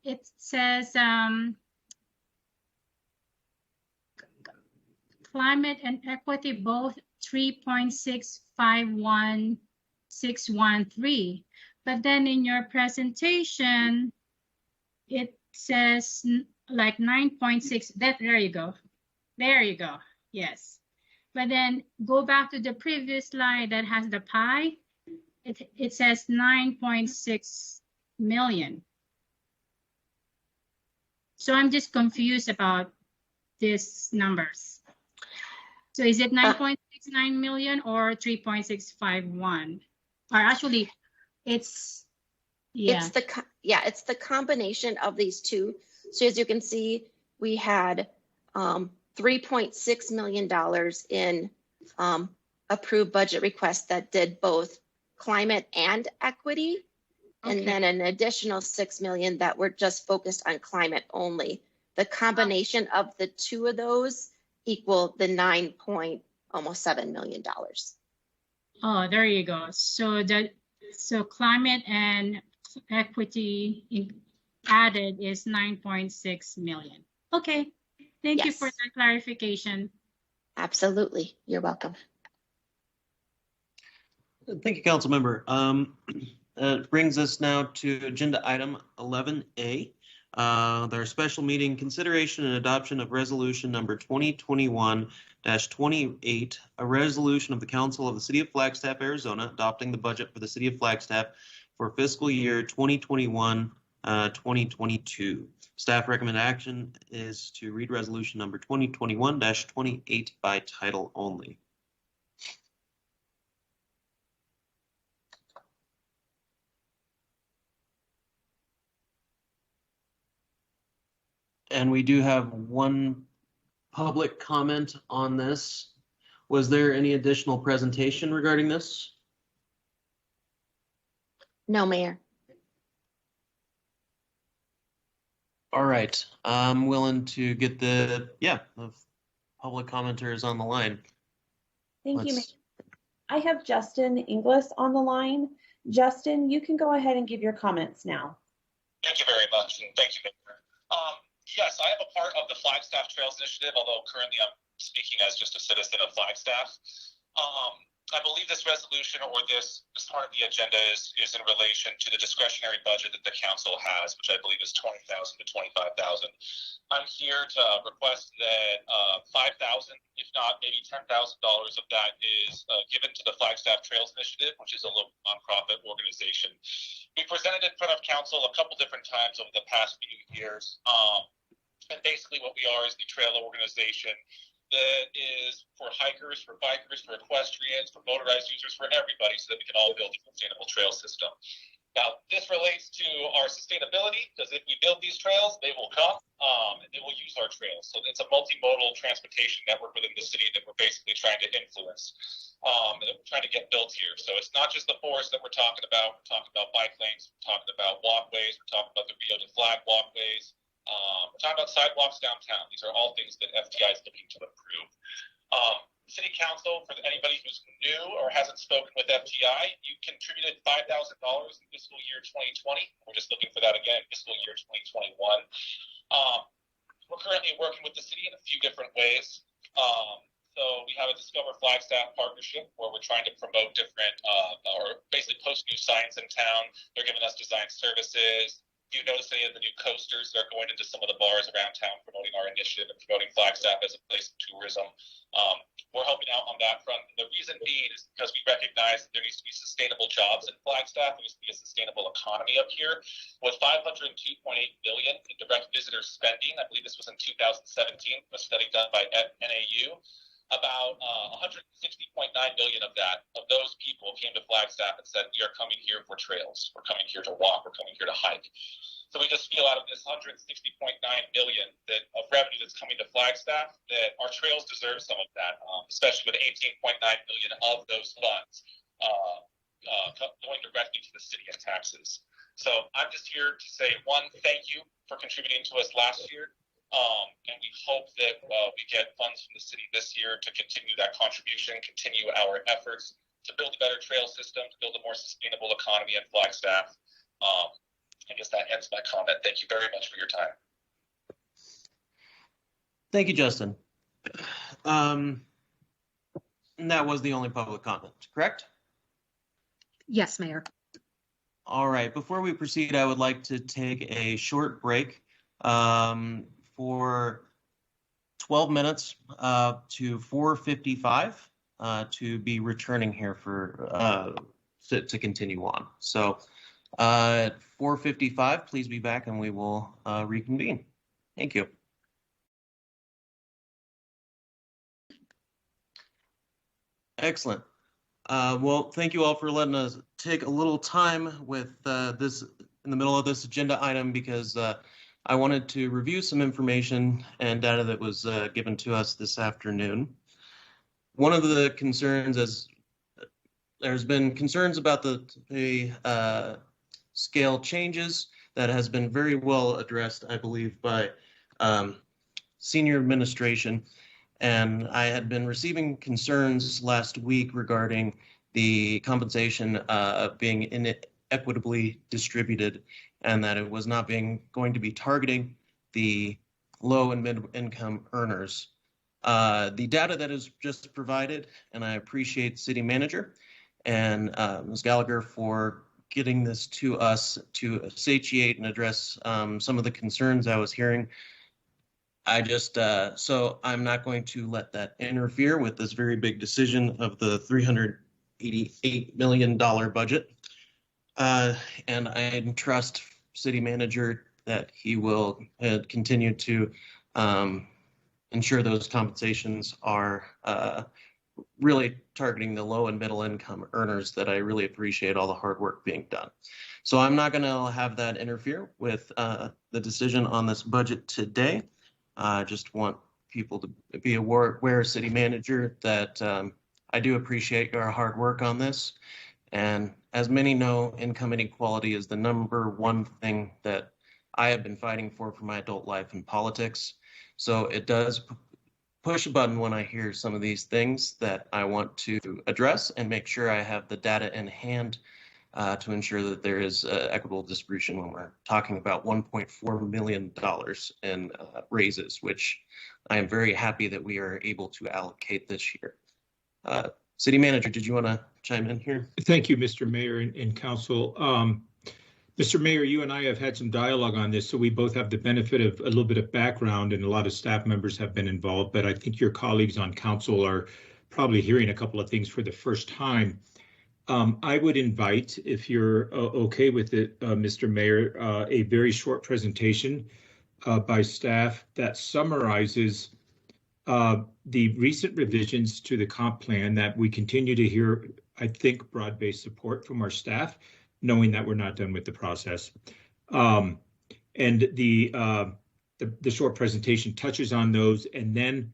it says climate and equity both 3.651613, but then in your presentation it says like 9.6. There you go. Yes. But then go back to the previous slide that has the pie. It says 9.6 million. So I'm just confused about these numbers. So is it 9.69 million or 3.651? Or actually, it's It's the combination of these two. So as you can see, we had $3.6 million in approved budget requests that did both climate and equity. Okay. And then an additional $6 million that were just focused on climate only. The combination of the two of those equal the almost $7 million. Oh, there you go. So climate and equity added is 9.6 million. Okay. Thank you for that clarification. Absolutely. You're welcome. Thank you, council member. Brings us now to agenda item 11A, Their special meeting consideration and adoption of resolution number 2021-28, a resolution of the Council of the City of Flagstaff, Arizona, adopting the budget for the City of Flagstaff for fiscal year 2021-2022. Staff recommend action is to read resolution number 2021-28 by title only. And we do have one public comment on this. Was there any additional presentation regarding this? No, Mayor. All right, I'm willing to get the public commenters on the line. Thank you, Mayor. I have Justin Inglis on the line. Justin, you can go ahead and give your comments now. Thank you very much, and thank you, Mayor. Yes, I am a part of the Flagstaff Trails Initiative, although currently I'm speaking as just a citizen of Flagstaff. I believe this resolution or this part of the agenda is in relation to the discretionary budget that the council has, which I believe is $20,000 to $25,000. I'm here to request that $5,000, if not maybe $10,000 of that is given to the Flagstaff Trails Initiative, which is a local nonprofit organization. We presented in front of council a couple different times over the past few years. And basically what we are is the trail organization that is for hikers, for bikers, for equestrians, for motorized users, for everybody, so that we can all build a sustainable trail system. Now, this relates to our sustainability, because if we build these trails, they will come and they will use our trails. So it's a multimodal transportation network within the city that we're basically trying to influence, and that we're trying to get built here. So it's not just the forest that we're talking about. We're talking about bike lanes. We're talking about walkways. We're talking about the Rio de Flag walkways. We're talking about sidewalks downtown. These are all things that FTI is looking to improve. City Council, for anybody who's new or hasn't spoken with FTI, you contributed $5,000 in fiscal year 2020. We're just looking for that again in fiscal year 2021. We're currently working with the city in a few different ways. So we have a Discover Flagstaff partnership where we're trying to promote different, or basically post new signs in town. They're giving us design services. If you notice any of the new coasters, they're going into some of the bars around town promoting our initiative and promoting Flagstaff as a place of tourism. We're helping out on that front. And the reason being is because we recognize that there needs to be sustainable jobs in Flagstaff. There needs to be a sustainable economy up here. With $502.8 billion in direct visitor spending, I believe this was in 2017, a study done by NAU. About 160.9 million of those people came to Flagstaff and said, we are coming here for trails. We're coming here to walk. We're coming here to hike. So we just feel out of this 160.9 million of revenue that's coming to Flagstaff that our trails deserve some of that, especially with 18.9 million of those funds going directly to the city in taxes. So I'm just here to say, one, thank you for contributing to us last year. And we hope that we get funds from the city this year to continue that contribution, continue our efforts to build a better trail system, to build a more sustainable economy in Flagstaff. I guess that ends my comment. Thank you very much for your time. Thank you, Justin. And that was the only public comment, correct? Yes, Mayor. All right, before we proceed, I would like to take a short break for 12 minutes to 4:55 to be returning here for to continue on. So at 4:55, please be back and we will reconvene. Thank you. Excellent. Well, thank you all for letting us take a little time with this in the middle of this agenda item, because I wanted to review some information and data that was given to us this afternoon. One of the concerns is there's been concerns about the scale changes that has been very well addressed, I believe, by senior administration. And I had been receiving concerns last week regarding the compensation being inequitably distributed, and that it was not going to be targeting the low and mid-income earners. The data that is just provided, and I appreciate City Manager and Ms. Gallagher for getting this to us to satiate and address some of the concerns I was hearing. So I'm not going to let that interfere with this very big decision of the $388 million budget. And I trust City Manager that he will continue to ensure those compensations are really targeting the low and middle income earners that I really appreciate all the hard work being done. So I'm not going to have that interfere with the decision on this budget today. I just want people to be aware, City Manager, that I do appreciate your hard work on this. And as many know, income inequality is the #1 thing that I have been fighting for my adult life in politics. So it does push a button when I hear some of these things that I want to address and make sure I have the data in hand to ensure that there is equitable distribution when we're talking about $1.4 million in raises, which I am very happy that we are able to allocate this year. City Manager, did you want to chime in here? Thank you, Mr. Mayor and Council. Mr. Mayor, you and I have had some dialogue on this, so we both have the benefit of a little bit of background, and a lot of staff members have been involved, but I think your colleagues on council are probably hearing a couple of things for the first time. I would invite, if you're okay with it, Mr. Mayor, a very short presentation by staff that summarizes the recent revisions to the comp plan that we continue to hear, I think, broad-based support from our staff, knowing that we're not done with the process. And the short presentation touches on those, and then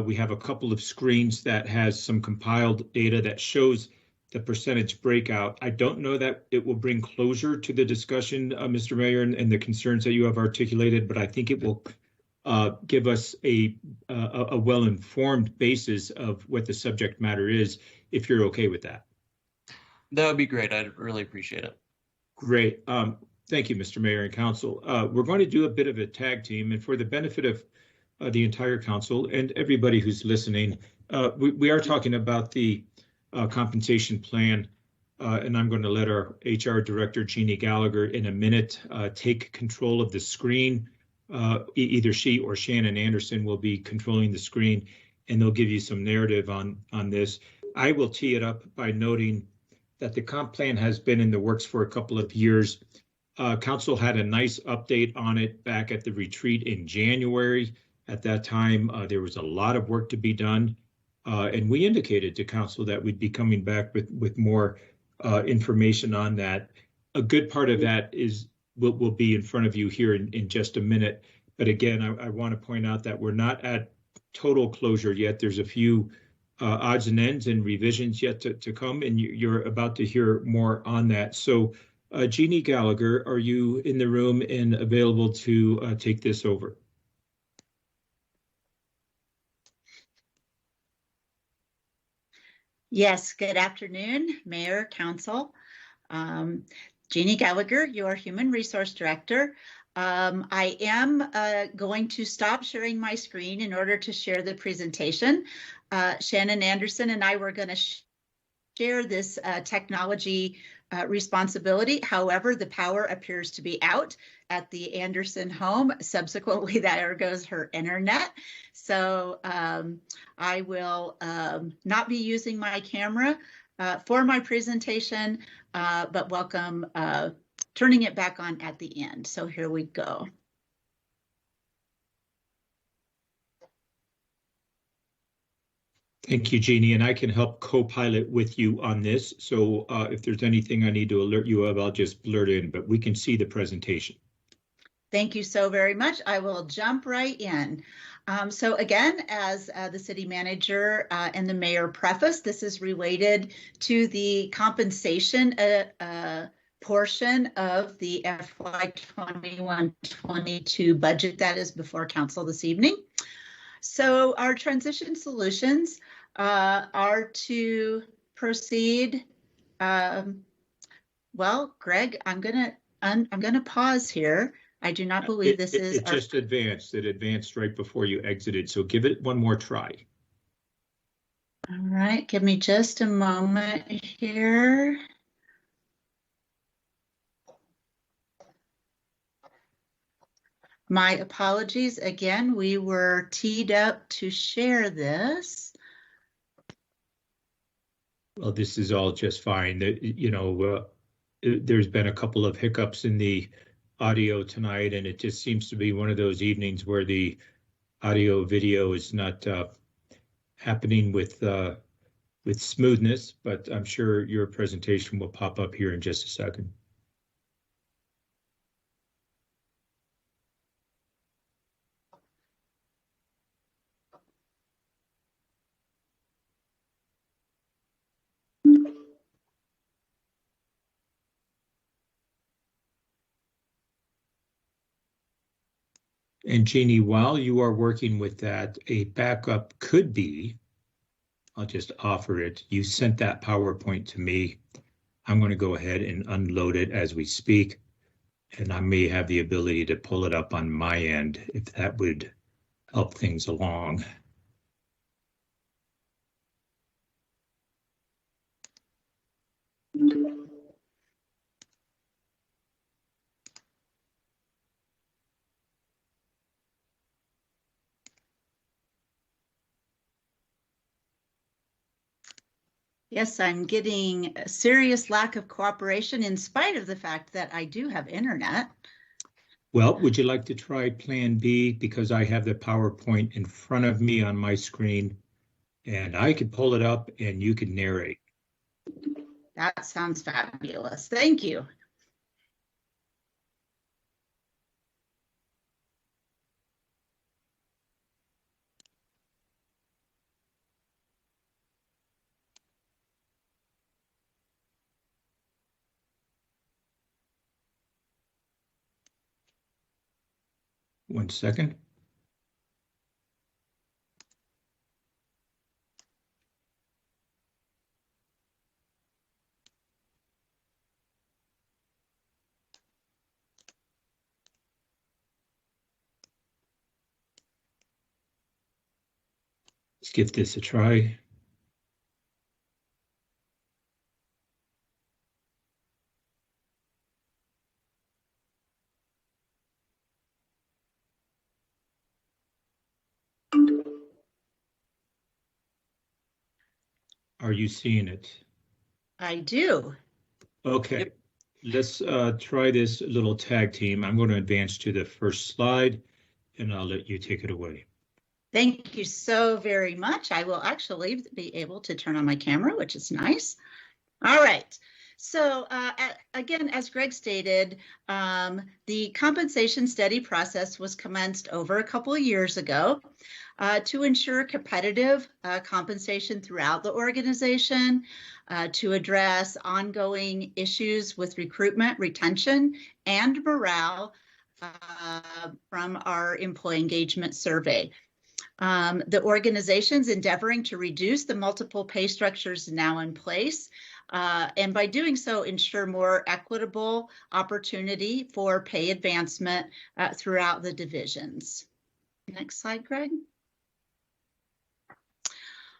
we have a couple of screens that has some compiled data that shows the percentage breakout. I don't know that it will bring closure to the discussion, Mr. Mayor, and the concerns that you have articulated, but I think it will give us a well-informed basis of what the subject matter is, if you're okay with that. That would be great. I'd really appreciate it. Great. Thank you, Mr. Mayor and Council. We're going to do a bit of a tag team, and for the benefit of the entire council and everybody who's listening, we are talking about the compensation plan, and I'm going to let our HR Director, Jeannie Gallagher, in a minute take control of the screen. Either she or Shannon Anderson will be controlling the screen, and they'll give you some narrative on this. I will tee it up by noting that the comp plan has been in the works for a couple of years. Council had a nice update on it back at the retreat in January. At that time, there was a lot of work to be done. And we indicated to council that we'd be coming back with more information on that. A good part of that will be in front of you here in just a minute. But again, I want to point out that we're not at total closure yet. There's a few odds and ends and revisions yet to come, and you're about to hear more on that. So Jeannie Gallagher, are you in the room and available to take this over? Yes, good afternoon, Mayor, Council. Jeannie Gallagher, your Human Resource Director. I am going to stop sharing my screen in order to share the presentation. Shannon Anderson and I were going to share this technology responsibility. However, the power appears to be out at the Anderson home. Subsequently, there goes her internet. So I will not be using my camera for my presentation, but welcome turning it back on at the end. So here we go. Thank you, Jeannie, and I can help co-pilot with you on this. So if there's anything I need to alert you of, I'll just blurt in, but we can see the presentation. Thank you so very much. I will jump right in. So again, as the city manager and the mayor preface, this is related to the compensation portion of the FY 21-22 budget that is before council this evening. So our transition solutions are to proceed. Well, Greg, I'm gonna pause here. I do not believe this is. It just advanced. It advanced right before you exited. So give it one more try. All right, give me just a moment here. My apologies. Again, we were teed up to share this. Well, this is all just fine. There's been a couple of hiccups in the audio tonight, and it just seems to be one of those evenings where the audio video is not happening with smoothness, but I'm sure your presentation will pop up here in just a second. And Jeannie, while you are working with that, a backup could be, I'll just offer it. You sent that PowerPoint to me. I'm going to go ahead and unload it as we speak, and I may have the ability to pull it up on my end if that would help things along. Yes, I'm getting a serious lack of cooperation in spite of the fact that I do have internet. Well, would you like to try Plan B? Because I have the PowerPoint in front of me on my screen, and I could pull it up and you could narrate. That sounds fabulous. Thank you. One second. Let's give this a try. Are you seeing it? I do. Okay, Yep. Let's try this little tag team. I'm going to advance to the first slide, and I'll let you take it away. Thank you so very much. I will actually be able to turn on my camera, which is nice. All right. So again, as Greg stated, the compensation study process was commenced over a couple of years ago to ensure competitive compensation throughout the organization, to address ongoing issues with recruitment, retention, and morale from our employee engagement survey. The organization's endeavoring to reduce the multiple pay structures now in place, and by doing so, ensure more equitable opportunity for pay advancement throughout the divisions. Next slide, Greg.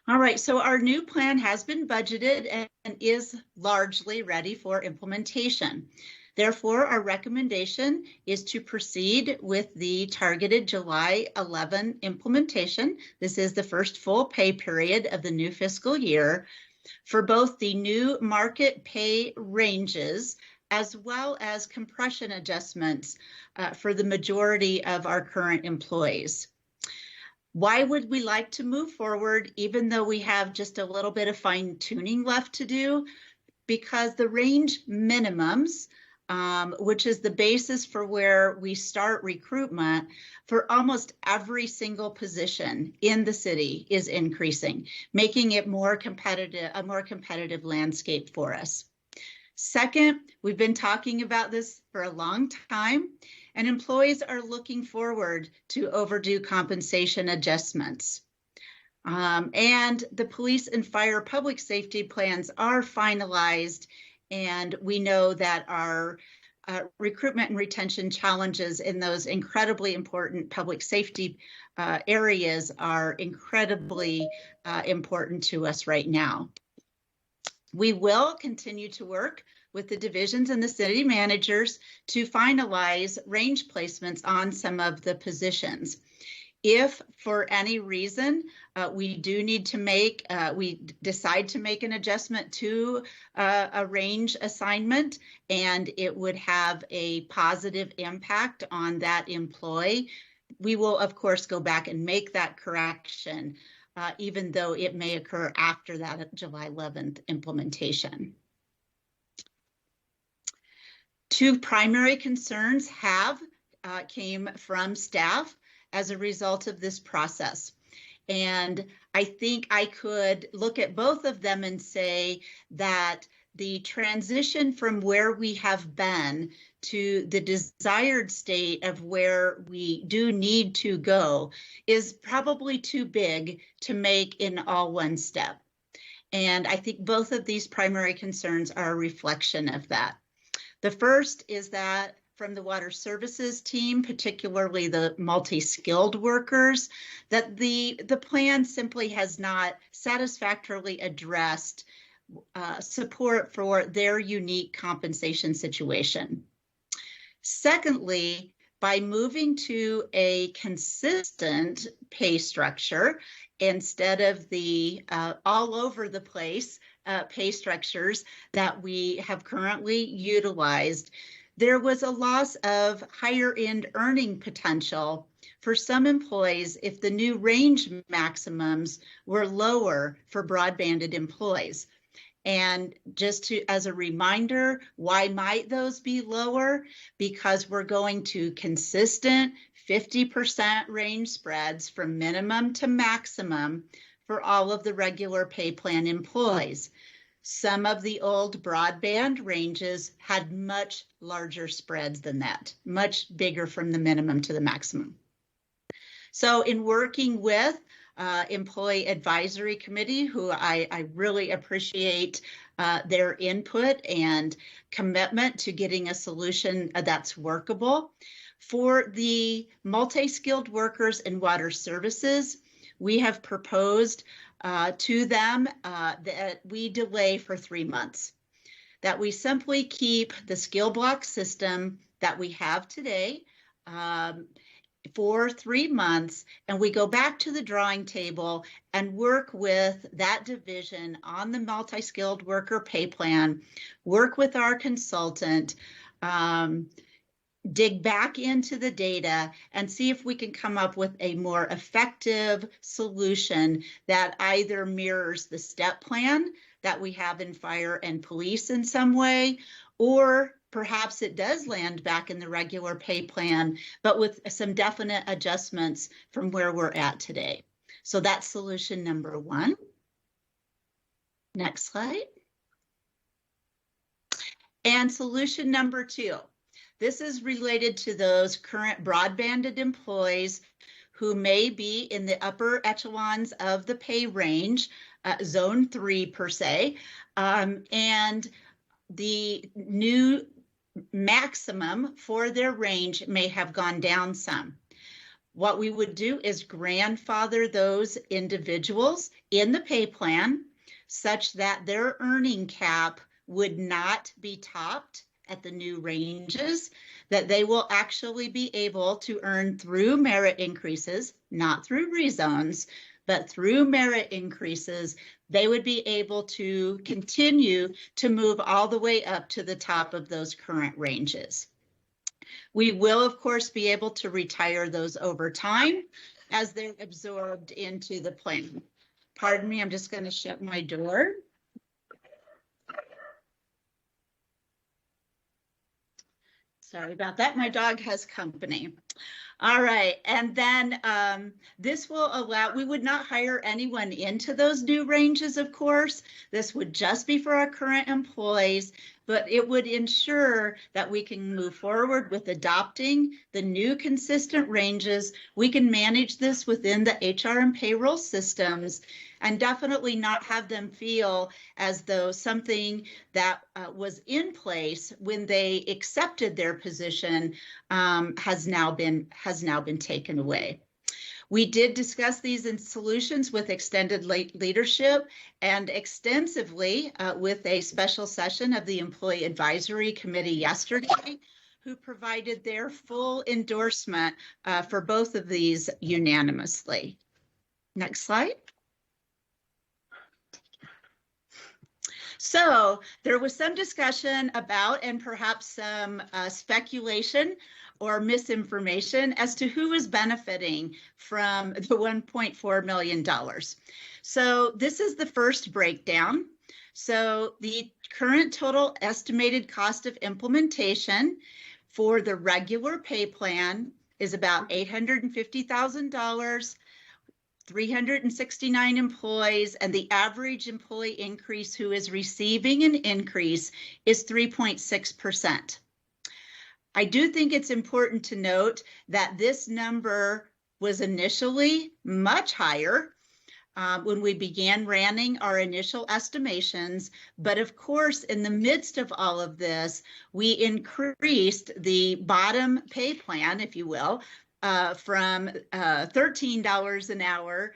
All right, so our new plan has been budgeted and is largely ready for implementation. Therefore, our recommendation is to proceed with the targeted July 11 implementation. This is the first full pay period of the new fiscal year for both the new market pay ranges as well as compression adjustments for the majority of our current employees. Why would we like to move forward even though we have just a little bit of fine tuning left to do? Because the range minimums, which is the basis for where we start recruitment for almost every single position in the city, is increasing, making it more competitive, a more competitive landscape for us. Second, we've been talking about this for a long time, and employees are looking forward to overdue compensation adjustments. And the police and fire public safety plans are finalized, and we know that our recruitment and retention challenges in those incredibly important public safety areas are incredibly important to us right now. We will continue to work with the divisions and the city managers to finalize range placements on some of the positions. If for any reason we do need to make, we decide to make an adjustment to a range assignment and it would have a positive impact on that employee, we will of course go back and make that correction, even though it may occur after that July 11th implementation. Two primary concerns came from staff as a result of this process. And I think I could look at both of them and say that the transition from where we have been to the desired state of where we do need to go is probably too big to make in all one step. And I think both of these primary concerns are a reflection of that. The first is that from the water services team, particularly the multi-skilled workers, that the plan simply has not satisfactorily addressed support for their unique compensation situation. Secondly, by moving to a consistent pay structure instead of the all over the place pay structures that we have currently utilized, there was a loss of higher end earning potential for some employees if the new range maximums were lower for broadbanded employees. And just as a reminder, why might those be lower? Because we're going to consistent 50% range spreads from minimum to maximum for all of the regular pay plan employees. Some of the old broadband ranges had much larger spreads than that, much bigger from the minimum to the maximum. So in working with Employee Advisory Committee, who I really appreciate their input and commitment to getting a solution that's workable. For the multi-skilled workers in water services, we have proposed to them that we delay for 3 months, that we simply keep the skill block system that we have today for 3 months, and we go back to the drawing table and work with that division on the multi-skilled worker pay plan, work with our consultant, dig back into the data and see if we can come up with a more effective solution that either mirrors the step plan that we have in fire and police in some way, or perhaps it does land back in the regular pay plan, but with some definite adjustments from where we're at today. So that's solution number one. Next slide. And solution number two. This is related to those current broadbanded employees who may be in the upper echelons of the pay range, zone 3 per se, and the new maximum for their range may have gone down some. What we would do is grandfather those individuals in the pay plan such that their earning cap would not be topped at the new ranges, that they will actually be able to earn through merit increases, not through rezones, but through merit increases, they would be able to continue to move all the way up to the top of those current ranges. We will, of course, be able to retire those over time as they're absorbed into the plan. Pardon me, I'm just going to shut my door. Sorry about that. My dog has company. All right. And then this will allow, we would not hire anyone into those new ranges, of course. This would just be for our current employees, but it would ensure that we can move forward with adopting the new consistent ranges. We can manage this within the HR and payroll systems and definitely not have them feel as though something that was in place when they accepted their position has now been taken away. We did discuss these in solutions with extended leadership and extensively with a special session of the Employee Advisory Committee yesterday, who provided their full endorsement for both of these unanimously. Next slide. So there was some discussion about, and perhaps some speculation or misinformation as to who is benefiting from the $1.4 million. So this is the first breakdown. So the current total estimated cost of implementation for the regular pay plan is about $850,000, 369 employees, and the average employee increase who is receiving an increase is 3.6%. I do think it's important to note that this number was initially much higher when we began running our initial estimations. But of course, in the midst of all of this, we increased the bottom pay plan, if you will, from $13 an hour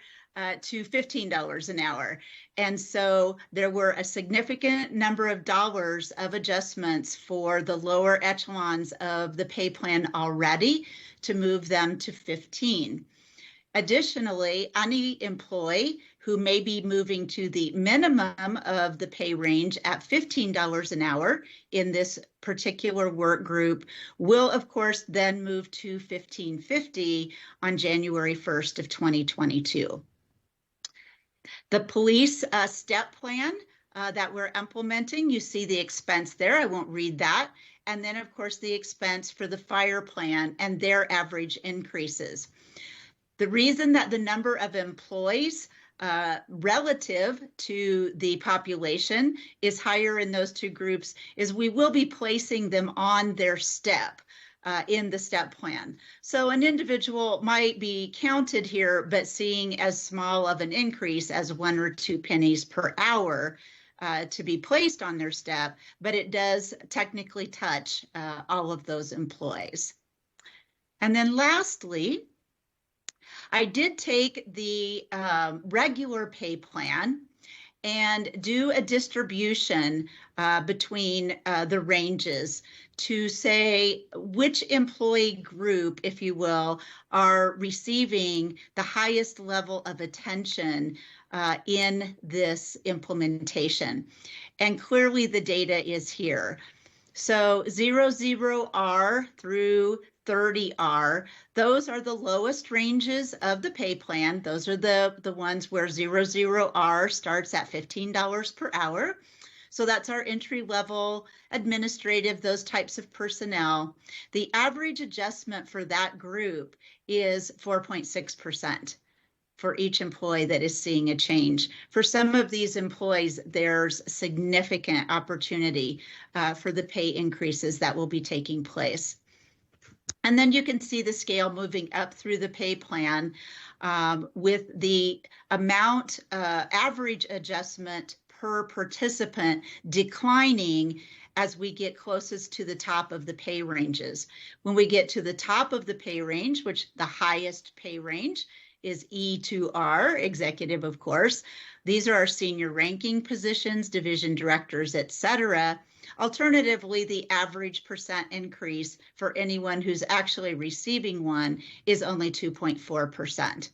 to $15 an hour. And so there were a significant number of dollars of adjustments for the lower echelons of the pay plan already to move them to 15. Additionally, any employee who may be moving to the minimum of the pay range at $15 an hour in this particular work group will, of course, then move to $15.50 on January 1st of 2022. The police step plan that we're implementing, you see the expense there. I won't read that. And then, of course, the expense for the fire plan and their average increases. The reason that the number of employees relative to the population is higher in those two groups is we will be placing them on their step in the step plan. So an individual might be counted here, but seeing as small of an increase as 1 or 2 pennies per hour to be placed on their step, but it does technically touch all of those employees. And then lastly, I did take the regular pay plan and do a distribution between the ranges to say which employee group, if you will, are receiving the highest level of attention in this implementation. And clearly the data is here. So 00R through 30R, those are the lowest ranges of the pay plan. Those are the ones where 00R starts at $15 per hour. So that's our entry level, administrative, those types of personnel. The average adjustment for that group is 4.6% for each employee that is seeing a change. For some of these employees, there's significant opportunity for the pay increases that will be taking place. And then you can see the scale moving up through the pay plan with the amount average adjustment per participant declining as we get closest to the top of the pay ranges. When we get to the top of the pay range, which the highest pay range is E to R, executive, of course. These are our senior ranking positions, division directors, etc. Alternatively, the average percent increase for anyone who's actually receiving one is only 2.4%.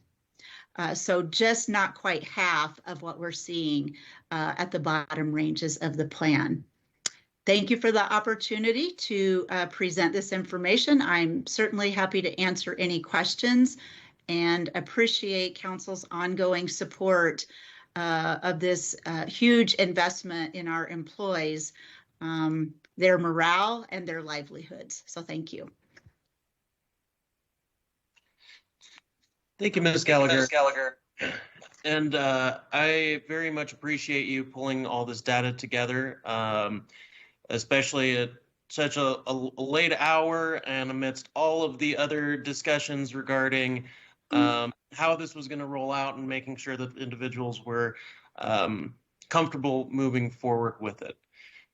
So just not quite half of what we're seeing at the bottom ranges of the plan. Thank you for the opportunity to present this information. I'm certainly happy to answer any questions and appreciate Council's ongoing support of this huge investment in our employees, their morale and their livelihoods. So thank you. Thank you, Ms. Gallagher. And I very much appreciate you pulling all this data together, especially at such a late hour and amidst all of the other discussions regarding how this was going to roll out and making sure that individuals were comfortable moving forward with it.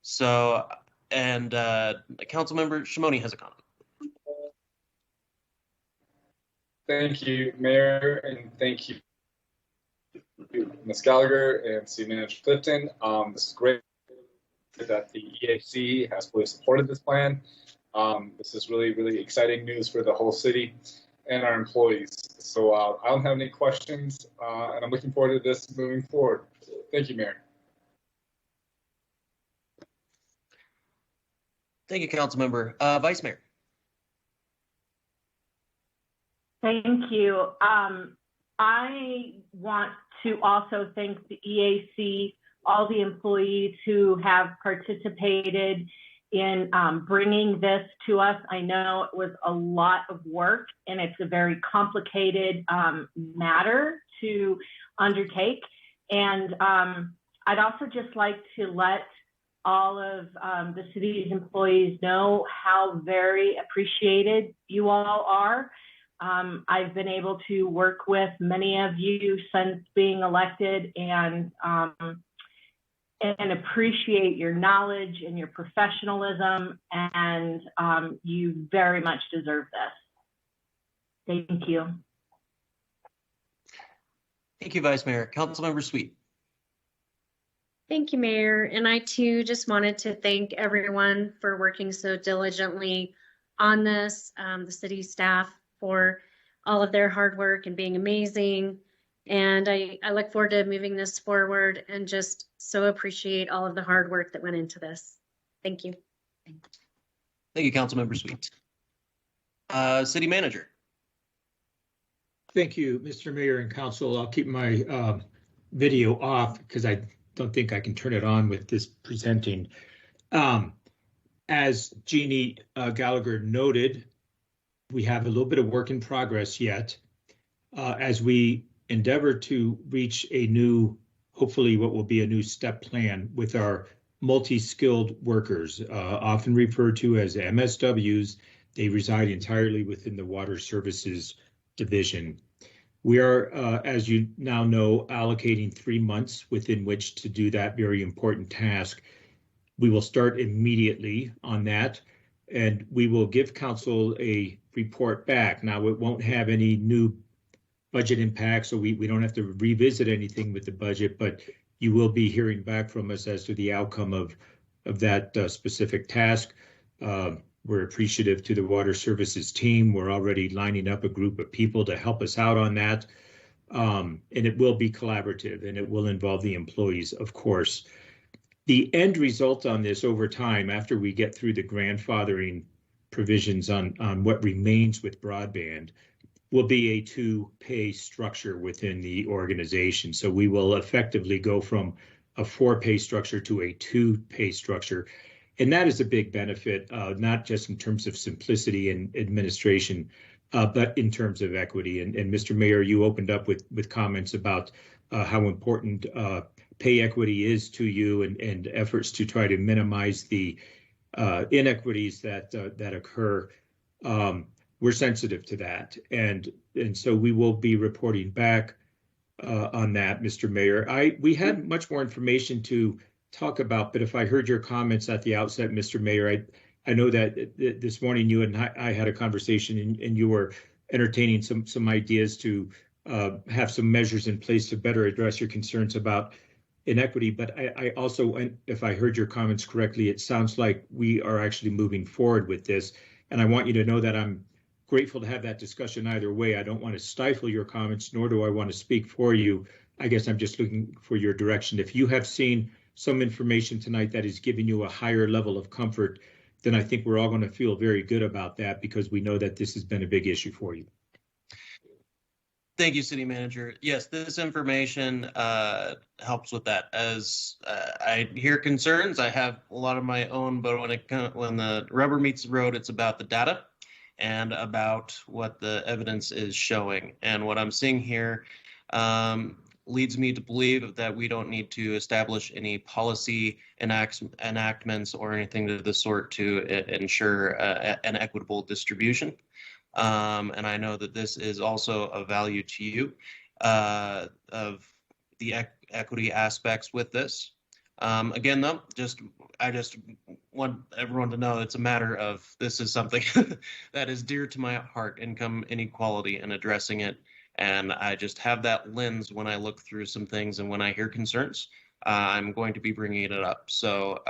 So, and Councilmember Shimoni has a comment. Thank you, Mayor, and thank you, Ms. Gallagher and City Manager Clifton. This is great that the EAC has fully supported this plan. This is really, really exciting news for the whole city and our employees. So I don't have any questions, and I'm looking forward to this moving forward. Thank you, Mayor. Thank you, Councilmember. Vice Mayor. Thank you. I want to also thank the EAC, all the employees who have participated in bringing this to us. I know it was a lot of work and it's a very complicated matter to undertake. And I'd also just like to let all of the city's employees know how very appreciated you all are. I've been able to work with many of you since being elected and appreciate your knowledge and your professionalism, and you very much deserve this. Thank you. Thank you, Vice Mayor. Councilmember Sweet. Thank you, Mayor. And I too just wanted to thank everyone for working so diligently on this, the city staff for all of their hard work and being amazing. And I look forward to moving this forward and just so appreciate all of the hard work that went into this. Thank you. Thank you, Councilmember Sweet. City Manager. Thank you, Mr. Mayor and Council. I'll keep my video off because I don't think I can turn it on with this presenting. As Jeannie Gallagher noted, we have a little bit of work in progress yet as we endeavor to reach a new, hopefully what will be a new step plan with our multi-skilled workers, often referred to as MSWs. They reside entirely within the Water Services Division. We are, as you now know, allocating 3 months within which to do that very important task. We will start immediately on that, and we will give council a report back. Now, it won't have any new budget impacts, so we don't have to revisit anything with the budget, but you will be hearing back from us as to the outcome of that specific task. We're appreciative to the Water Services team. We're already lining up a group of people to help us out on that. And it will be collaborative and it will involve the employees, of course. The end result on this over time, after we get through the grandfathering provisions on what remains with broadband, will be a 2-pay structure within the organization. So we will effectively go from a 4-pay structure to a 2-pay structure. And that is a big benefit, not just in terms of simplicity and administration, but in terms of equity. And Mr. Mayor, you opened up with comments about how important pay equity is to you and efforts to try to minimize the inequities that occur. We're sensitive to that. And so we will be reporting back on that, Mr. Mayor. We had much more information to talk about, but if I heard your comments at the outset, Mr. Mayor, I know that this morning you and I had a conversation and you were entertaining some ideas to have some measures in place to better address your concerns about inequity. But I also, and if I heard your comments correctly, it sounds like we are actually moving forward with this. And I want you to know that I'm grateful to have that discussion either way. I don't want to stifle your comments, nor do I want to speak for you. I guess I'm just looking for your direction. If you have seen some information tonight that is giving you a higher level of comfort, then I think we're all going to feel very good about that because we know that this has been a big issue for you. Thank you, City Manager. Yes, this information helps with that. As I hear concerns, I have a lot of my own, but when the rubber meets the road, it's about the data and about what the evidence is showing. And what I'm seeing here leads me to believe that we don't need to establish any policy enactments or anything of the sort to ensure an equitable distribution. And I know that this is also of value to you of the equity aspects with this. Again, though, I just want everyone to know it's a matter of this is something that is dear to my heart, income inequality and addressing it. And I just have that lens when I look through some things and when I hear concerns, I'm going to be bringing it up. So,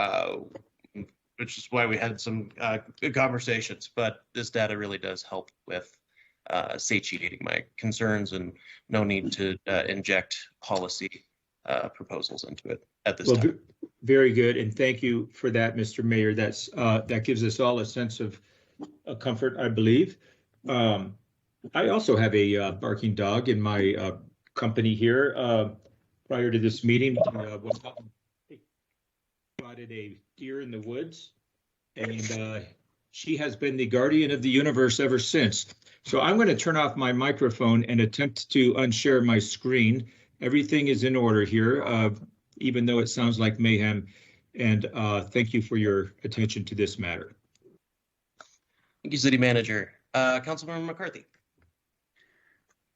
which is why we had some good conversations, but this data really does help with satiating my concerns and no need to inject policy proposals into it at this time. Very good, and thank you for that, Mr. Mayor. That gives us all a sense of comfort, I believe. I also have a barking dog in my company here. Prior to this meeting, spotted a deer in the woods, and she has been the guardian of the universe ever since. So I'm going to turn off my microphone and attempt to unshare my screen. Everything is in order here, even though it sounds like mayhem. And thank you for your attention to this matter. Thank you, City Manager. Councilmember McCarthy.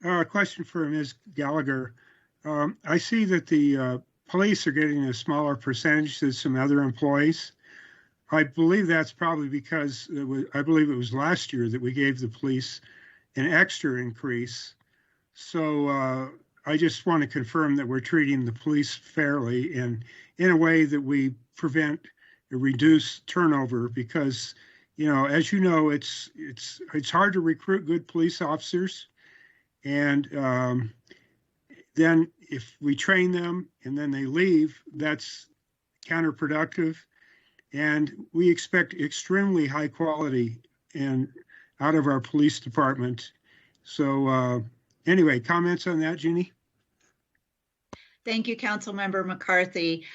A question for Ms. Gallagher. I see that the police are getting a smaller percentage than some other employees. I believe that's probably because I believe it was last year that we gave the police an extra increase. So I just want to confirm that we're treating the police fairly and in a way that we prevent or reduce turnover, because, you know, as you know, it's hard to recruit good police officers. And then if we train them and then they leave, that's counterproductive. And we expect extremely high quality out of our police department. So anyway, comments on that, Jeannie? Thank you, Councilmember McCarthy.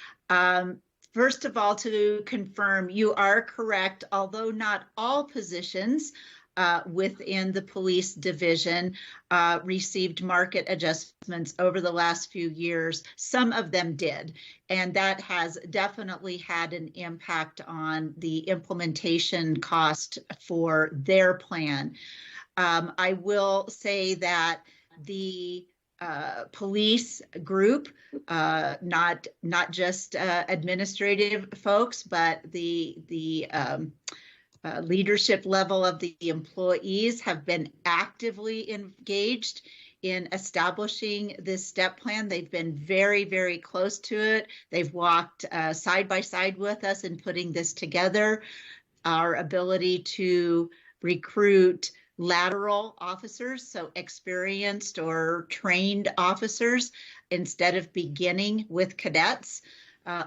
First of all, to confirm, you are correct, although not all positions within the police division received market adjustments over the last few years. Some of them did, and that has definitely had an impact on the implementation cost for their plan. I will say that the police group, not just administrative folks, but the leadership level of the employees have been actively engaged in establishing this step plan. They've been very, very close to it. They've walked side by side with us in putting this together. Our ability to recruit lateral officers, so experienced or trained officers, instead of beginning with cadets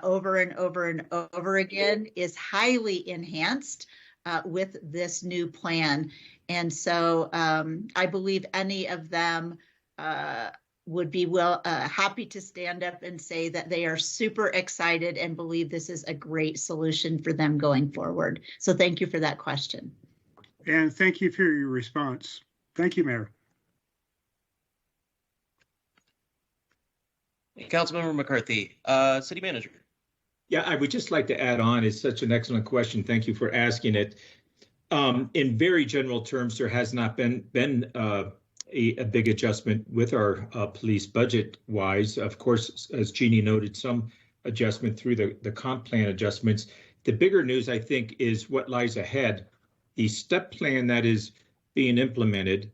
over and over and over again, is highly enhanced with this new plan. And so I believe any of them would be happy to stand up and say that they are super excited and believe this is a great solution for them going forward. So thank you for that question. And thank you for your response. Thank you, Mayor. Councilmember McCarthy, City Manager. Yeah, I would just like to add on, it's such an excellent question. Thank you for asking it. In very general terms, there has not been a big adjustment with our police budget wise. Of course, as Jeannie noted, some adjustment through the comp plan adjustments. The bigger news, I think, is what lies ahead. The step plan that is being implemented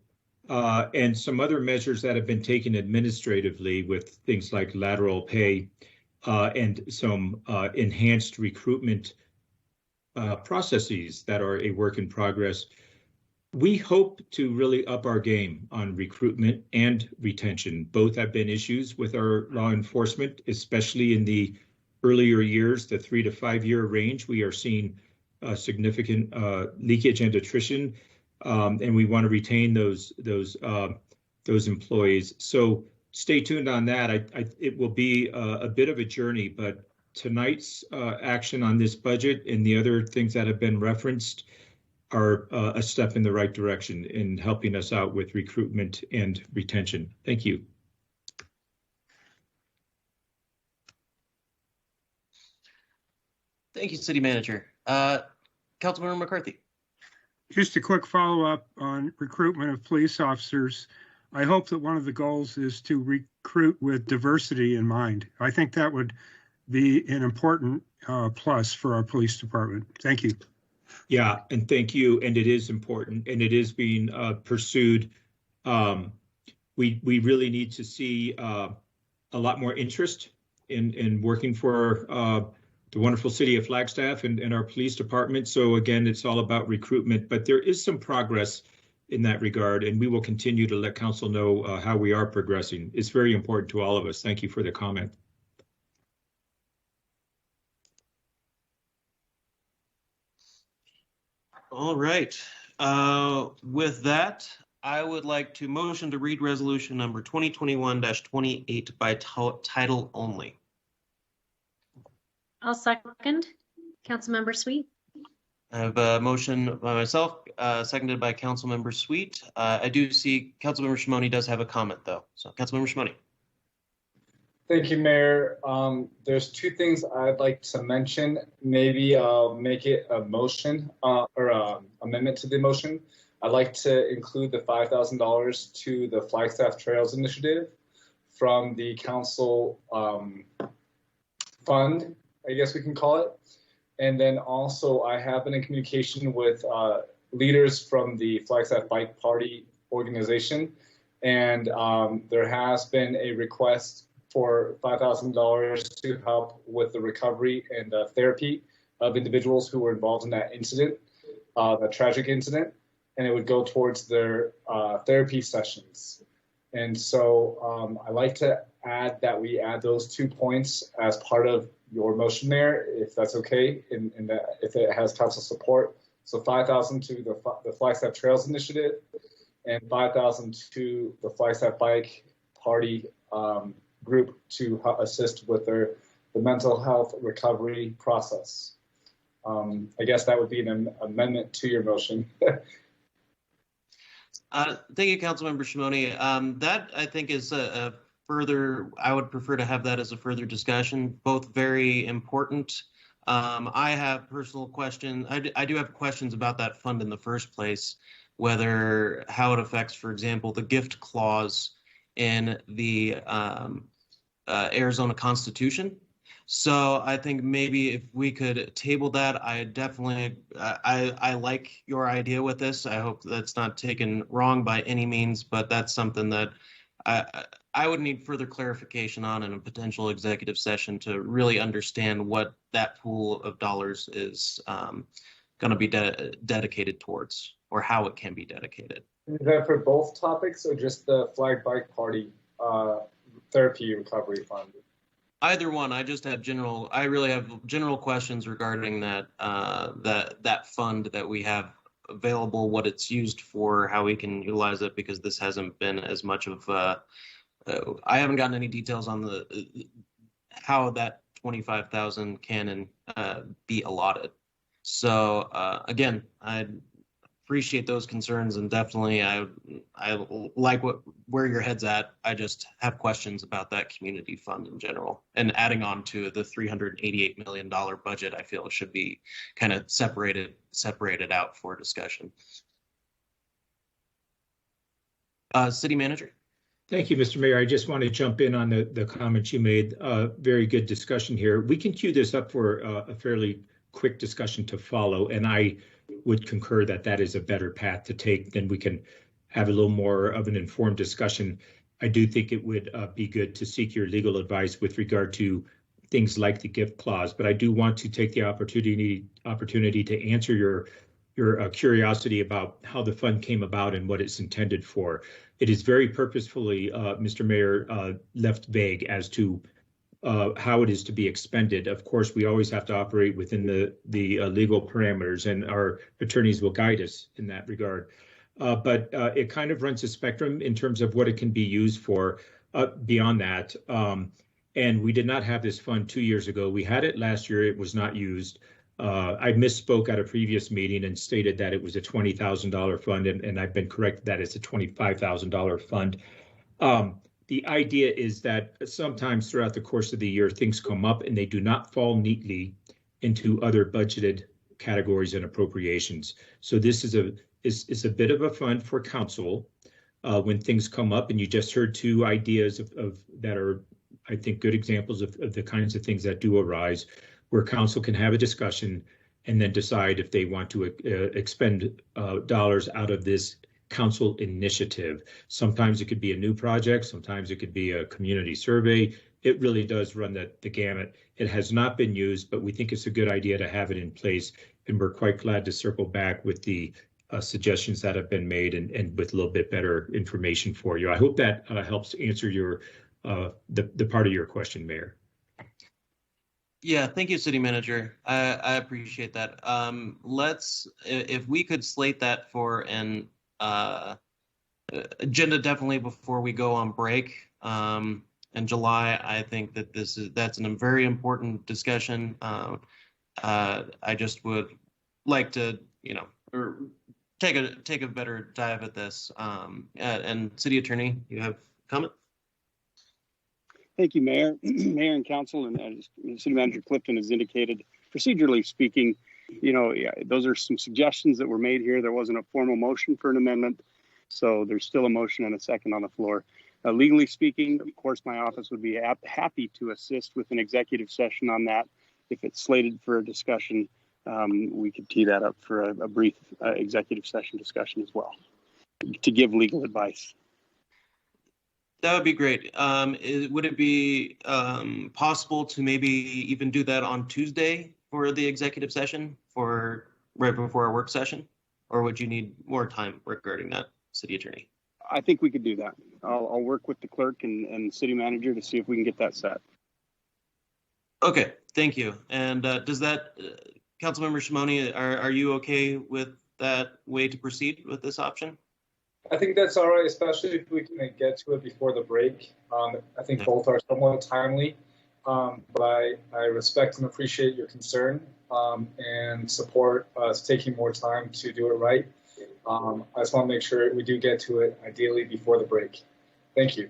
and some other measures that have been taken administratively with things like lateral pay and some enhanced recruitment processes that are a work in progress. We hope to really up our game on recruitment and retention. Both have been issues with our law enforcement, especially in the earlier years, the 3 to 5 year range. We are seeing significant leakage and attrition, and we want to retain those employees. So stay tuned on that. It will be a bit of a journey, but tonight's action on this budget and the other things that have been referenced are a step in the right direction in helping us out with recruitment and retention. Thank you. Thank you, City Manager. Councilmember McCarthy. Just a quick follow-up on recruitment of police officers. I hope that one of the goals is to recruit with diversity in mind. I think that would be an important plus for our police department. Thank you. Yeah, and thank you. And it is important, and it is being pursued. We really need to see a lot more interest in working for the wonderful city of Flagstaff and our police department. So again, it's all about recruitment, but there is some progress in that regard, and we will continue to let council know how we are progressing. It's very important to all of us. Thank you for the comment. All right. With that, I would like to motion to read resolution number 2021-28 by title only. I'll second. Councilmember Sweet. I have a motion by myself, seconded by Councilmember Sweet. I do see Councilmember Shimoni does have a comment though. So Councilmember Shimoni. Thank you, Mayor. There's two things I'd like to mention. Maybe I'll make it a motion or amendment to the motion. I'd like to include the $5,000 to the Flagstaff Trails Initiative from the council fund, I guess we can call it. And then also I have been in communication with leaders from the Flagstaff Bike Party organization. And there has been a request for $5,000 to help with the recovery and therapy of individuals who were involved in that incident, that tragic incident, and it would go towards their therapy sessions. And so I'd like to add that we add those 2 points as part of your motion, Mayor, if that's okay, and that if it has council support. So $5,000 to the Flagstaff Trails Initiative and $5,000 to the Flagstaff Bike Party group to assist with the mental health recovery process. I guess that would be an amendment to your motion. Thank you, Councilmember Shimoni. That I think is a further, I would prefer to have that as a further discussion, both very important. I have personal questions. I do have questions about that fund in the first place, whether how it affects, for example, the gift clause in the Arizona Constitution. So I think maybe if we could table that, I definitely, I like your idea with this. I hope that's not taken wrong by any means, but that's something that I would need further clarification on in a potential executive session to really understand what that pool of dollars is going to be dedicated towards, or how it can be dedicated. Is that for both topics or just the Flag Bike Party therapy recovery fund? Either one. I just have general. I really have general questions regarding that that fund that we have available, what it's used for, how we can utilize it, because this hasn't been as much of. I haven't gotten any details on the how that 25,000 can be allotted. So again, I appreciate those concerns, and definitely I like where your head's at. I just have questions about that community fund in general, and adding on to the $388 million budget. I feel it should be kind of separated out for discussion. City Manager. Thank you, Mr. Mayor. I just want to jump in on the comments you made. Very good discussion here. We can queue this up for a fairly quick discussion to follow, and I would concur that that is a better path to take. Then we can have a little more of an informed discussion. I do think it would be good to seek your legal advice with regard to things like the gift clause, but I do want to take the opportunity to answer your curiosity about how the fund came about and what it's intended for. It is very purposefully, Mr. Mayor, left vague as to how it is to be expended. Of course, we always have to operate within the legal parameters, and our attorneys will guide us in that regard. But it kind of runs a spectrum in terms of what it can be used for beyond that. And we did not have this fund 2 years ago. We had it last year. It was not used. I misspoke at a previous meeting and stated that it was a $20,000 fund, and I've been corrected that it's a $25,000 fund. The idea is that sometimes throughout the course of the year, things come up and they do not fall neatly into other budgeted categories and appropriations. So this is a bit of a fund for council when things come up, and you just heard two ideas of that are, I think, good examples of the kinds of things that do arise where council can have a discussion and then decide if they want to expend dollars out of this council initiative. Sometimes it could be a new project, sometimes it could be a community survey. It really does run the gamut. It has not been used, but we think it's a good idea to have it in place. And we're quite glad to circle back with the suggestions that have been made and with a little bit better information for you. I hope that helps answer your the part of your question, Mayor. Yeah, thank you, City Manager. I appreciate that. If we could slate that for an agenda definitely before we go on break in July. I think that that's a very important discussion. I just would like to, take a better dive at this. And City Attorney, you have a comment? Thank you, Mayor, Mayor and Council, and City Manager Clifton has indicated. Procedurally speaking, those are some suggestions that were made here. There wasn't a formal motion for an amendment, so there's still a motion and a second on the floor. Legally speaking, of course, my office would be happy to assist with an executive session on that. If it's slated for a discussion, we could tee that up for a brief executive session discussion as well, to give legal advice. That would be great. Would it be possible to maybe even do that on Tuesday for the executive session right before our work session? Or would you need more time regarding that, City Attorney? I think we could do that. I'll work with the clerk and City Manager to see if we can get that set. Okay, thank you. And does that, Councilmember Shimoni, are you okay with that way to proceed with this option? I think that's all right, especially if we can get to it before the break. I think both are somewhat timely, but I respect and appreciate your concern and support us taking more time to do it right. I just want to make sure we do get to it ideally before the break. Thank you.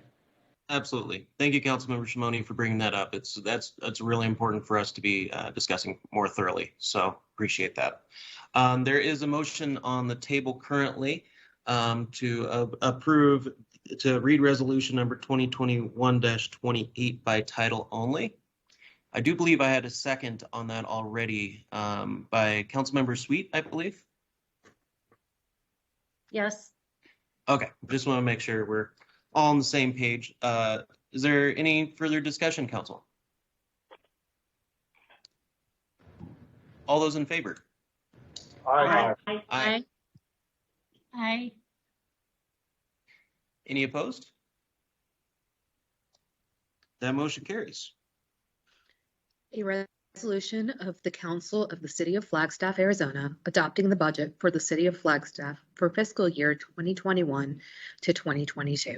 Absolutely. Thank you, Councilmember Shimoni, for bringing that up. That's really important for us to be discussing more thoroughly. So appreciate that. There is a motion on the table currently to approve to read resolution number 2021-28 by title only. I do believe I had a second on that already by Councilmember Sweet, I believe. Yes. Okay, just want to make sure we're all on the same page. Is there any further discussion, Council? All those in favor? Aye. Aye. Aye. Aye. Any opposed? That motion carries. A resolution of the Council of the City of Flagstaff, Arizona, adopting the budget for the City of Flagstaff for fiscal year 2021 to 2022.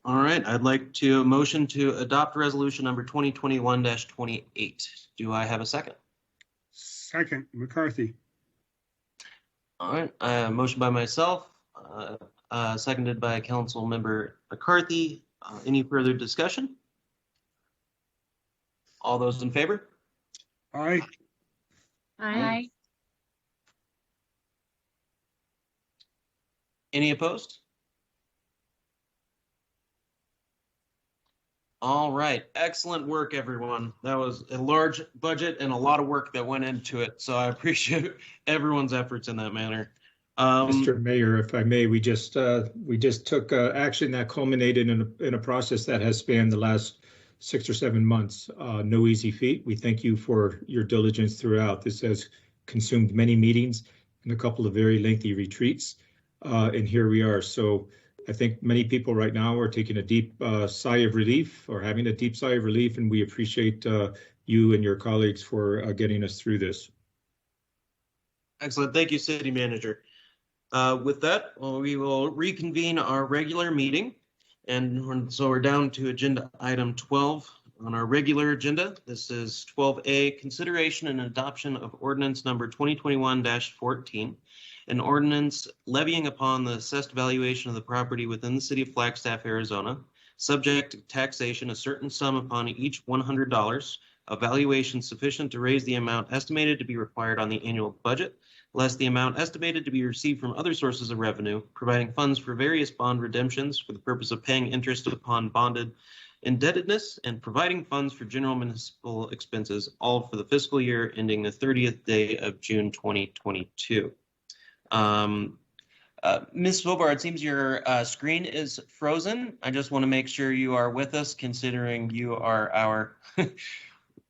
All right, I'd like to motion to adopt resolution number 2021-28. Do I have a second? Second, McCarthy. All right, motion by myself, seconded by Council Member McCarthy. Any further discussion? All those in favor? Aye. Aye. Any opposed? All right, excellent work, everyone. That was a large budget and a lot of work that went into it. So I appreciate everyone's efforts in that manner. Mr. Mayor, if I may, we just took action that culminated in a process that has spanned the last 6 or 7 months. No easy feat. We thank you for your diligence throughout. This has consumed many meetings and a couple of very lengthy retreats. And here we are. So I think many people right now are taking a deep sigh of relief or having a deep sigh of relief. And we appreciate you and your colleagues for getting us through this. Excellent. Thank you, City Manager. With that, we will reconvene our regular meeting. And so we're down to agenda item 12 on our regular agenda. This is 12A, consideration and adoption of ordinance number 2021-14, an ordinance levying upon the assessed valuation of the property within the city of Flagstaff, Arizona, subject to taxation a certain sum upon each $100, a valuation sufficient to raise the amount estimated to be required on the annual budget, less the amount estimated to be received from other sources of revenue, providing funds for various bond redemptions for the purpose of paying interest upon bonded indebtedness, and providing funds for general municipal expenses, all for the fiscal year ending the 30th day of June 2022. Ms. Vobar, it seems your screen is frozen. I just want to make sure you are with us, considering you are our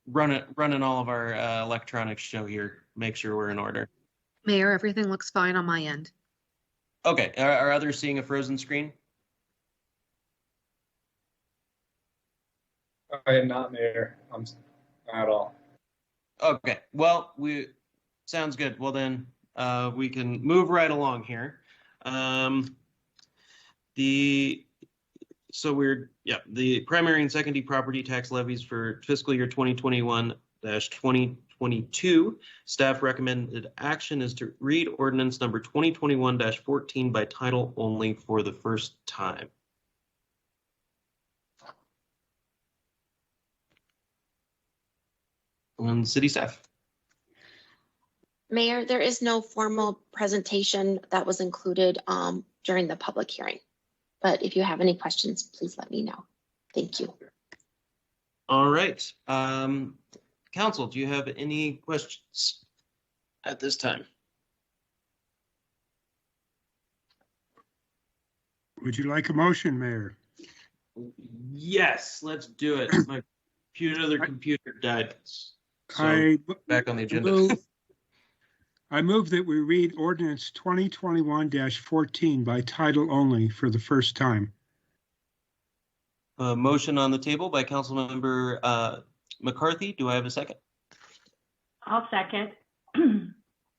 running all of our electronic show here. Make sure we're in order. Mayor, everything looks fine on my end. Okay, are others seeing a frozen screen? I am not, Mayor. I'm not at all. Okay, well, sounds good. Well then, we can move right along here. The primary and secondary property tax levies for fiscal year 2021-2022. Staff recommended action is to read ordinance number 2021-14 by title only for the first time. And city staff. Mayor, there is no formal presentation that was included during the public hearing. But if you have any questions, please let me know. Thank you. All right. Council, do you have any questions at this time? Would you like a motion, Mayor? Yes, let's do it. My computer died. So back on the agenda. I move that we read ordinance 2021-14 by title only for the first time. A motion on the table by Councilmember McCarthy. Do I have a second? I'll second. All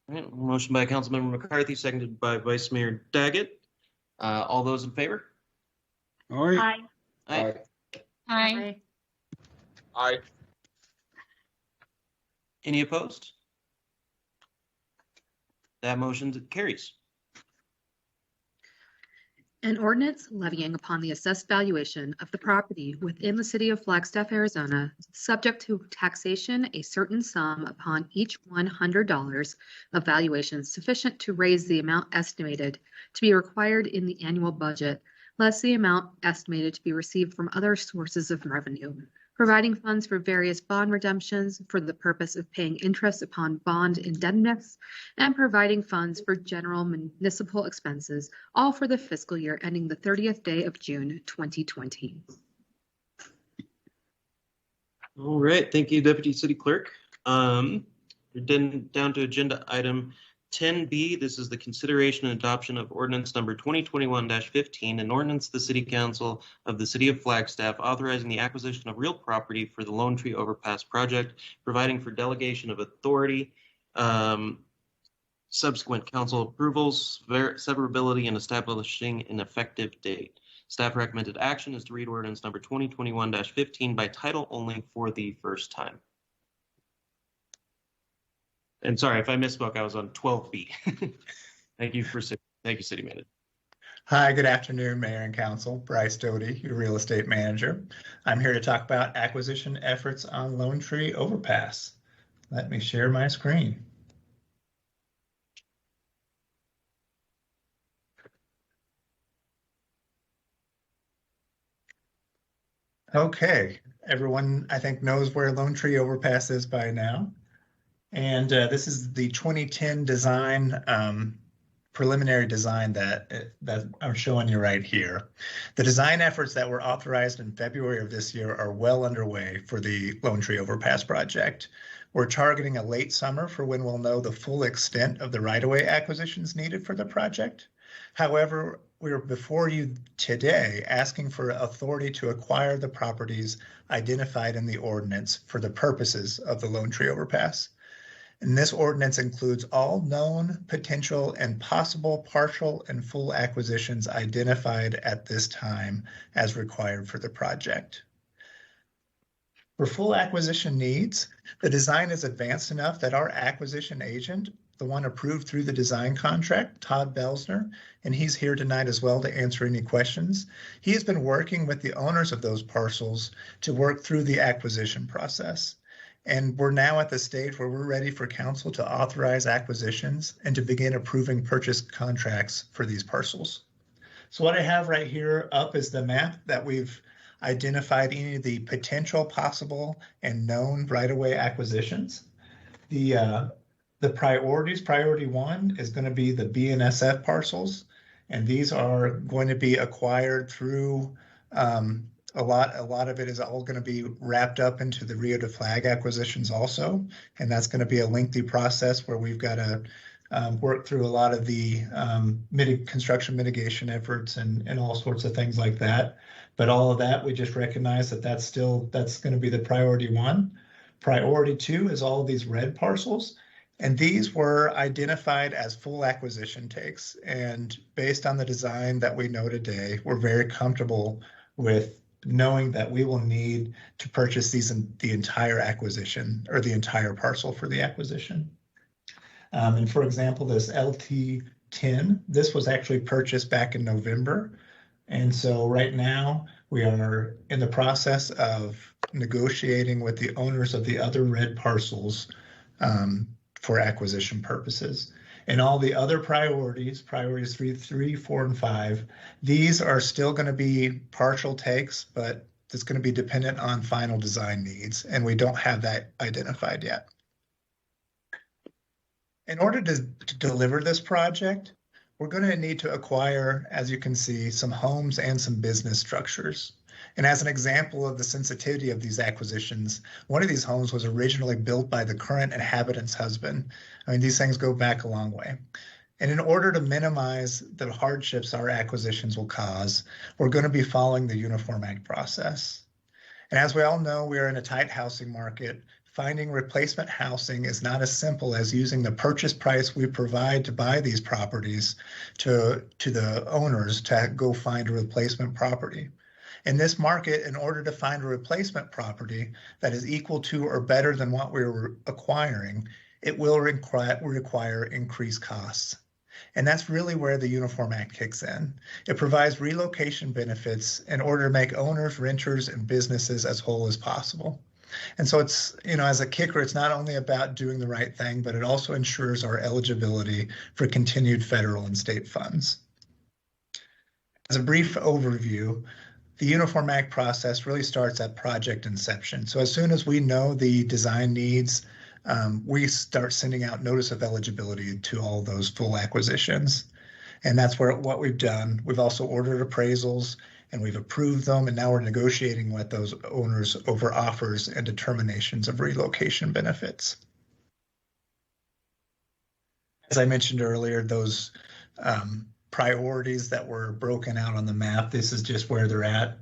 right, motion by Councilmember McCarthy, seconded by Vice Mayor Daggett. All those in favor? Aye. Aye. Aye. Aye. Any opposed? That motion carries. An ordinance levying upon the assessed valuation of the property within the city of Flagstaff, Arizona, subject to taxation a certain sum upon each $100 of valuation sufficient to raise the amount estimated to be required in the annual budget, less the amount estimated to be received from other sources of revenue, providing funds for various bond redemptions for the purpose of paying interest upon bond indebtedness, and providing funds for general municipal expenses, all for the fiscal year ending the 30th day of June 2020. All right, thank you, Deputy City Clerk. We're then down to agenda item 10B. This is the consideration and adoption of ordinance number 2021-15, an ordinance of the City Council of the City of Flagstaff authorizing the acquisition of real property for the Lone Tree Overpass project, providing for delegation of authority, subsequent council approvals, severability, and establishing an effective date. Staff recommended action is to read ordinance number 2021-15 by title only for the first time. And sorry if I misspoke, I was on 12B. Thank you, City Manager. Hi, good afternoon, Mayor and Council. Bryce Doty, your real estate manager. I'm here to talk about acquisition efforts on Lone Tree Overpass. Let me share my screen. Okay, everyone I think knows where Lone Tree Overpass is by now. And this is the 2010 design, preliminary design that I'm showing you right here. The design efforts that were authorized in February of this year are well underway for the Lone Tree Overpass project. We're targeting a late summer for when we'll know the full extent of the right-of-way acquisitions needed for the project. However, we're before you today asking for authority to acquire the properties identified in the ordinance for the purposes of the Lone Tree Overpass. And this ordinance includes all known, potential, and possible partial and full acquisitions identified at this time as required for the project. For full acquisition needs, the design is advanced enough that our acquisition agent, the one approved through the design contract, Todd Belsner, and he's here tonight as well to answer any questions. He has been working with the owners of those parcels to work through the acquisition process. And we're now at the stage where we're ready for council to authorize acquisitions and to begin approving purchase contracts for these parcels. So what I have right here up is the map that we've identified any of the potential, possible, and known right-of-way acquisitions. The priorities, priority 1 is going to be the BNSF parcels, and these are going to be acquired through a lot of it is all going to be wrapped up into the Rio de Flag acquisitions also, and that's going to be a lengthy process where we've got to work through a lot of the construction mitigation efforts and all sorts of things like that. But all of that, we just recognize that that's going to be the priority 1. Priority 2 is all of these red parcels. And these were identified as full acquisition takes. And based on the design that we know today, we're very comfortable with knowing that we will need to purchase these in the entire acquisition or the entire parcel for the acquisition. And for example, this LT10, this was actually purchased back in November. And so right now we are in the process of negotiating with the owners of the other red parcels for acquisition purposes. And all the other priorities 3, 4, and 5, these are still going to be partial takes, but it's going to be dependent on final design needs, and we don't have that identified yet. In order to deliver this project, we're going to need to acquire, as you can see, some homes and some business structures. And as an example of the sensitivity of these acquisitions, one of these homes was originally built by the current inhabitant's husband. I mean, these things go back a long way. And in order to minimize the hardships our acquisitions will cause, we're going to be following the Uniform Act process. And as we all know, we are in a tight housing market. Finding replacement housing is not as simple as using the purchase price we provide to buy these properties to the owners to go find a replacement property. In this market, in order to find a replacement property that is equal to or better than what we're acquiring, it will require increased costs. And that's really where the Uniform Act kicks in. It provides relocation benefits in order to make owners, renters, and businesses as whole as possible. And so it's, as a kicker, it's not only about doing the right thing, but it also ensures our eligibility for continued federal and state funds. As a brief overview, the Uniform Act process really starts at project inception. So as soon as we know the design needs, we start sending out notice of eligibility to all those full acquisitions. And that's what we've done. We've also ordered appraisals and we've approved them. And now we're negotiating with those owners over offers and determinations of relocation benefits. As I mentioned earlier, those priorities that were broken out on the map, this is just where they're at.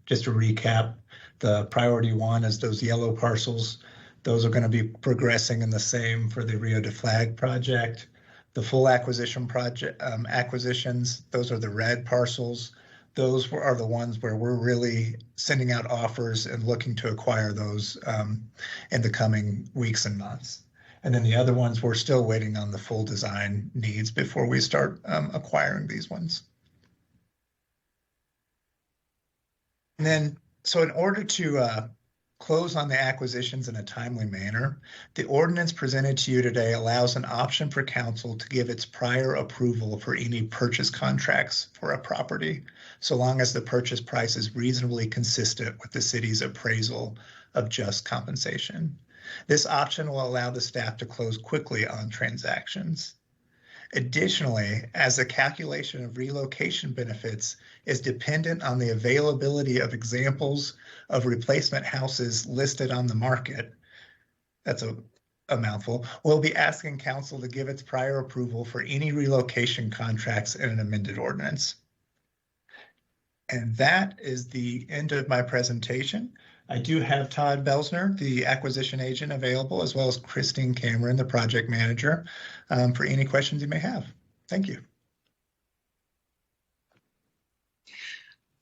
Just to recap, the priority 1 is those yellow parcels. Those are going to be progressing in the same for the Rio de Flag project. The full acquisition project acquisitions, those are the red parcels. Those are the ones where we're really sending out offers and looking to acquire those in the coming weeks and months. And then the other ones, we're still waiting on the full design needs before we start acquiring these ones. And then, so in order to close on the acquisitions in a timely manner, the ordinance presented to you today allows an option for council to give its prior approval for any purchase contracts for a property, so long as the purchase price is reasonably consistent with the city's appraisal of just compensation. This option will allow the staff to close quickly on transactions. Additionally, as the calculation of relocation benefits is dependent on the availability of examples of replacement houses listed on the market, that's a mouthful, we'll be asking council to give its prior approval for any relocation contracts in an amended ordinance. And that is the end of my presentation. I do have Todd Belsner, the acquisition agent, available, as well as Christine Cameron, the project manager, for any questions you may have. Thank you.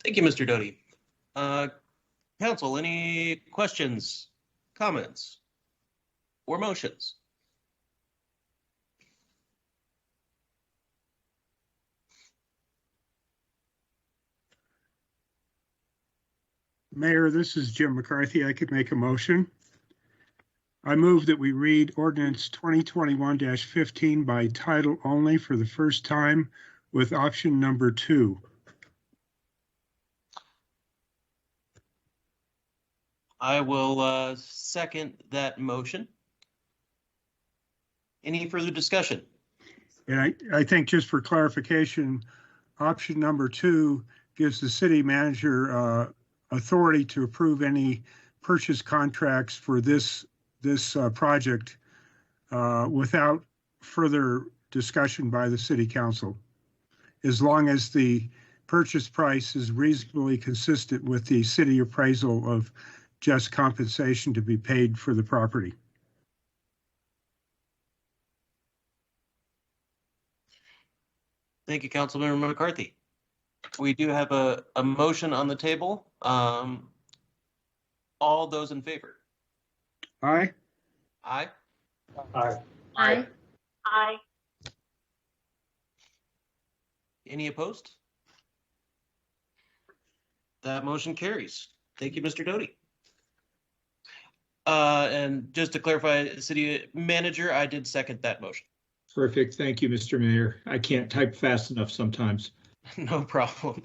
Thank you, Mr. Doty. Council, any questions, comments, or motions? Mayor, this is Jim McCarthy. I could make a motion. I move that we read ordinance 2021-15 by title only for the first time with option number 2. I will second that motion. Any further discussion? And I think just for clarification, option number 2 gives the city manager authority to approve any purchase contracts for this project without further discussion by the city council, as long as the purchase price is reasonably consistent with the city appraisal of just compensation to be paid for the property. Thank you, Councilmember McCarthy. We do have a motion on the table. All those in favor? Aye. Aye. Aye. Aye. Aye. Any opposed? That motion carries. Thank you, Mr. Doty. And just to clarify, city manager, I did second that motion. Perfect. Thank you, Mr. Mayor. I can't type fast enough sometimes. No problem.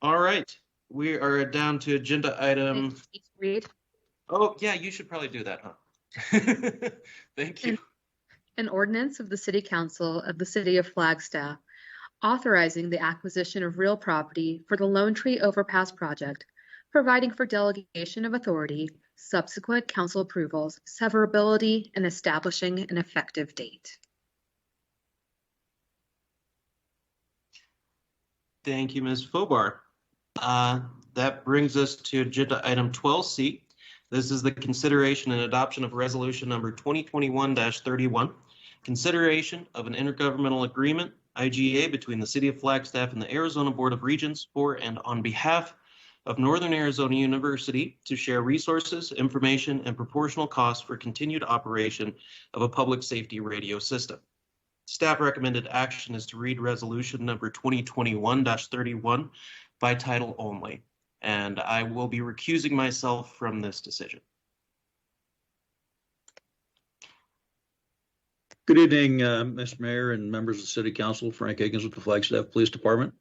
All right. We are down to agenda item. Read. Oh, yeah, you should probably do that, huh? Thank you. An ordinance of the City Council of the City of Flagstaff authorizing the acquisition of real property for the Lone Tree Overpass project, providing for delegation of authority, subsequent council approvals, severability, and establishing an effective date. Thank you, Ms. Fobar. That brings us to agenda item 12C. This is the consideration and adoption of resolution number 2021-31, consideration of an intergovernmental agreement, IGA, between the City of Flagstaff and the Arizona Board of Regents for and on behalf of Northern Arizona University to share resources, information, and proportional costs for continued operation of a public safety radio system. Staff recommended action is to read resolution number 2021-31 by title only, and I will be recusing myself from this decision. Good evening, Mr. Mayor and members of the City Council. Frank Higgins with the Flagstaff Police Department.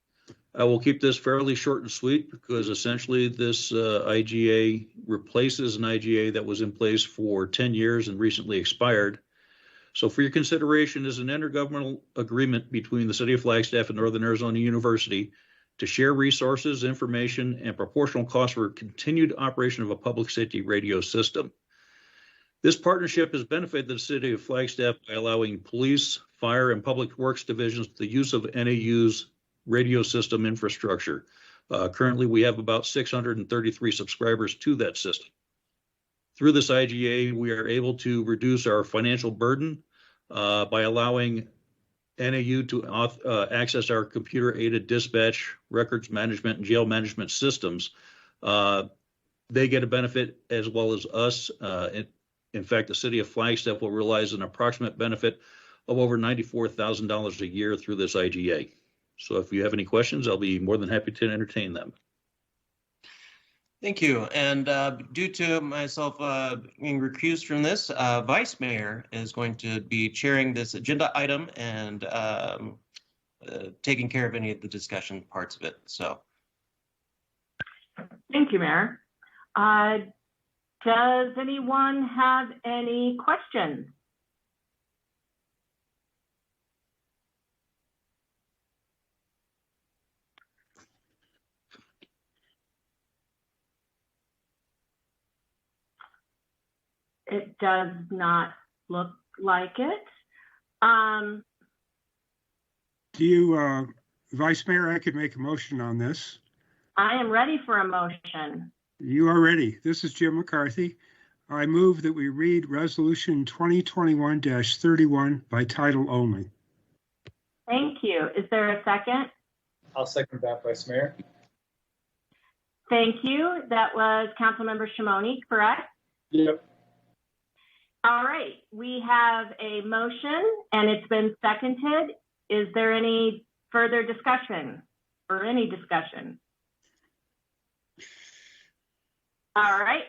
I will keep this fairly short and sweet because essentially this IGA replaces an IGA that was in place for 10 years and recently expired. So for your consideration is an intergovernmental agreement between the City of Flagstaff and Northern Arizona University to share resources, information, and proportional costs for continued operation of a public safety radio system. This partnership has benefited the City of Flagstaff by allowing police, fire, and public works divisions the use of NAU's radio system infrastructure. Currently, we have about 633 subscribers to that system. Through this IGA, we are able to reduce our financial burden by allowing NAU to access our computer-aided dispatch, records management, and jail management systems. They get a benefit as well as us. In fact, the City of Flagstaff will realize an approximate benefit of over $94,000 a year through this IGA. So if you have any questions, I'll be more than happy to entertain them. Thank you. And due to myself being recused from this, Vice Mayor is going to be chairing this agenda item and taking care of any of the discussion parts of it. So. Thank you, Mayor. Does anyone have any questions? It does not look like it. Do you, Vice Mayor, I could make a motion on this. I am ready for a motion. You are ready. This is Jim McCarthy. I move that we read resolution 2021-31 by title only. Thank you. Is there a second? I'll second that, Vice Mayor. Thank you. That was Councilmember Shimoni, correct? Yep. All right. We have a motion and it's been seconded. Is there any further discussion or any discussion? All right.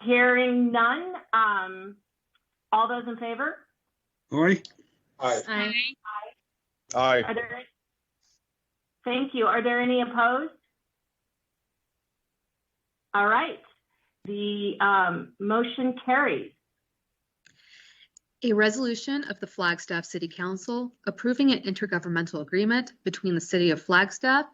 Hearing none. All those in favor? Aye. Aye. Aye. Aye. Are there? Thank you. Are there any opposed? All right. The motion carries. A resolution of the Flagstaff City Council approving an intergovernmental agreement between the City of Flagstaff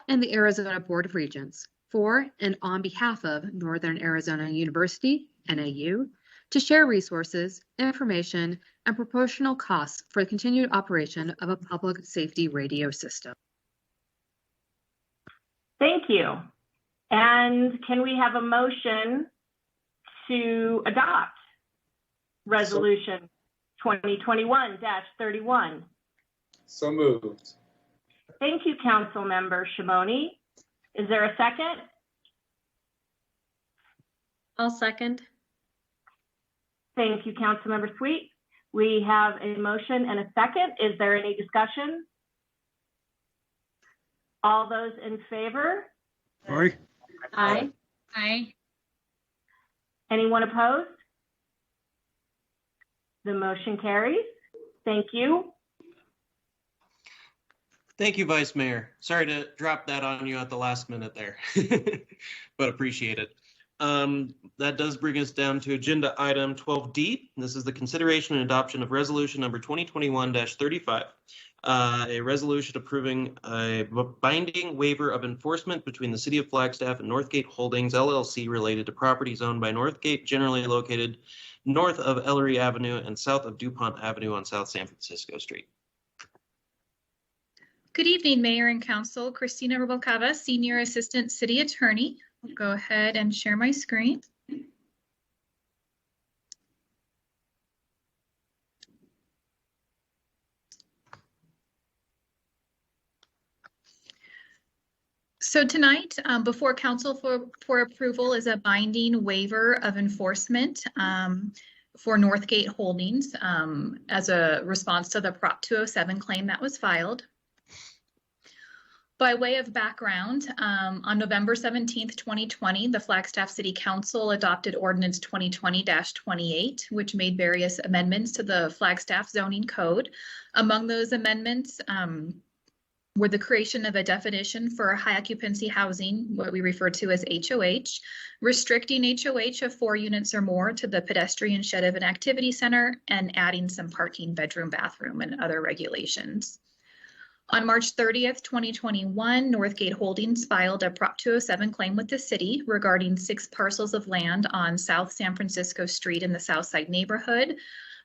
and the Arizona Board of Regents for and on behalf of Northern Arizona University, NAU, to share resources, information, and proportional costs for the continued operation of a public safety radio system. Thank you. And can we have a motion to adopt Resolution 2021-31? So moved. Thank you, Councilmember Shimoni. Is there a second? I'll second. Thank you, Councilmember Sweet. We have a motion and a second. Is there any discussion? All those in favor? Aye. Aye. Aye. Anyone opposed? The motion carries. Thank you. Thank you, Vice Mayor. Sorry to drop that on you at the last minute there, but appreciate it. That does bring us down to agenda item 12D. This is the consideration and adoption of resolution number 2021-35. A resolution approving a binding waiver of enforcement between the City of Flagstaff and Northgate Holdings LLC related to properties owned by Northgate, generally located north of Ellery Avenue and south of DuPont Avenue on South San Francisco Street. Good evening, Mayor and Council. Christina Rubalcava, Senior Assistant City Attorney. I'll go ahead and share my screen. So tonight, before Council for approval is a binding waiver of enforcement for Northgate Holdings as a response to the Prop 207 claim that was filed. By way of background, on November 17th, 2020, the Flagstaff City Council adopted Ordinance 2020-28, which made various amendments to the Flagstaff zoning code. Among those amendments were the creation of a definition for high occupancy housing, what we refer to as HOH, restricting HOH of 4 units or more to the pedestrian shed of an activity center, and adding some parking, bedroom, bathroom, and other regulations. On March 30th, 2021, Northgate Holdings filed a Prop 207 claim with the city regarding 6 parcels of land on South San Francisco Street in the Southside neighborhood.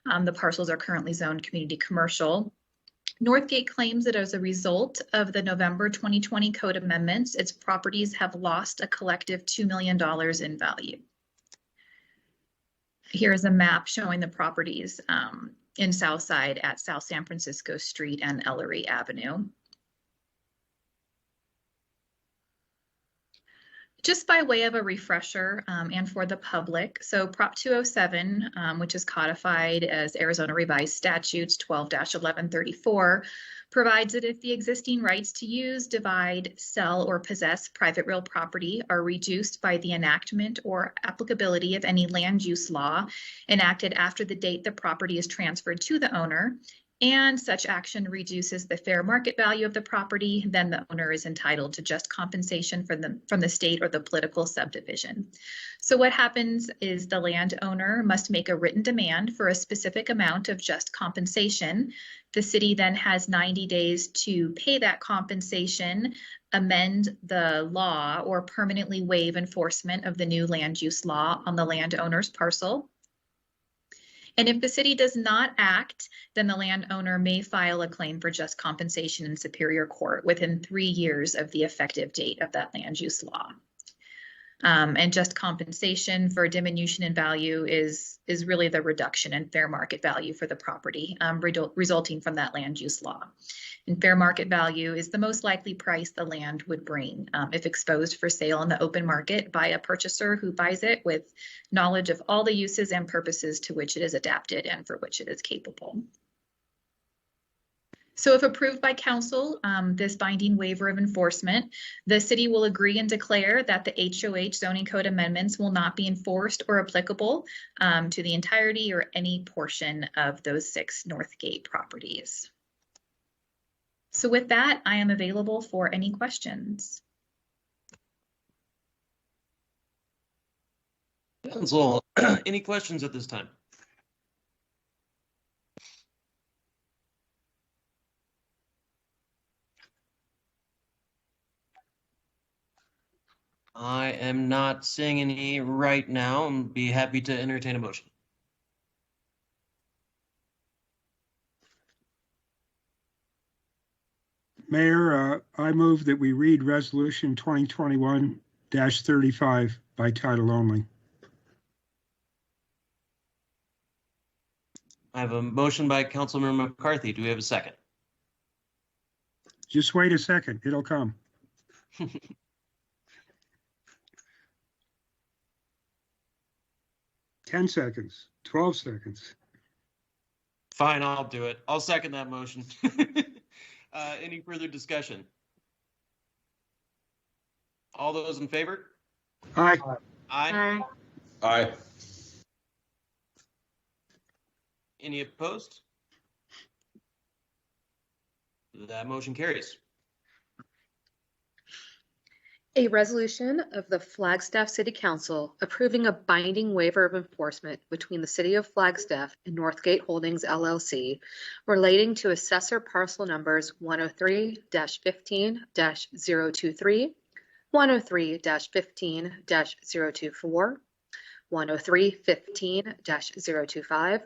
The parcels are currently zoned community commercial. Northgate claims that as a result of the November 2020 code amendments, its properties have lost a collective $2 million in value. Here is a map showing the properties in Southside at South San Francisco Street and Ellery Avenue. Just by way of a refresher and for the public, so Prop 207, which is codified as Arizona Revised Statutes 12-1134, provides that if the existing rights to use, divide, sell, or possess private real property are reduced by the enactment or applicability of any land use law enacted after the date the property is transferred to the owner, and such action reduces the fair market value of the property, then the owner is entitled to just compensation from the state or the political subdivision. So what happens is the landowner must make a written demand for a specific amount of just compensation. The city then has 90 days to pay that compensation, amend the law, or permanently waive enforcement of the new land use law on the landowner's parcel. And if the city does not act, then the landowner may file a claim for just compensation in Superior Court within 3 years of the effective date of that land use law. And just compensation for diminution in value is really the reduction in fair market value for the property resulting from that land use law. And fair market value is the most likely price the land would bring if exposed for sale in the open market by a purchaser who buys it with knowledge of all the uses and purposes to which it is adapted and for which it is capable. So if approved by council, this binding waiver of enforcement, the city will agree and declare that the HOH zoning code amendments will not be enforced or applicable to the entirety or any portion of those 6 Northgate properties. So with that, I am available for any questions. Council, any questions at this time? I am not seeing any right now and be happy to entertain a motion. Mayor, I move that we read Resolution 2021-35 by title only. I have a motion by Councilmember McCarthy. Do we have a second? Just wait a second, it'll come. 10 seconds, 12 seconds. Fine, I'll do it. I'll second that motion. Any further discussion? All those in favor? Aye. Aye. Aye. Any opposed? That motion carries. A resolution of the Flagstaff City Council approving a binding waiver of enforcement between the City of Flagstaff and Northgate Holdings LLC relating to assessor parcel numbers 103-15-023, 103-15-024, 103-15-025,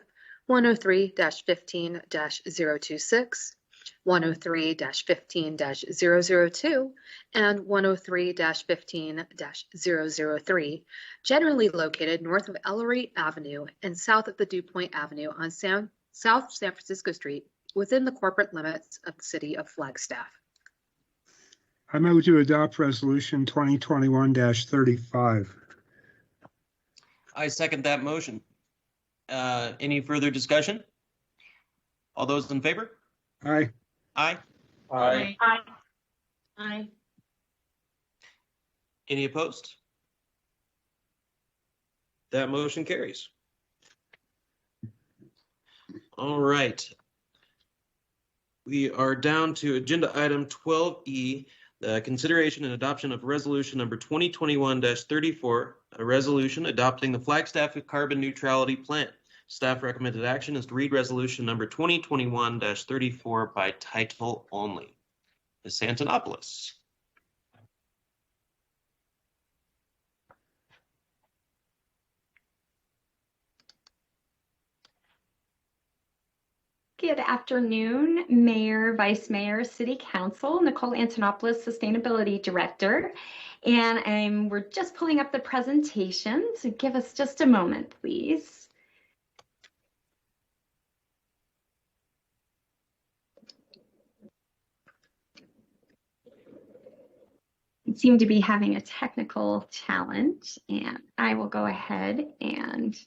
103-15-026, 103-15-002, and 103-15-003, generally located north of Ellery Avenue and south of the DuPont Avenue on South San Francisco Street within the corporate limits of the City of Flagstaff. I move to adopt Resolution 2021-35. I second that motion. Any further discussion? All those in favor? Aye. Aye. Aye. Aye. Aye. Any opposed? That motion carries. All right. We are down to agenda item 12E, the consideration and adoption of resolution number 2021-34, a resolution adopting the Flagstaff carbon neutrality plan. Staff recommended action is to read resolution number 2021-34 by title only. Ms. Antonopoulos. Good afternoon, Mayor, Vice Mayor, City Council, Nicole Antonopoulos, Sustainability Director. And we're just pulling up the presentation, so give us just a moment, please. Seem to be having a technical challenge, and I will go ahead and.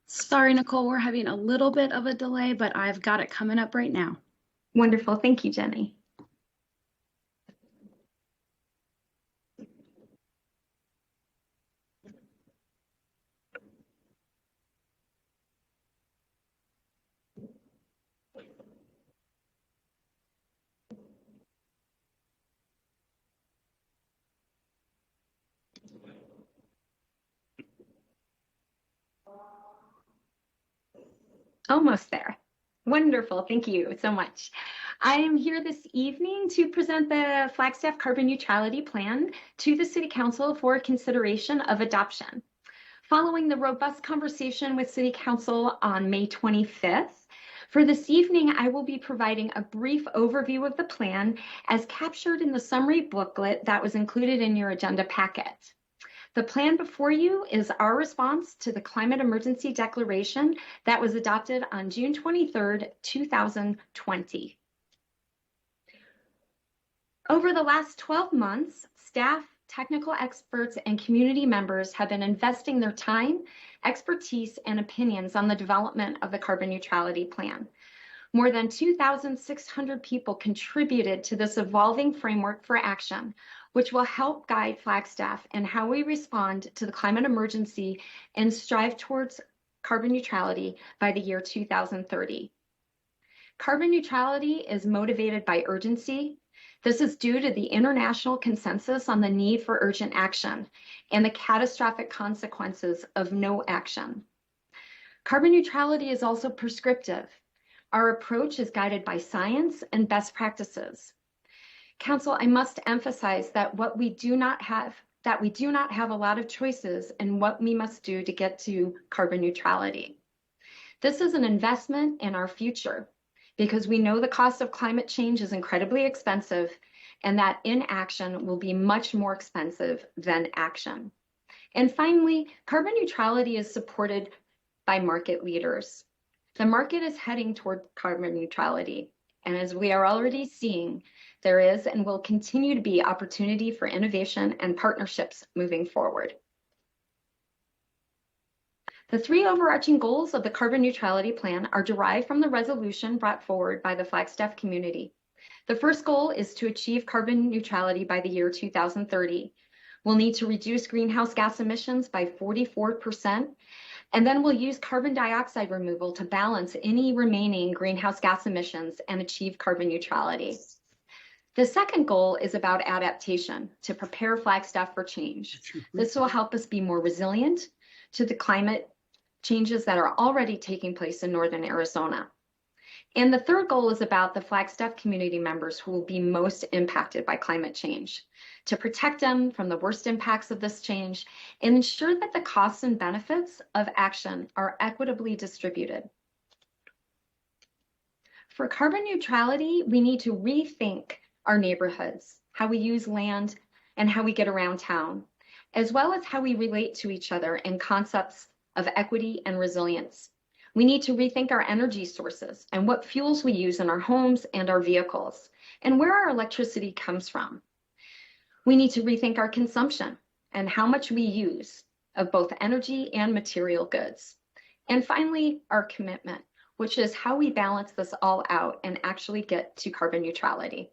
Sorry, Nicole, we're having a little bit of a delay, but I've got it coming up right now. Wonderful. Thank you, Jenny. Almost there. Wonderful. Thank you so much. I am here this evening to present the Flagstaff Carbon Neutrality Plan to the City Council for consideration of adoption. Following the robust conversation with City Council on May 25th, for this evening, I will be providing a brief overview of the plan as captured in the summary booklet that was included in your agenda packet. The plan before you is our response to the climate emergency declaration that was adopted on June 23rd, 2020. Over the last 12 months, staff, technical experts, and community members have been investing their time, expertise, and opinions on the development of the carbon neutrality plan. More than 2,600 people contributed to this evolving framework for action, which will help guide Flagstaff in how we respond to the climate emergency and strive towards carbon neutrality by the year 2030. Carbon neutrality is motivated by urgency. This is due to the international consensus on the need for urgent action and the catastrophic consequences of no action. Carbon neutrality is also prescriptive. Our approach is guided by science and best practices. Council, I must emphasize that we do not have a lot of choices in what we must do to get to carbon neutrality. This is an investment in our future because we know the cost of climate change is incredibly expensive and that inaction will be much more expensive than action. And finally, carbon neutrality is supported by market leaders. The market is heading toward carbon neutrality. And as we are already seeing, there is and will continue to be opportunity for innovation and partnerships moving forward. The three overarching goals of the carbon neutrality plan are derived from the resolution brought forward by the Flagstaff community. The first goal is to achieve carbon neutrality by the year 2030. We'll need to reduce greenhouse gas emissions by 44%, and then we'll use carbon dioxide removal to balance any remaining greenhouse gas emissions and achieve carbon neutrality. The second goal is about adaptation to prepare Flagstaff for change. This will help us be more resilient to the climate changes that are already taking place in northern Arizona. And the third goal is about the Flagstaff community members who will be most impacted by climate change, to protect them from the worst impacts of this change and ensure that the costs and benefits of action are equitably distributed. For carbon neutrality, we need to rethink our neighborhoods, how we use land, and how we get around town, as well as how we relate to each other in concepts of equity and resilience. We need to rethink our energy sources and what fuels we use in our homes and our vehicles, and where our electricity comes from. We need to rethink our consumption and how much we use of both energy and material goods. And finally, our commitment, which is how we balance this all out and actually get to carbon neutrality.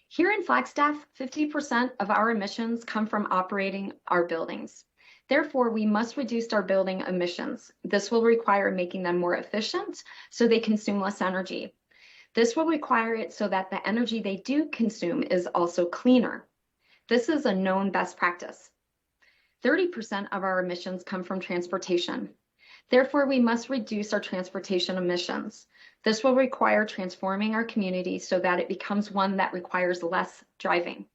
Here in Flagstaff, 50% of our emissions come from operating our buildings. Therefore, we must reduce our building emissions. This will require making them more efficient so they consume less energy. This will require it so that the energy they do consume is also cleaner. This is a known best practice. 30% of our emissions come from transportation. Therefore, we must reduce our transportation emissions. This will require transforming our community so that it becomes one that requires less driving.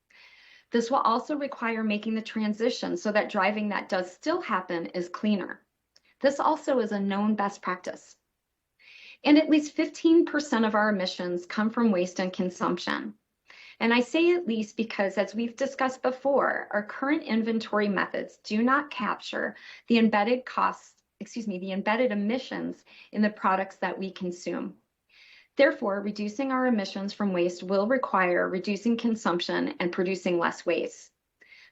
This will also require making the transition so that driving that does still happen is cleaner. This also is a known best practice. And at least 15% of our emissions come from waste and consumption. And I say at least because, as we've discussed before, our current inventory methods do not capture the embedded emissions in the products that we consume. Therefore, reducing our emissions from waste will require reducing consumption and producing less waste.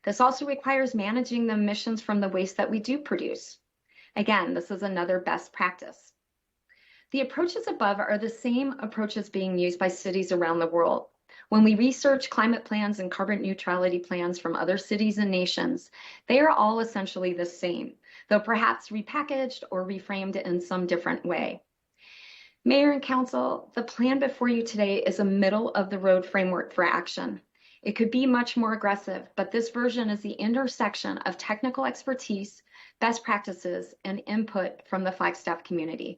This also requires managing the emissions from the waste that we do produce. Again, this is another best practice. The approaches above are the same approaches being used by cities around the world. When we research climate plans and carbon neutrality plans from other cities and nations, they are all essentially the same, though perhaps repackaged or reframed in some different way. Mayor and Council, the plan before you today is a middle-of-the-road framework for action. It could be much more aggressive, but this version is the intersection of technical expertise, best practices, and input from the Flagstaff community.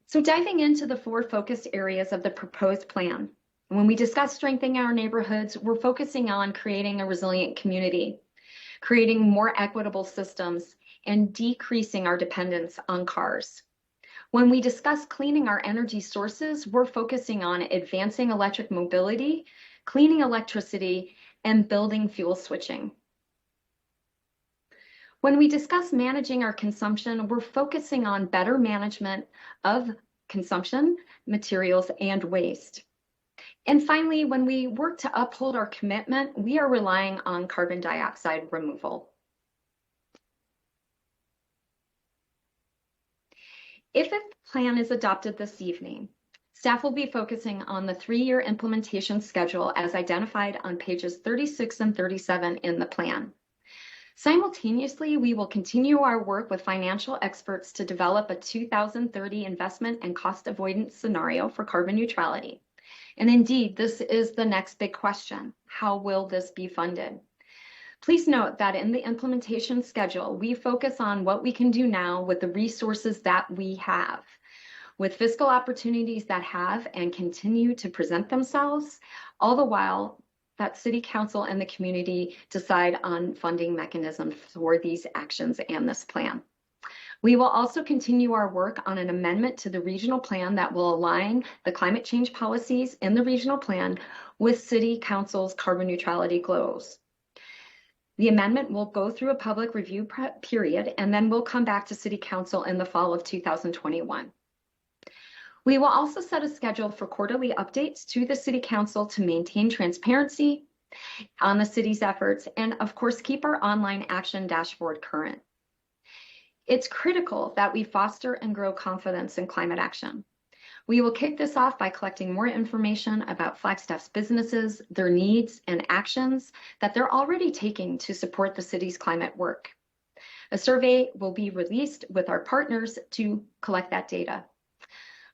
So diving into the four focused areas of the proposed plan. When we discuss strengthening our neighborhoods, we're focusing on creating a resilient community, creating more equitable systems, and decreasing our dependence on cars. When we discuss cleaning our energy sources, we're focusing on advancing electric mobility, cleaning electricity, and building fuel switching. When we discuss managing our consumption, we're focusing on better management of consumption, materials, and waste. And finally, when we work to uphold our commitment, we are relying on carbon dioxide removal. If a plan is adopted this evening, staff will be focusing on the 3-year implementation schedule as identified on pages 36 and 37 in the plan. Simultaneously, we will continue our work with financial experts to develop a 2030 investment and cost avoidance scenario for carbon neutrality. And indeed, this is the next big question. How will this be funded? Please note that in the implementation schedule, we focus on what we can do now with the resources that we have, with fiscal opportunities that have and continue to present themselves, all the while that City Council and the community decide on funding mechanisms for these actions and this plan. We will also continue our work on an amendment to the regional plan that will align the climate change policies in the regional plan with City Council's carbon neutrality goals. The amendment will go through a public review period and then will come back to City Council in the fall of 2021. We will also set a schedule for quarterly updates to the City Council to maintain transparency on the city's efforts and, of course, keep our online action dashboard current. It's critical that we foster and grow confidence in climate action. We will kick this off by collecting more information about Flagstaff's businesses, their needs, and actions that they're already taking to support the city's climate work. A survey will be released with our partners to collect that data.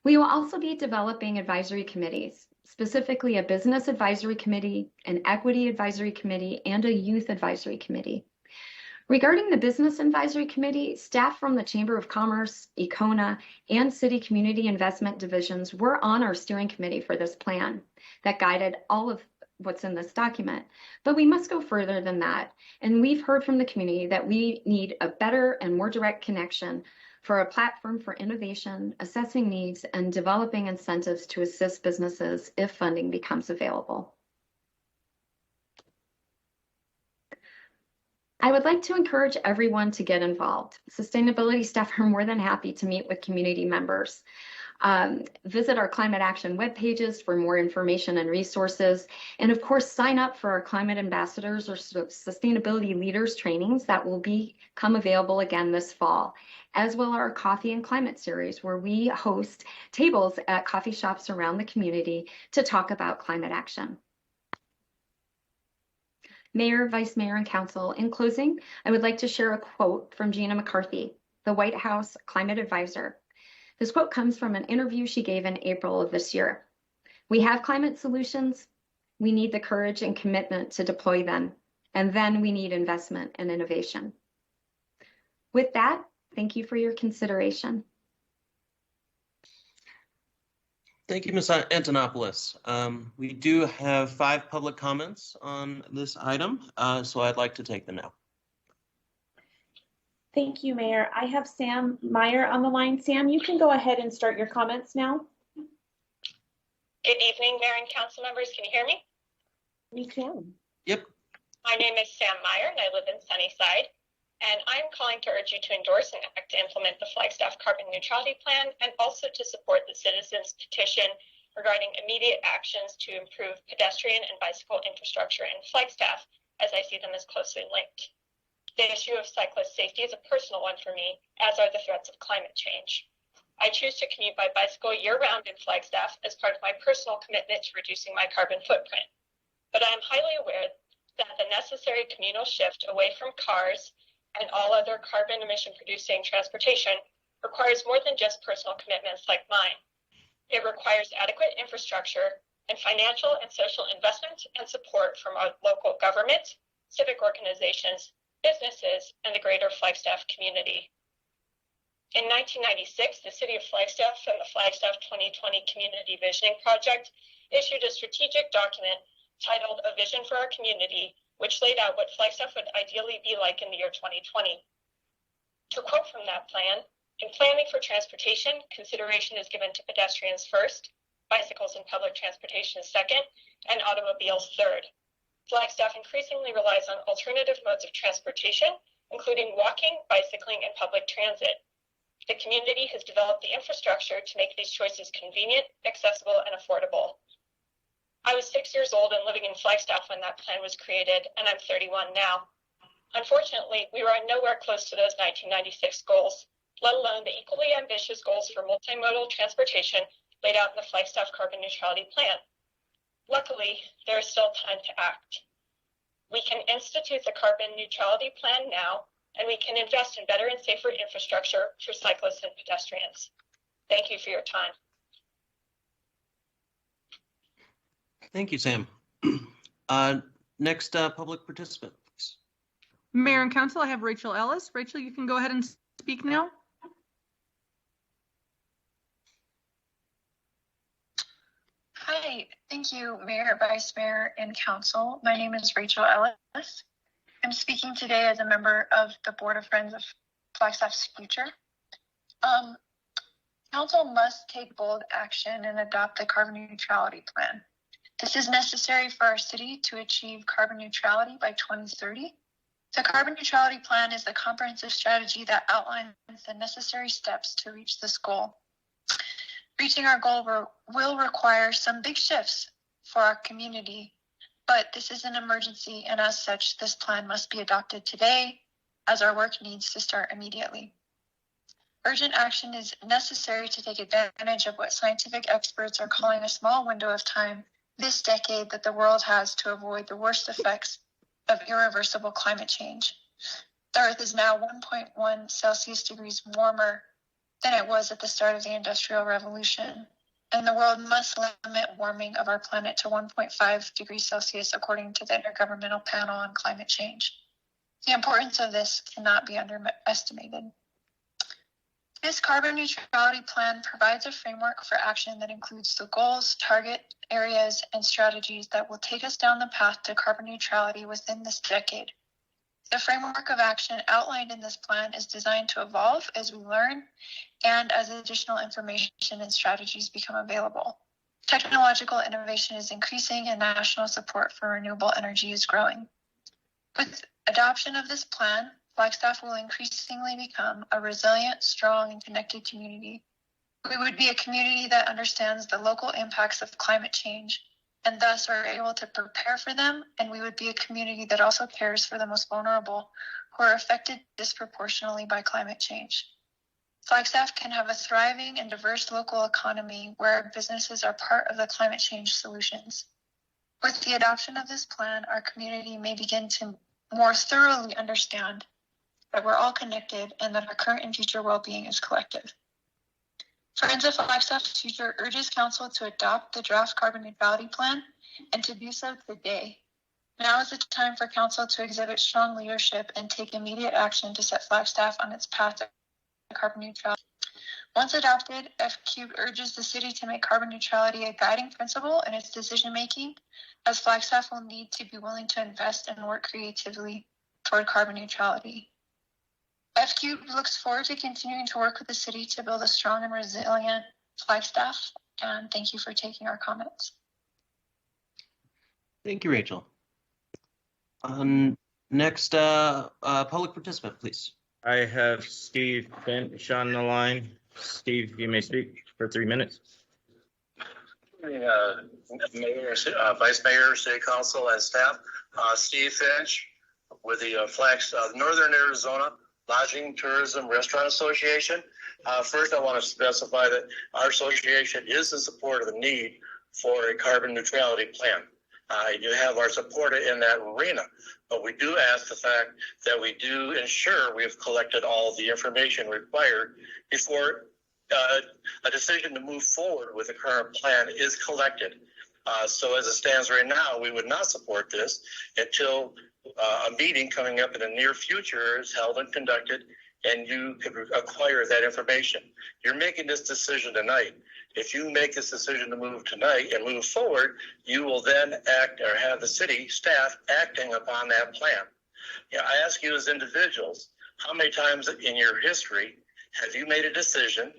We will also be developing advisory committees, specifically a business advisory committee, an equity advisory committee, and a youth advisory committee. Regarding the Business Advisory Committee, staff from the Chamber of Commerce, Econa, and City Community Investment Divisions were on our steering committee for this plan that guided all of what's in this document. But we must go further than that. And we've heard from the community that we need a better and more direct connection for a platform for innovation, assessing needs, and developing incentives to assist businesses if funding becomes available. I would like to encourage everyone to get involved. Sustainability staff are more than happy to meet with community members. Visit our climate action web pages for more information and resources. And of course, sign up for our climate ambassadors or sustainability leaders trainings that will become available again this fall, as well as our coffee and climate series, where we host tables at coffee shops around the community to talk about climate action. Mayor, Vice Mayor, and Council, in closing, I would like to share a quote from Gina McCarthy, the White House Climate Advisor. This quote comes from an interview she gave in April of this year. "We have climate solutions. We need the courage and commitment to deploy them. And then we need investment and innovation." With that, thank you for your consideration. Thank you, Ms. Antonopoulos. We do have 5 public comments on this item, so I'd like to take them now. Thank you, Mayor. I have Sam Meyer on the line. Sam, you can go ahead and start your comments now. Good evening, Mayor and Council members. Can you hear me? We can. Yep. My name is Sam Meyer, and I live in Sunnyside. And I'm calling to urge you to endorse an act to implement the Flagstaff Carbon Neutrality Plan and also to support the citizens' petition regarding immediate actions to improve pedestrian and bicycle infrastructure in Flagstaff, as I see them as closely linked. The issue of cyclist safety is a personal one for me, as are the threats of climate change. I choose to commute by bicycle year-round in Flagstaff as part of my personal commitment to reducing my carbon footprint. But I am highly aware that the necessary communal shift away from cars and all other carbon emission producing transportation requires more than just personal commitments like mine. It requires adequate infrastructure and financial and social investment and support from our local government, civic organizations, businesses, and the greater Flagstaff community. In 1996, the City of Flagstaff and the Flagstaff 2020 Community Visioning Project issued a strategic document titled A Vision for Our Community, which laid out what Flagstaff would ideally be like in the year 2020. To quote from that plan, "In planning for transportation, consideration is given to pedestrians first, bicycles and public transportation second, and automobiles third. Flagstaff increasingly relies on alternative modes of transportation, including walking, bicycling, and public transit. The community has developed the infrastructure to make these choices convenient, accessible, and affordable." I was 6 years old and living in Flagstaff when that plan was created, and I'm 31 now. Unfortunately, we were nowhere close to those 1996 goals. let alone the equally ambitious goals for multimodal transportation laid out in the Flagstaff Carbon Neutrality Plan. Luckily, there is still time to act. We can institute the Carbon Neutrality Plan now, and we can invest in better and safer infrastructure for cyclists and pedestrians. Thank you for your time. Thank you, Sam. Next public participant, please. Mayor and Council, I have Rachel Ellis. Rachel, you can go ahead and speak now. Hi, thank you, Mayor, Vice Mayor, and Council. My name is Rachel Ellis. I'm speaking today as a member of the Board of Friends of Flagstaff's Future. Council must take bold action and adopt the carbon neutrality plan. This is necessary for our city to achieve carbon neutrality by 2030. The carbon neutrality plan is the comprehensive strategy that outlines the necessary steps to reach this goal. Reaching our goal will require some big shifts for our community, but this is an emergency, and as such, this plan must be adopted today, as our work needs to start immediately. Urgent action is necessary to take advantage of what scientific experts are calling a small window of time this decade that the world has to avoid the worst effects of irreversible climate change. The Earth is now 1.1 Celsius degrees warmer than it was at the start of the Industrial Revolution, and the world must limit warming of our planet to 1.5 degrees Celsius according to the Intergovernmental Panel on Climate Change. The importance of this cannot be underestimated. This carbon neutrality plan provides a framework for action that includes the goals, target areas, and strategies that will take us down the path to carbon neutrality within this decade. The framework of action outlined in this plan is designed to evolve as we learn and as additional information and strategies become available. Technological innovation is increasing and national support for renewable energy is growing. With adoption of this plan, Flagstaff will increasingly become a resilient, strong, and connected community. We would be a community that understands the local impacts of climate change and thus are able to prepare for them, and we would be a community that also cares for the most vulnerable who are affected disproportionately by climate change. Flagstaff can have a thriving and diverse local economy where businesses are part of the climate change solutions. With the adoption of this plan, our community may begin to more thoroughly understand that we're all connected and that our current and future well-being is collective. Friends of Flagstaff's Future urges Council to adopt the draft carbon neutrality plan and to do so today. Now is the time for Council to exhibit strong leadership and take immediate action to set Flagstaff on its path to carbon neutrality. Once adopted, FQ urges the city to make carbon neutrality a guiding principle in its decision-making, as Flagstaff will need to be willing to invest and work creatively toward carbon neutrality. FQ looks forward to continuing to work with the city to build a strong and resilient Flagstaff, and thank you for taking our comments. Thank you, Rachel. Next, public participant, please. I have Steve Finch on the line. Steve, you may speak for 3 minutes. Mayor, Vice Mayor, City Council, and staff. Steve Finch with the Northern Arizona Lodging, Tourism, Restaurant Association. First, I want to specify that our association is in support of the need for a carbon neutrality plan. You have our support in that arena, but we do ask the fact that we do ensure we have collected all the information required before a decision to move forward with the current plan is collected. So as it stands right now, we would not support this until a meeting coming up in the near future is held and conducted, and you could acquire that information. You're making this decision tonight. If you make this decision to move tonight and move forward, you will then act or have the city staff acting upon that plan. I ask you as individuals, how many times in your history have you made a decision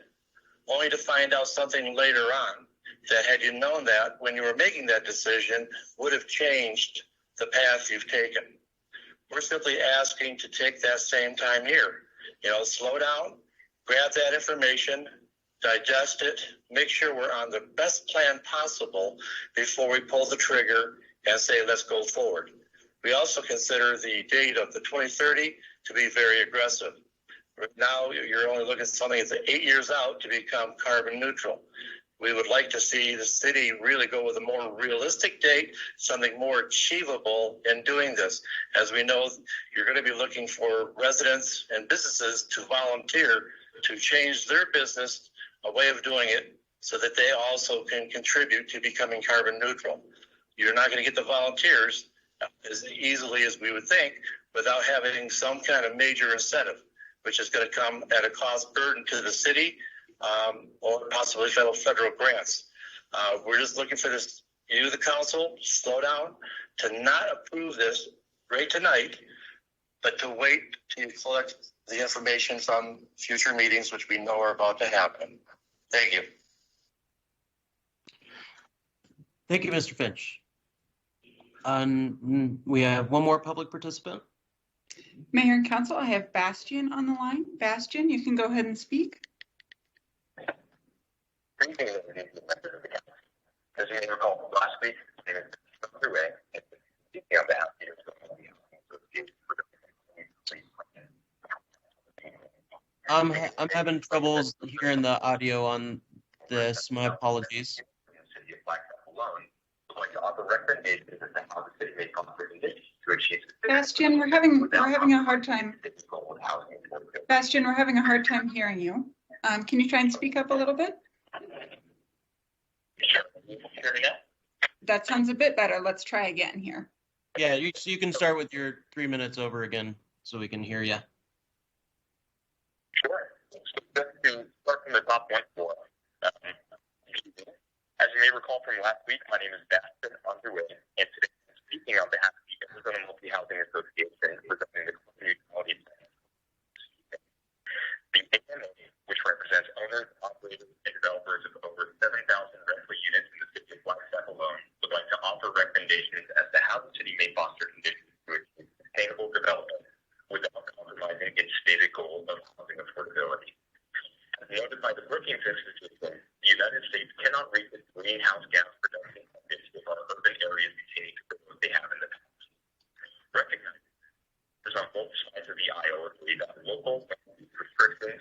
only to find out something later on that, had you known that when you were making that decision, would have changed the path you've taken? We're simply asking to take that same time here. Slow down, grab that information, digest it, make sure we're on the best plan possible before we pull the trigger and say, let's go forward. We also consider the date of the 2030 to be very aggressive. Now you're only looking at something that's 8 years out to become carbon neutral. We would like to see the city really go with a more realistic date, something more achievable in doing this. As we know, you're going to be looking for residents and businesses to volunteer to change their business, a way of doing it, so that they also can contribute to becoming carbon neutral. You're not going to get the volunteers as easily as we would think without having some kind of major incentive, which is going to come at a cost burden to the city, or possibly federal grants. We're just looking for this, you, the council, slow down, to not approve this right tonight, but to wait to collect the information from future meetings, which we know are about to happen. Thank you. Thank you, Mr. Finch. We have one more public participant. Mayor and Council, I have Bastian on the line. Bastian, you can go ahead and speak. As you may recall, last week, I'm having troubles hearing the audio on this. My apologies. Bastian, we're having a hard time. Bastian, we're having a hard time hearing you. Can you try and speak up a little bit? That sounds a bit better. Let's try again here. Yeah, so you can start with your 3 minutes over again so we can hear you. Sure. Just to start from the top point for as you may recall from last week, my name is Bastian Underwood, and today I'm speaking on behalf of the Arizona Multi-Housing Association presenting the carbon neutrality plan. The AMA, which represents owners, operators, and developers of over 7,000 rental units in the city of Flagstaff alone, would like to offer recommendations as to how the city may foster conditions to achieve sustainable development without compromising its stated goal of housing affordability. As noted by the Brookings Institution, the United States cannot reach its greenhouse gas reduction targets if our urban areas continue to grow as they have in the past. Recognizing there's on both sides of the aisle agree that local restrictions,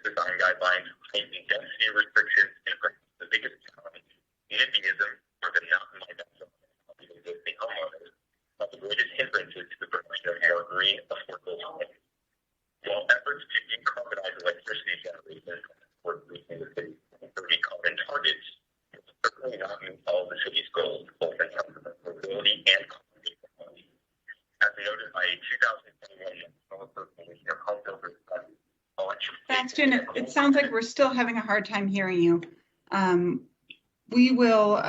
design guidelines, heightened density restrictions, and perhaps the biggest challenge, NIMBYism, or the not-in-my-backyard of existing homeowners, are the greatest hindrances to the production of more green, affordable housing. While efforts to decarbonize electricity generation toward reaching the city's 2030 carbon targets will certainly not meet all of the city's goals, both in terms of affordability and carbon neutrality. As noted by a 2021 National Association of Home Builders study, Bastian, it sounds like we're still having a hard time hearing you. We will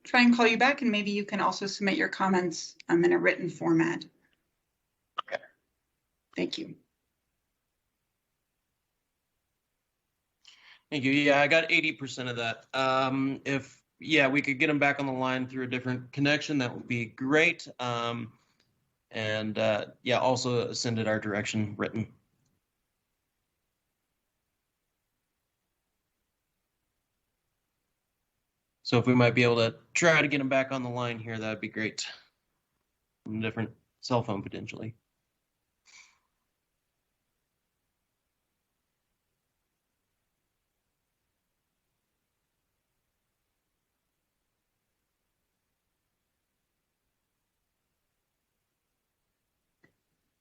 try and call you back, and maybe you can also submit your comments in a written format. Okay. Thank you. Thank you. Yeah, I got 80% of that. If we could get them back on the line through a different connection, that would be great. Also send it our direction written. So if we might be able to try to get them back on the line here, that'd be great. From a different cell phone potentially.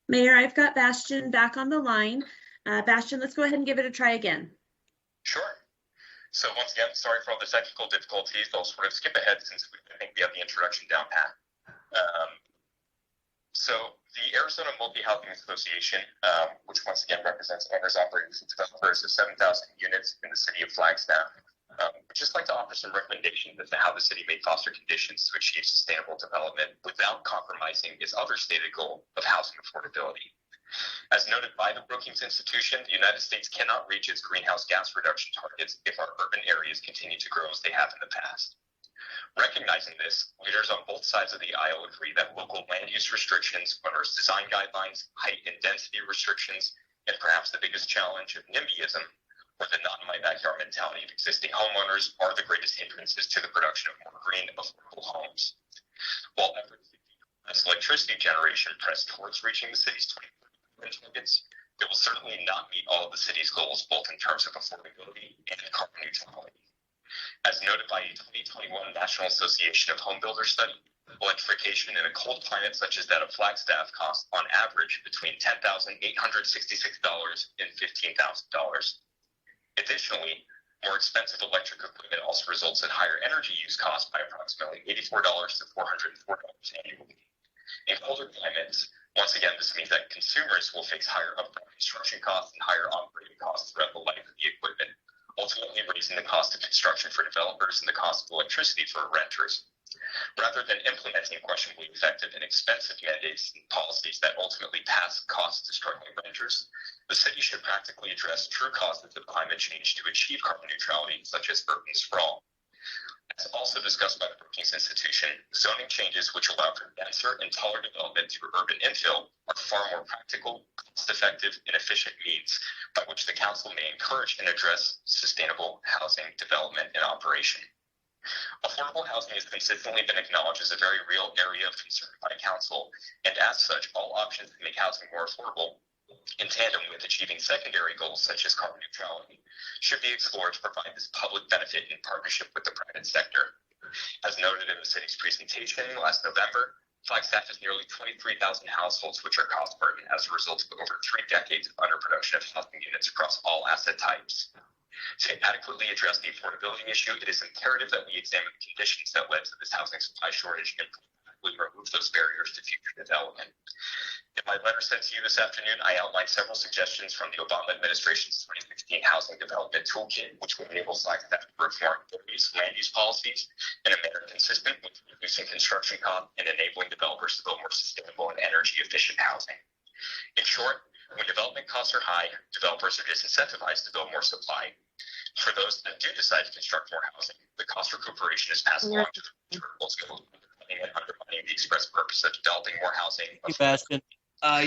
Mayor, I've got Bastian back on the line. Bastian, let's go ahead and give it a try again. Sure. So once again, sorry for all the technical difficulties. I'll sort of skip ahead since I think we have the introduction down pat. So the Arizona Multi-Housing Association, which once again represents owners, operators, and developers of 7,000 units in the city of Flagstaff, would just like to offer some recommendations as to how the city may foster conditions to achieve sustainable development without compromising its other stated goal of housing affordability. As noted by the Brookings Institution, the United States cannot reach its greenhouse gas reduction targets if our urban areas continue to grow as they have in the past. Recognizing this, leaders on both sides of the aisle agree that local land use restrictions, whether it's design guidelines, height and density restrictions, and perhaps the biggest challenge of NIMBYism, or the not-in-my-backyard mentality of existing homeowners, are the greatest hindrances to the production of more green, affordable homes. While efforts to decrease electricity generation press towards reaching the city's 2030 targets, It will certainly not meet all of the city's goals, both in terms of affordability and carbon neutrality. As noted by a 2021 National Association of Home Builders study, electrification in a cold climate such as that of Flagstaff costs on average between $10,866 and $15,000. Additionally, more expensive electric equipment also results in higher energy use costs by approximately $84 to $404 annually. In colder climates, once again, this means that consumers will face higher upfront construction costs and higher operating costs throughout the life of the equipment, ultimately raising the cost of construction for developers and the cost of electricity for renters. Rather than implementing questionably effective and expensive mandates and policies that ultimately pass costs to struggling renters, the city should practically address true causes of climate change to achieve carbon neutrality, such as urban sprawl. As also discussed by the Brookings Institution, zoning changes which allow for denser and taller development through urban infill are far more practical, cost-effective, and efficient means by which the council may encourage and address sustainable housing development and operation. Affordable housing has consistently been acknowledged as a very real area of concern by council, and as such, all options to make housing more affordable, in tandem with achieving secondary goals such as carbon neutrality, should be explored to provide this public benefit in partnership with the private sector. As noted in the city's presentation last November, Flagstaff has nearly 23,000 households which are cost burdened as a result of over 3 decades of underproduction of housing units across all asset types. To adequately address the affordability issue, it is imperative that we examine the conditions that led to this housing supply shortage and remove those barriers to future development. In my letter sent to you this afternoon, I outlined several suggestions from the Obama administration's 2016 Housing Development Toolkit, which would enable Flagstaff to reform various land use policies in a manner consistent with reducing construction costs and enabling developers to build more sustainable and energy-efficient housing. In short, when development costs are high, developers are disincentivized to build more supply. For those that do decide to construct more housing, the cost recuperation is passed along to the renters, and undermining the express purpose of developing more housing. Thank you, Bastion.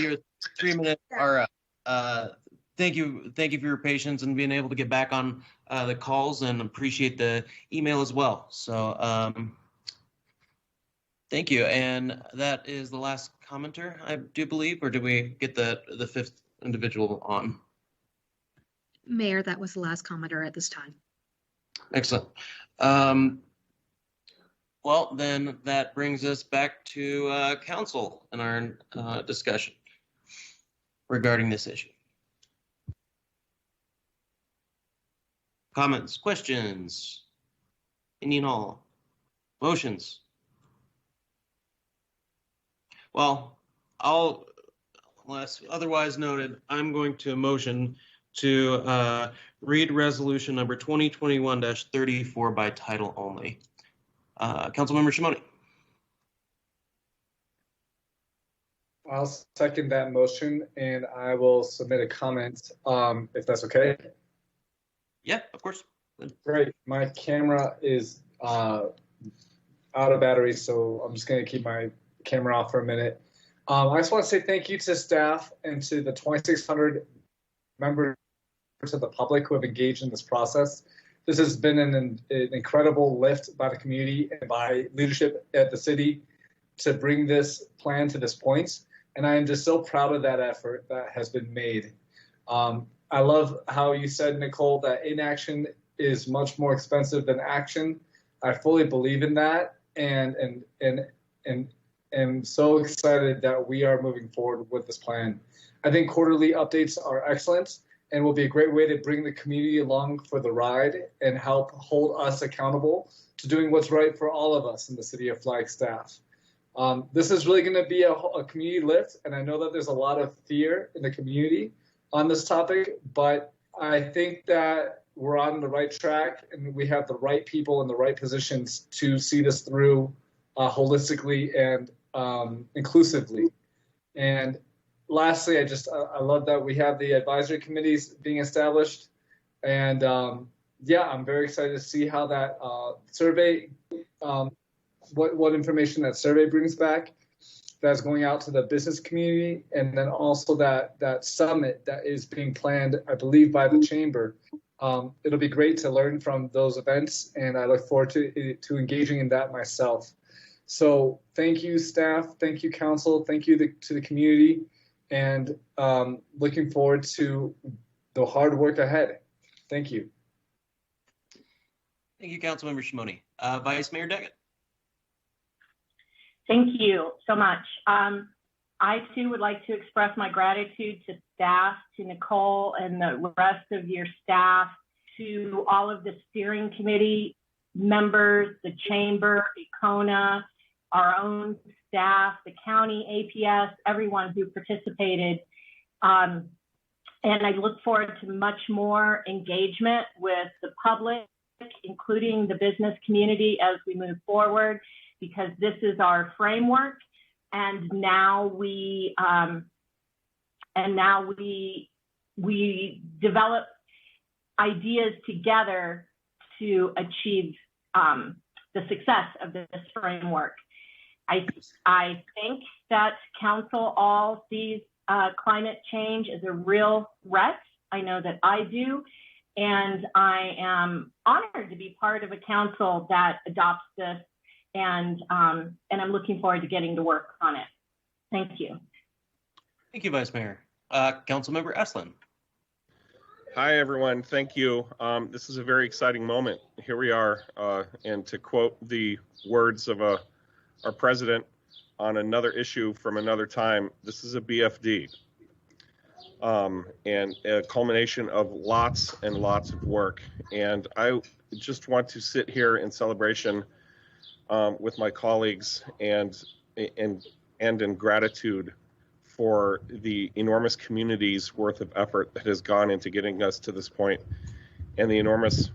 Your 3 minutes are thank you for your patience and being able to get back on the calls, and appreciate the email as well. So thank you. And that is the last commenter, I do believe, or did we get the 5th individual on? Mayor, that was the last commenter at this time. Excellent. Well, then that brings us back to council and our discussion regarding this issue. Comments, questions, any and all, motions? Well, unless otherwise noted, I'm going to motion to read resolution number 2021-34 by title only. Councilmember Shimoni. I'll second that motion, and I will submit a comment, if that's okay. Yeah, of course. Great. My camera is out of battery, so I'm just going to keep my camera off for a minute. I just want to say thank you to staff and to the 2,600 members of the public who have engaged in this process. This has been an incredible lift by the community and by leadership at the city to bring this plan to this point. And I am just so proud of that effort that has been made. I love how you said, Nicole, that inaction is much more expensive than action. I fully believe in that, and am so excited that we are moving forward with this plan. I think quarterly updates are excellent and will be a great way to bring the community along for the ride and help hold us accountable to doing what's right for all of us in the city of Flagstaff. This is really going to be a community lift, and I know that there's a lot of fear in the community on this topic, but I think that we're on the right track and we have the right people in the right positions to see this through holistically and inclusively. And lastly, I love that we have the advisory committees being established. And yeah, I'm very excited to see how that survey, what information that survey brings back that's going out to the business community. And then also that summit that is being planned, I believe, by the chamber. It'll be great to learn from those events, and I look forward to engaging in that myself. So thank you, staff. Thank you, council. Thank you to the community. and looking forward to the hard work ahead. Thank you. Thank you, Councilmember Shimoni. Vice Mayor Deggett. Thank you so much. I too would like to express my gratitude to staff, to Nicole and the rest of your staff, to all of the steering committee members, the chamber, Econa, our own staff, the county, APS, everyone who participated. And I look forward to much more engagement with the public, including the business community as we move forward, because this is our framework. And now we develop ideas together to achieve the success of this framework. I think that council all sees climate change as a real threat. I know that I do, and I am honored to be part of a council that adopts this, and I'm looking forward to getting to work on it. Thank you. Thank you, Vice Mayor. Councilmember Eslin. Hi, everyone. Thank you. This is a very exciting moment. Here we are, and to quote the words of our president on another issue from another time, this is a BFD, and a culmination of lots and lots of work. And I just want to sit here in celebration with my colleagues and in gratitude for the enormous community's worth of effort that has gone into getting us to this point, and the enormous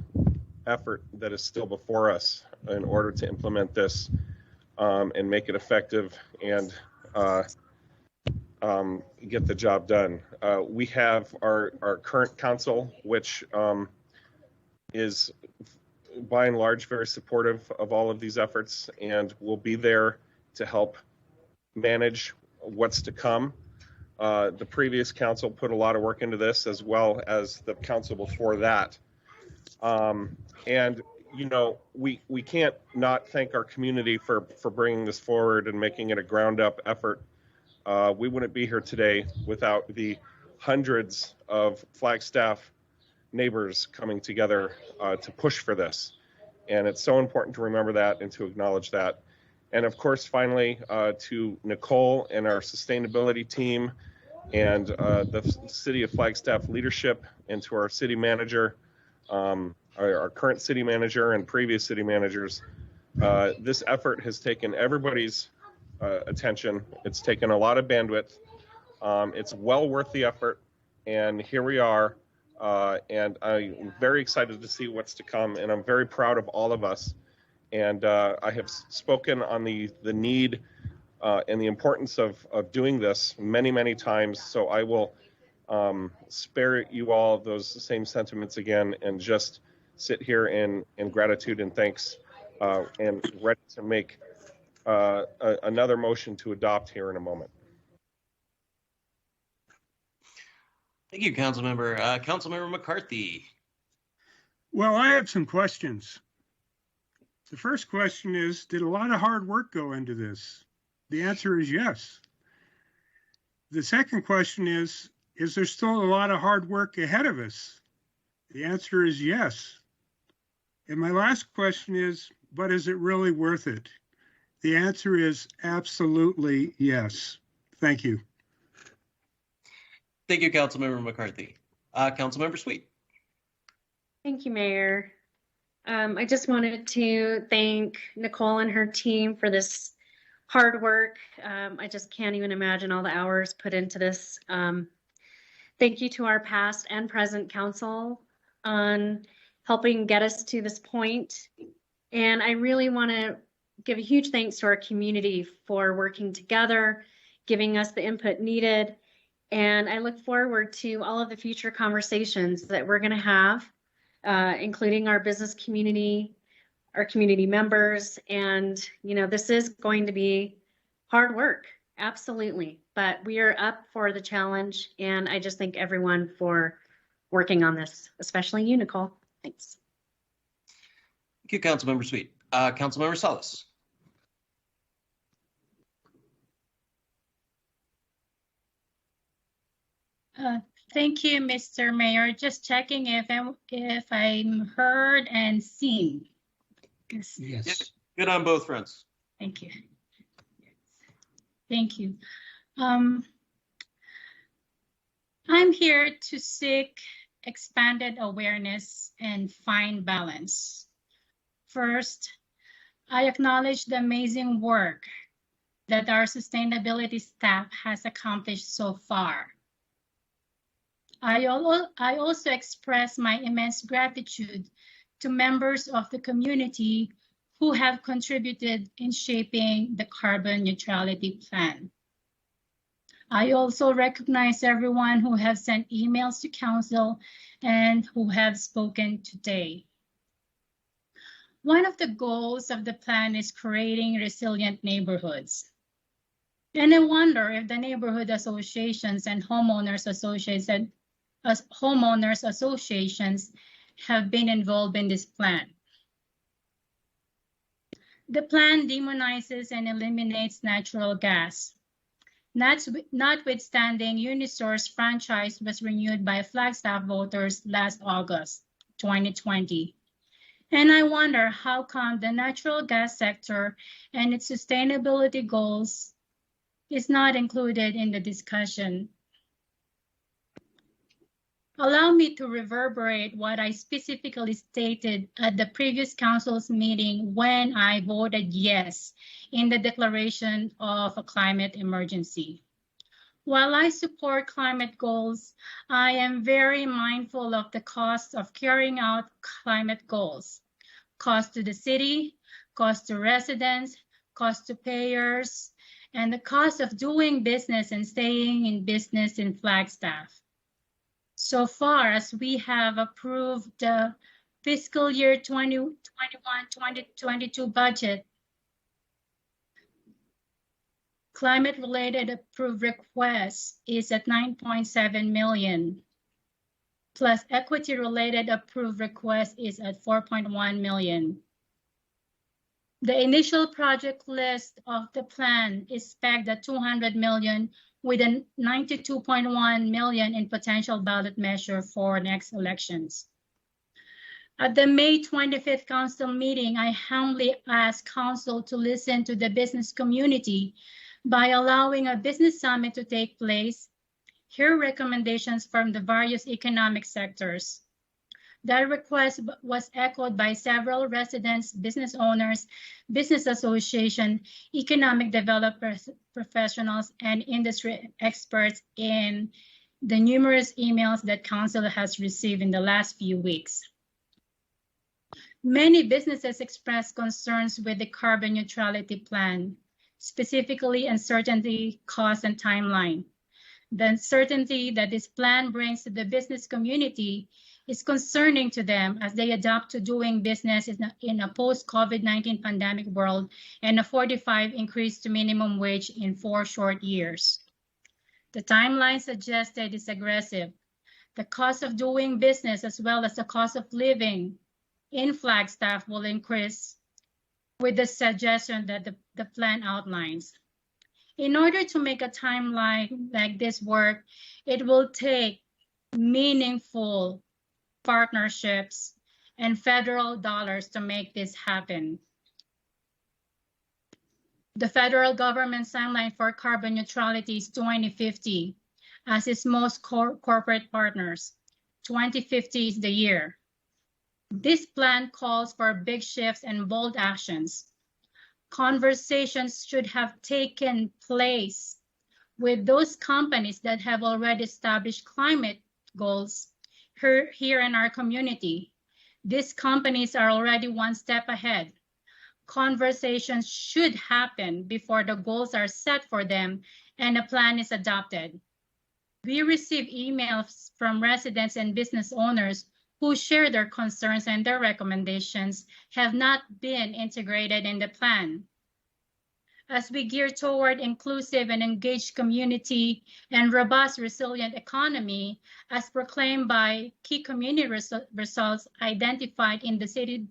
effort that is still before us in order to implement this and make it effective and get the job done. We have our current council, which is by and large very supportive of all of these efforts, and will be there to help manage what's to come. The previous council put a lot of work into this, as well as the council before that. And you know, we can't not thank our community for bringing this forward and making it a ground up effort. We wouldn't be here today without the hundreds of Flagstaff neighbors coming together to push for this. And it's so important to remember that and to acknowledge that. And of course, finally, to Nicole and our sustainability team and the City of Flagstaff leadership, and to our city manager, our current city manager and previous city managers. This effort has taken everybody's attention. It's taken a lot of bandwidth. It's well worth the effort. And here we are. And I'm very excited to see what's to come. And I'm very proud of all of us. And I have spoken on the need and the importance of doing this many, many times. So I will spare you all those same sentiments again, and just sit here in gratitude and thanks, and ready to make another motion to adopt here in a moment. Thank you, Councilmember. Councilmember McCarthy. Well, I have some questions. The first question is, did a lot of hard work go into this? The answer is yes. The second question is there still a lot of hard work ahead of us? The answer is yes. And my last question is, but is it really worth it? The answer is absolutely yes. Thank you. Thank you, Councilmember McCarthy. Councilmember Sweet. Thank you, Mayor. I just wanted to thank Nicole and her team for this hard work. I just can't even imagine all the hours put into this. Thank you to our past and present council on helping get us to this point. And I really want to give a huge thanks to our community for working together, giving us the input needed. And I look forward to all of the future conversations that we're going to have, including our business community, our community members. And, you know, this is going to be hard work, absolutely. But we are up for the challenge. And I just thank everyone for working on this, especially you, Nicole. Thanks. Thank you, Councilmember Sweet. Councilmember Salas. Thank you, Mr. Mayor. Just checking if I'm heard and seen. Yes. Good on both fronts. Thank you. Thank you. I'm here to seek expanded awareness and find balance. First, I acknowledge the amazing work that our sustainability staff has accomplished so far. I also express my immense gratitude to members of the community who have contributed in shaping the carbon neutrality plan. I also recognize everyone who has sent emails to council and who have spoken today. One of the goals of the plan is creating resilient neighborhoods. And I wonder if the neighborhood associations and homeowners associations have been involved in this plan. The plan demonizes and eliminates natural gas. Notwithstanding, Unisource franchise was renewed by Flagstaff voters last August 2020. And I wonder how come the natural gas sector and its sustainability goals is not included in the discussion. Allow me to reverberate what I specifically stated at the previous council's meeting when I voted yes in the declaration of a climate emergency. While I support climate goals, I am very mindful of the cost of carrying out climate goals. Cost to the city, cost to residents, cost to payers, and the cost of doing business and staying in business in Flagstaff. So far as we have approved the fiscal year 2021-2022 budget, climate-related approved requests is at 9.7 million, plus equity-related approved request is at 4.1 million. The initial project list of the plan is pegged at 200 million with a 92.1 million in potential ballot measure for next elections. At the May 25th council meeting, I humbly asked council to listen to the business community by allowing a business summit to take place, hear recommendations from the various economic sectors. That request was echoed by several residents, business owners, business association, economic developers, professionals, and industry experts in the numerous emails that council has received in the last few weeks. Many businesses expressed concerns with the carbon neutrality plan, specifically uncertainty, cost, and timeline. The uncertainty that this plan brings to the business community is concerning to them as they adapt to doing business in a post-COVID-19 pandemic world and a 45% increase to minimum wage in 4 short years. The timeline suggested is aggressive. The cost of doing business as well as the cost of living in Flagstaff will increase with the suggestion that the plan outlines. In order to make a timeline like this work, it will take meaningful partnerships and federal dollars to make this happen. The federal government's timeline for carbon neutrality is 2050, as is most corporate partners. 2050 is the year. This plan calls for big shifts and bold actions. Conversations should have taken place with those companies that have already established climate goals here in our community. These companies are already one step ahead. Conversations should happen before the goals are set for them and a plan is adopted. We receive emails from residents and business owners who share their concerns and their recommendations have not been integrated in the plan. As we gear toward inclusive and engaged community and robust, resilient economy, as proclaimed by key community results identified in the city's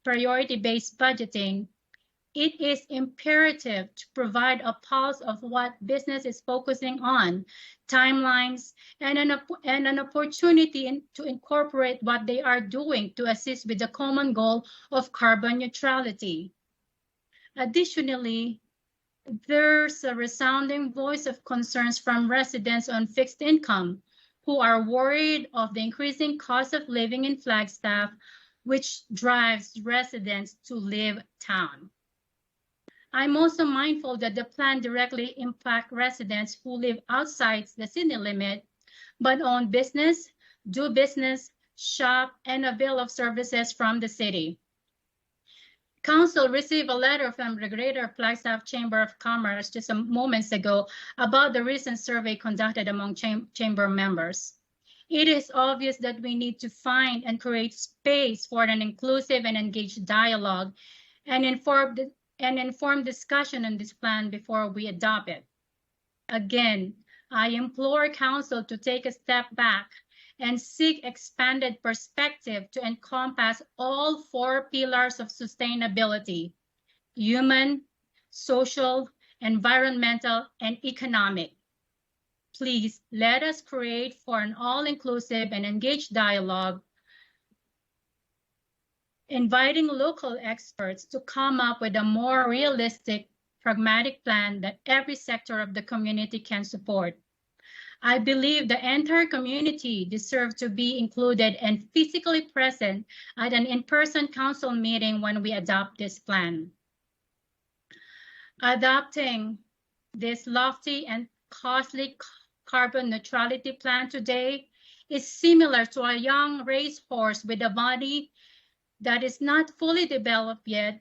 priority-based budgeting, it is imperative to provide a pulse of what business is focusing on, timelines, and an opportunity to incorporate what they are doing to assist with the common goal of carbon neutrality. Additionally, there's a resounding voice of concerns from residents on fixed income who are worried of the increasing cost of living in Flagstaff, which drives residents to leave town. I'm also mindful that the plan directly impacts residents who live outside the city limit, but own business, do business, shop, and avail of services from the city. Council received a letter from the Greater Flagstaff Chamber of Commerce just some moments ago about the recent survey conducted among chamber members. It is obvious that we need to find and create space for an inclusive and engaged dialogue and informed discussion on this plan before we adopt it. Again, I implore Council to take a step back and seek expanded perspective to encompass all 4 pillars of sustainability: human, social, environmental, and economic. Please let us create for an all-inclusive and engaged dialogue, inviting local experts to come up with a more realistic, pragmatic plan that every sector of the community can support. I believe the entire community deserves to be included and physically present at an in-person council meeting when we adopt this plan. Adopting this lofty and costly carbon neutrality plan today is similar to a young racehorse with a body that is not fully developed yet,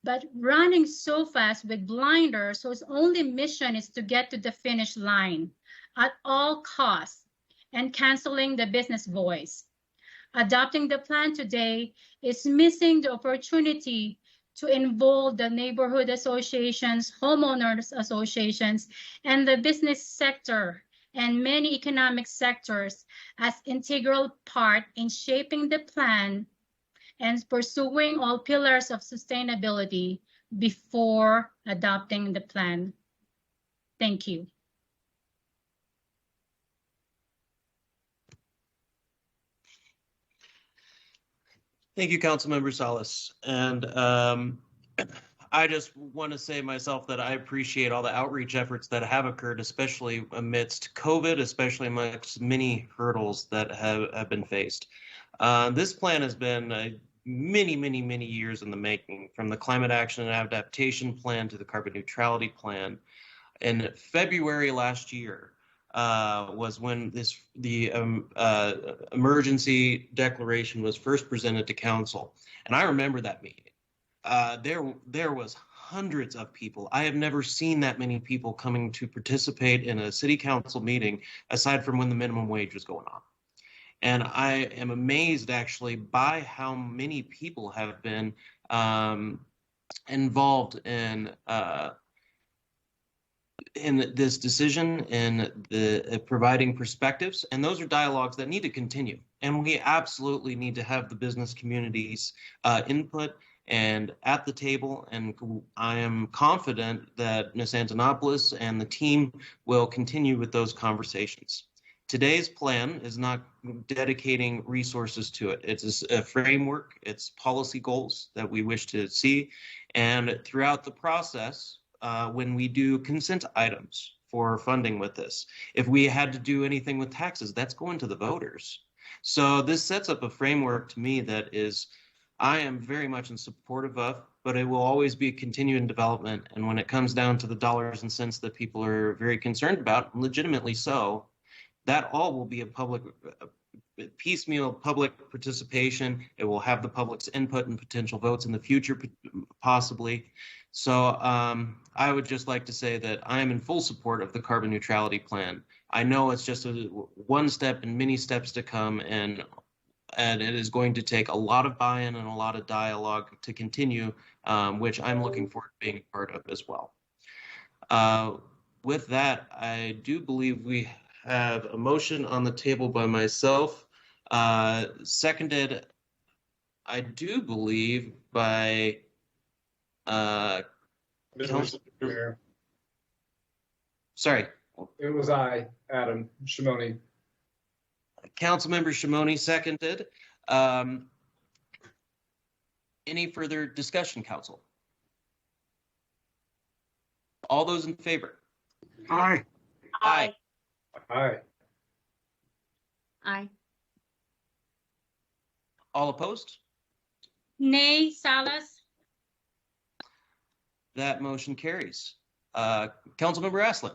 but running so fast with blinders whose only mission is to get to the finish line at all costs and canceling the business voice. Adopting the plan today is missing the opportunity to involve the neighborhood associations, homeowners associations, and the business sector and many economic sectors as integral part in shaping the plan and pursuing all pillars of sustainability before adopting the plan. Thank you. Thank you, Councilmember Salas. And I just want to say myself that I appreciate all the outreach efforts that have occurred, especially amidst COVID, especially amongst many hurdles that have been faced. This plan has been many years in the making, from the Climate Action and Adaptation Plan to the Carbon Neutrality Plan. In February last year was when the emergency declaration was first presented to council. And I remember that meeting. There was hundreds of people. I have never seen that many people coming to participate in a city council meeting, aside from when the minimum wage was going on. And I am amazed actually by how many people have been involved in this decision, in the providing perspectives, and those are dialogues that need to continue. And we absolutely need to have the business community's input and at the table, and I am confident that Ms. Antonopoulos and the team will continue with those conversations. Today's plan is not dedicating resources to it. It's a framework, it's policy goals that we wish to see, and throughout the process, when we do consent items for funding with this, if we had to do anything with taxes, that's going to the voters. So this sets up a framework to me that I am very much in support of, but it will always be a continuing development. And when it comes down to the dollars and cents that people are very concerned about, legitimately so, that all will be a piecemeal public participation. It will have the public's input and potential votes in the future, possibly. So I would just like to say that I am in full support of the carbon neutrality plan. I know it's just one step and many steps to come, and it is going to take a lot of buy-in and a lot of dialogue to continue, which I'm looking forward to being part of as well. With that, I do believe we have a motion on the table by myself, seconded, I do believe, by Mayor. Sorry. It was I, Adam Shimoni. Councilmember Shimoni seconded. Any further discussion, council? All those in favor? Aye. Aye. Aye. Aye. All opposed? Nay, Salas. That motion carries. Councilmember Aslan.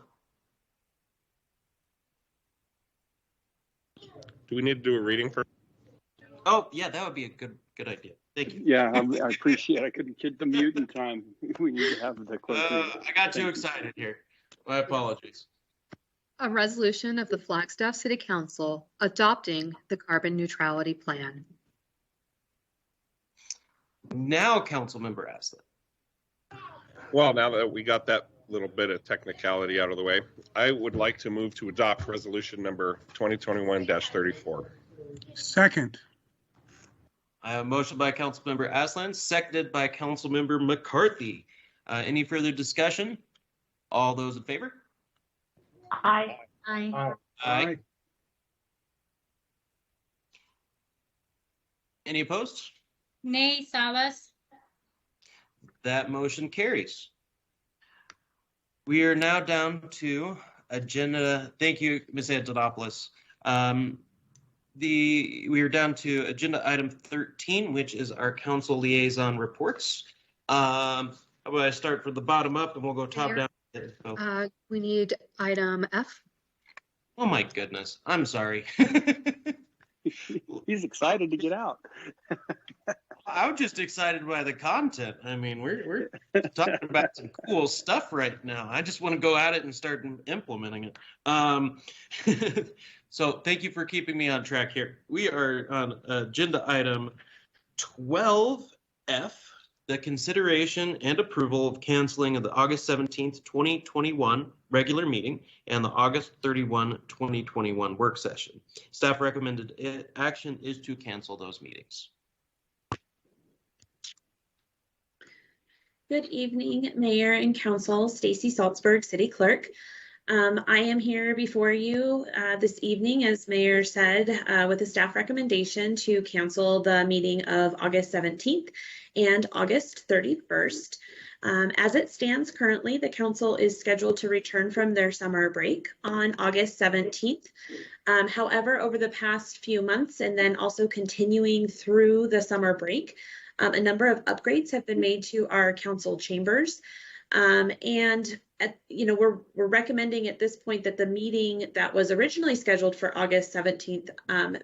Do we need to do a reading first? Oh, yeah, that would be a good idea. Thank you. Yeah, I appreciate it. I couldn't get the mute in time. We need to have the clerk. I got too excited here. My apologies. A resolution of the Flagstaff City Council adopting the carbon neutrality plan. Now, Councilmember Aslan. Well, now that we got that little bit of technicality out of the way, I would like to move to adopt resolution number 2021-34. Second. I have a motion by Councilmember Aslan, seconded by Councilmember McCarthy. Any further discussion? All those in favor? Aye. Aye. Aye. Aye. Any opposed? Nay, Salas. That motion carries. We are now down to agenda. Thank you, Ms. Antonopoulos. We are down to agenda item 13, which is our council liaison reports. How about I start from the bottom up and we'll go top down. Oh. We need item F. Oh my goodness. I'm sorry. He's excited to get out. I'm just excited by the content. I mean, we're talking about some cool stuff right now. I just want to go at it and start implementing it. So thank you for keeping me on track here. We are on agenda item 12F, the consideration and approval of canceling of the August 17th, 2021 regular meeting and the August 31, 2021 work session. Staff recommended action is to cancel those meetings. Good evening, Mayor and Council. Stacy Salzberg, City Clerk. I am here before you this evening, as Mayor said, with a staff recommendation to cancel the meeting of August 17th and August 31st. As it stands currently, the council is scheduled to return from their summer break on August 17th. However, over the past few months and then also continuing through the summer break, a number of upgrades have been made to our council chambers. We're recommending at this point that the meeting that was originally scheduled for August 17th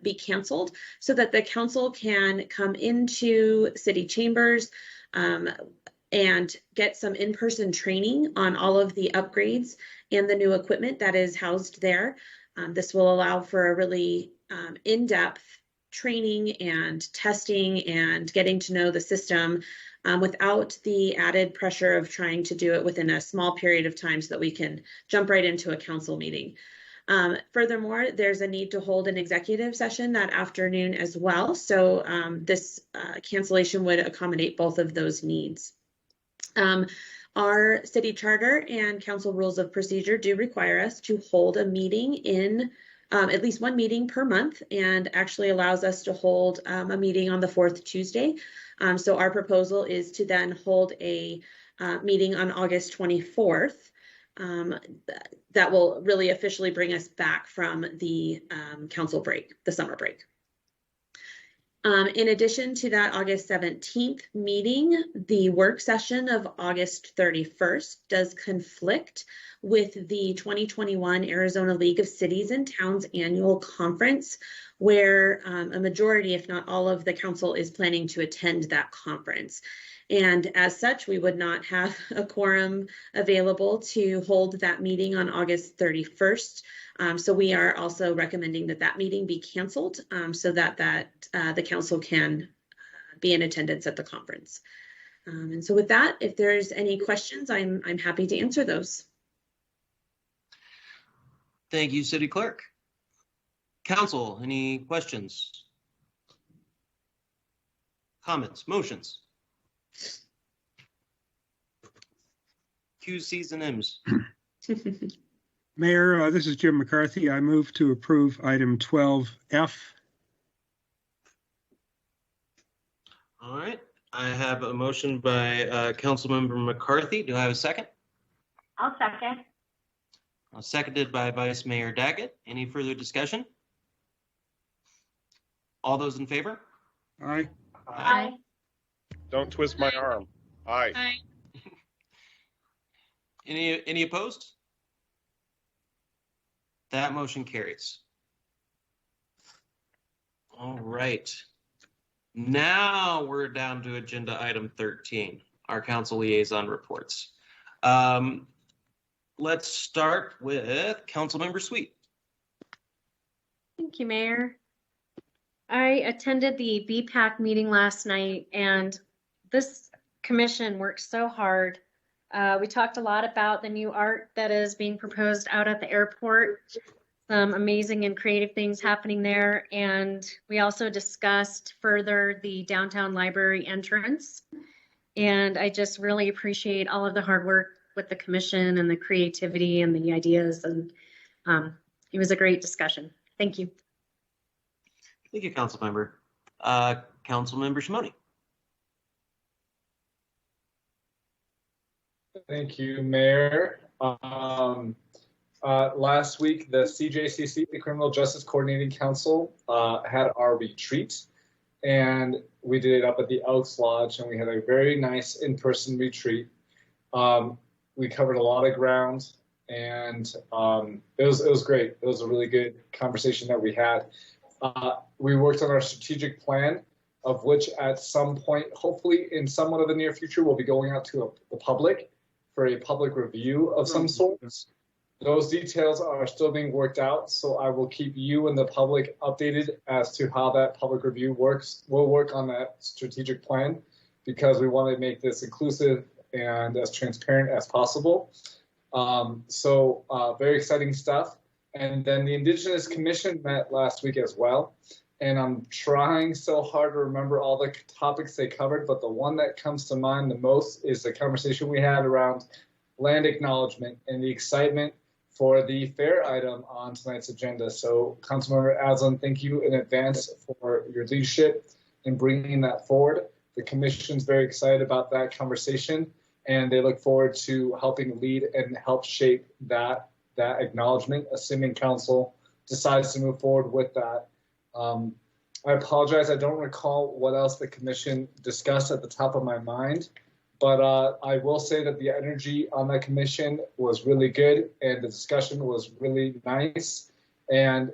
be canceled so that the council can come into city chambers and get some in-person training on all of the upgrades and the new equipment that is housed there. This will allow for a really in-depth training and testing and getting to know the system without the added pressure of trying to do it within a small period of time so that we can jump right into a council meeting. Furthermore, there's a need to hold an executive session that afternoon as well. So this cancellation would accommodate both of those needs. Our city charter and council rules of procedure do require us to hold a meeting in at least one meeting per month, and actually allows us to hold a meeting on the fourth Tuesday. So our proposal is to then hold a meeting on August 24th. That will really officially bring us back from the council break, the summer break. In addition to that August 17th meeting, the work session of August 31st does conflict with the 2021 Arizona League of Cities and Towns annual conference, where a majority, if not all of the council is planning to attend that conference. And as such, we would not have a quorum available to hold that meeting on August 31st. So we are also recommending that that meeting be canceled so that the council can be in attendance at the conference. And so with that, if there's any questions, I'm happy to answer those. Thank you, City Clerk. Council, any questions? Comments, motions? Q's and M's. Mayor, this is Jim McCarthy. I move to approve item 12F. All right. I have a motion by Councilmember McCarthy. Do I have a second? I'll second. Seconded by Vice Mayor Daggett. Any further discussion? All those in favor? Aye. Aye. Don't twist my arm. Aye. Aye. Any opposed? That motion carries. All right. Now we're down to agenda item 13, our council liaison reports. Let's start with Councilmember Sweet. Thank you, Mayor. I attended the BPAC meeting last night, and this commission worked so hard. We talked a lot about the new art that is being proposed out at the airport, some amazing and creative things happening there. And we also discussed further the downtown library entrance. And I just really appreciate all of the hard work with the commission and the creativity and the ideas. And it was a great discussion. Thank you. Thank you, Councilmember. Councilmember Shimoni. Thank you, Mayor. Last week, the CJCC, the Criminal Justice Coordinating Council, had our retreat, and we did it up at the Elks Lodge, and we had a very nice in-person retreat. We covered a lot of ground, and it was great. It was a really good conversation that we had. We worked on our strategic plan, of which at some point, hopefully in somewhat of the near future, we'll be going out to the public for a public review of some sorts. Those details are still being worked out, so I will keep you and the public updated as to how that public review works. We'll work on that strategic plan because we want to make this inclusive and as transparent as possible. Very exciting stuff. And then the Indigenous Commission met last week as well. And I'm trying so hard to remember all the topics they covered, but the one that comes to mind the most is the conversation we had around land acknowledgement and the excitement for the fair item on tonight's agenda. So Councilmember Aslan, thank you in advance for your leadership in bringing that forward. The commission's very excited about that conversation, and they look forward to helping lead and help shape that acknowledgement, assuming council decides to move forward with that. I apologize, I don't recall what else the commission discussed at the top of my mind, but I will say that the energy on that commission was really good and the discussion was really nice, and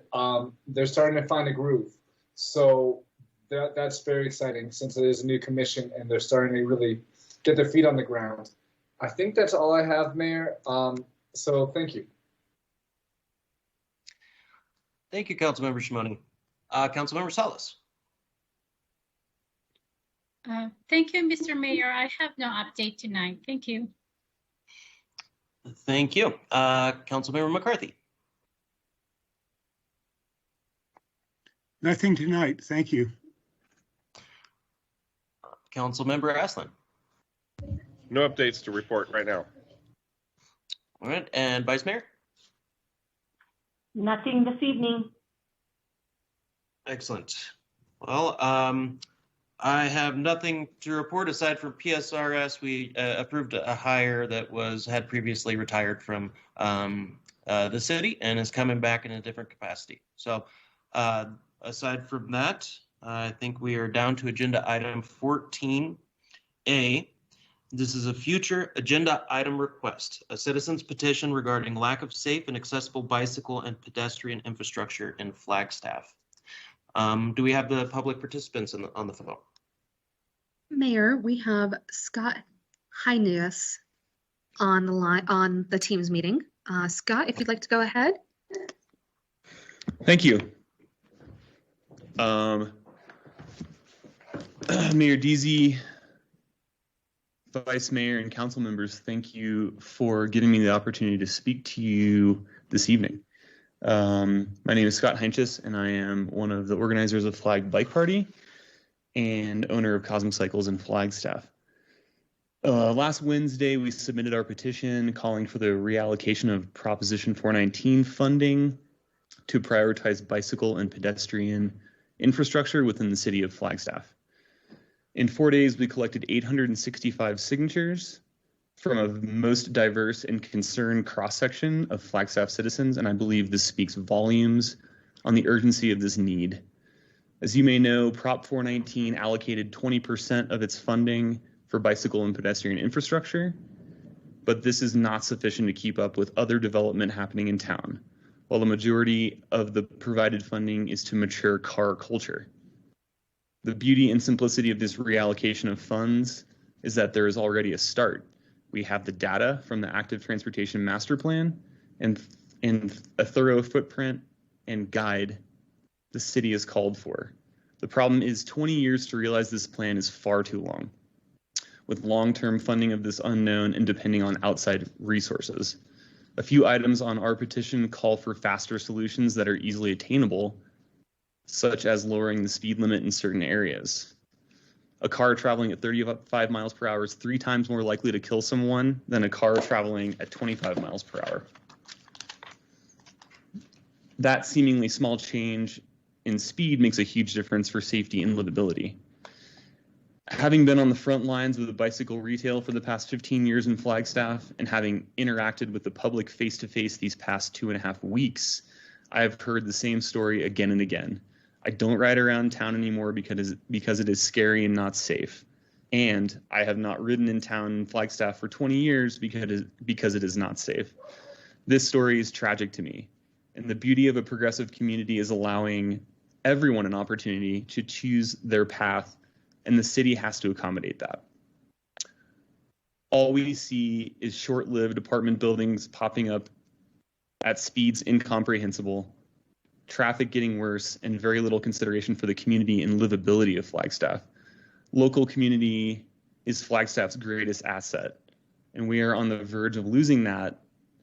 they're starting to find a groove. So that's very exciting since it is a new commission and they're starting to really get their feet on the ground. I think that's all I have, Mayor. So thank you. Thank you, Councilmember Shimoni. Councilmember Salas. Thank you, Mr. Mayor. I have no update tonight. Thank you. Thank you. Councilmember McCarthy. Nothing tonight. Thank you. Councilmember Aslan. No updates to report right now. All right, and Vice Mayor? Nothing this evening. Excellent. Well, I have nothing to report aside from PSRS. We approved a hire that had previously retired from the city and is coming back in a different capacity. So aside from that, I think we are down to agenda item 14A. This is a future agenda item request, a citizen's petition regarding lack of safe and accessible bicycle and pedestrian infrastructure in Flagstaff. Do we have the public participants on the phone? Mayor, we have Scott Heinous on the line on the Teams meeting. Scott, if you'd like to go ahead. Thank you. Mayor Deasy, Vice Mayor, and council members, thank you for giving me the opportunity to speak to you this evening. My name is Scott Heinches, and I am one of the organizers of Flag Bike Party and owner of Cosmic Cycles in Flagstaff. Last Wednesday, we submitted our petition calling for the reallocation of Proposition 419 funding to prioritize bicycle and pedestrian infrastructure within the city of Flagstaff. In 4 days, we collected 865 signatures from a most diverse and concerned cross-section of Flagstaff citizens, and I believe this speaks volumes on the urgency of this need. As you may know, Prop 419 allocated 20% of its funding for bicycle and pedestrian infrastructure, but this is not sufficient to keep up with other development happening in town, while the majority of the provided funding is to mature car culture. The beauty and simplicity of this reallocation of funds is that there is already a start. We have the data from the Active Transportation Master Plan and a thorough footprint and guide the city has called for. The problem is 20 years to realize this plan is far too long, with long-term funding of this unknown and depending on outside resources. A few items on our petition call for faster solutions that are easily attainable, such as lowering the speed limit in certain areas. A car traveling at 35 miles per hour is 3 times more likely to kill someone than a car traveling at 25 miles per hour. That seemingly small change in speed makes a huge difference for safety and livability. Having been on the front lines with the bicycle retail for the past 15 years in Flagstaff and having interacted with the public face-to-face these past 2.5 weeks, I have heard the same story again and again. I don't ride around town anymore because it is scary and not safe. And I have not ridden in town in Flagstaff for 20 years because it is not safe. This story is tragic to me. And the beauty of a progressive community is allowing everyone an opportunity to choose their path, and the city has to accommodate that. All we see is short-lived apartment buildings popping up at speeds incomprehensible, traffic getting worse, and very little consideration for the community and livability of Flagstaff. Local community is Flagstaff's greatest asset, and we are on the verge of losing that.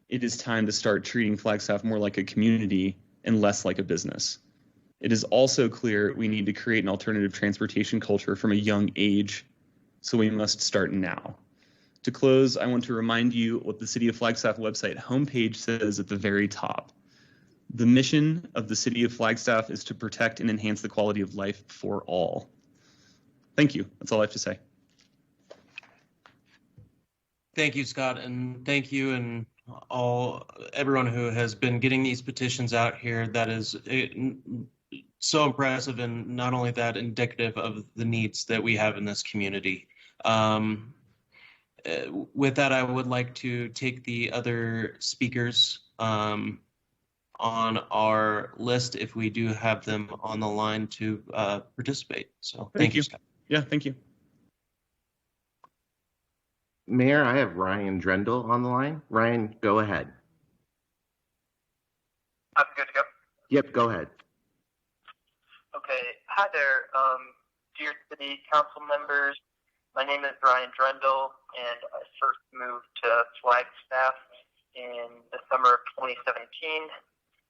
It is time to start treating Flagstaff more like a community and less like a business. It is also clear we need to create an alternative transportation culture from a young age, so we must start now. To close, I want to remind you what the City of Flagstaff website homepage says at the very top. The mission of the City of Flagstaff is to protect and enhance the quality of life for all. Thank you. That's all I have to say. Thank you, Scott, and thank you and everyone who has been getting these petitions out here. That is so impressive, and not only that, indicative of the needs that we have in this community. With that, I would like to take the other speakers on our list if we do have them on the line to participate. So thank you, Scott. Yeah, thank you. Mayor, I have Ryan Drendel on the line. Ryan, go ahead. I'm good to go. Yep, go ahead. Okay. Hi there, dear city council members. My name is Ryan Drendel, and I first moved to Flagstaff in the summer of 2017.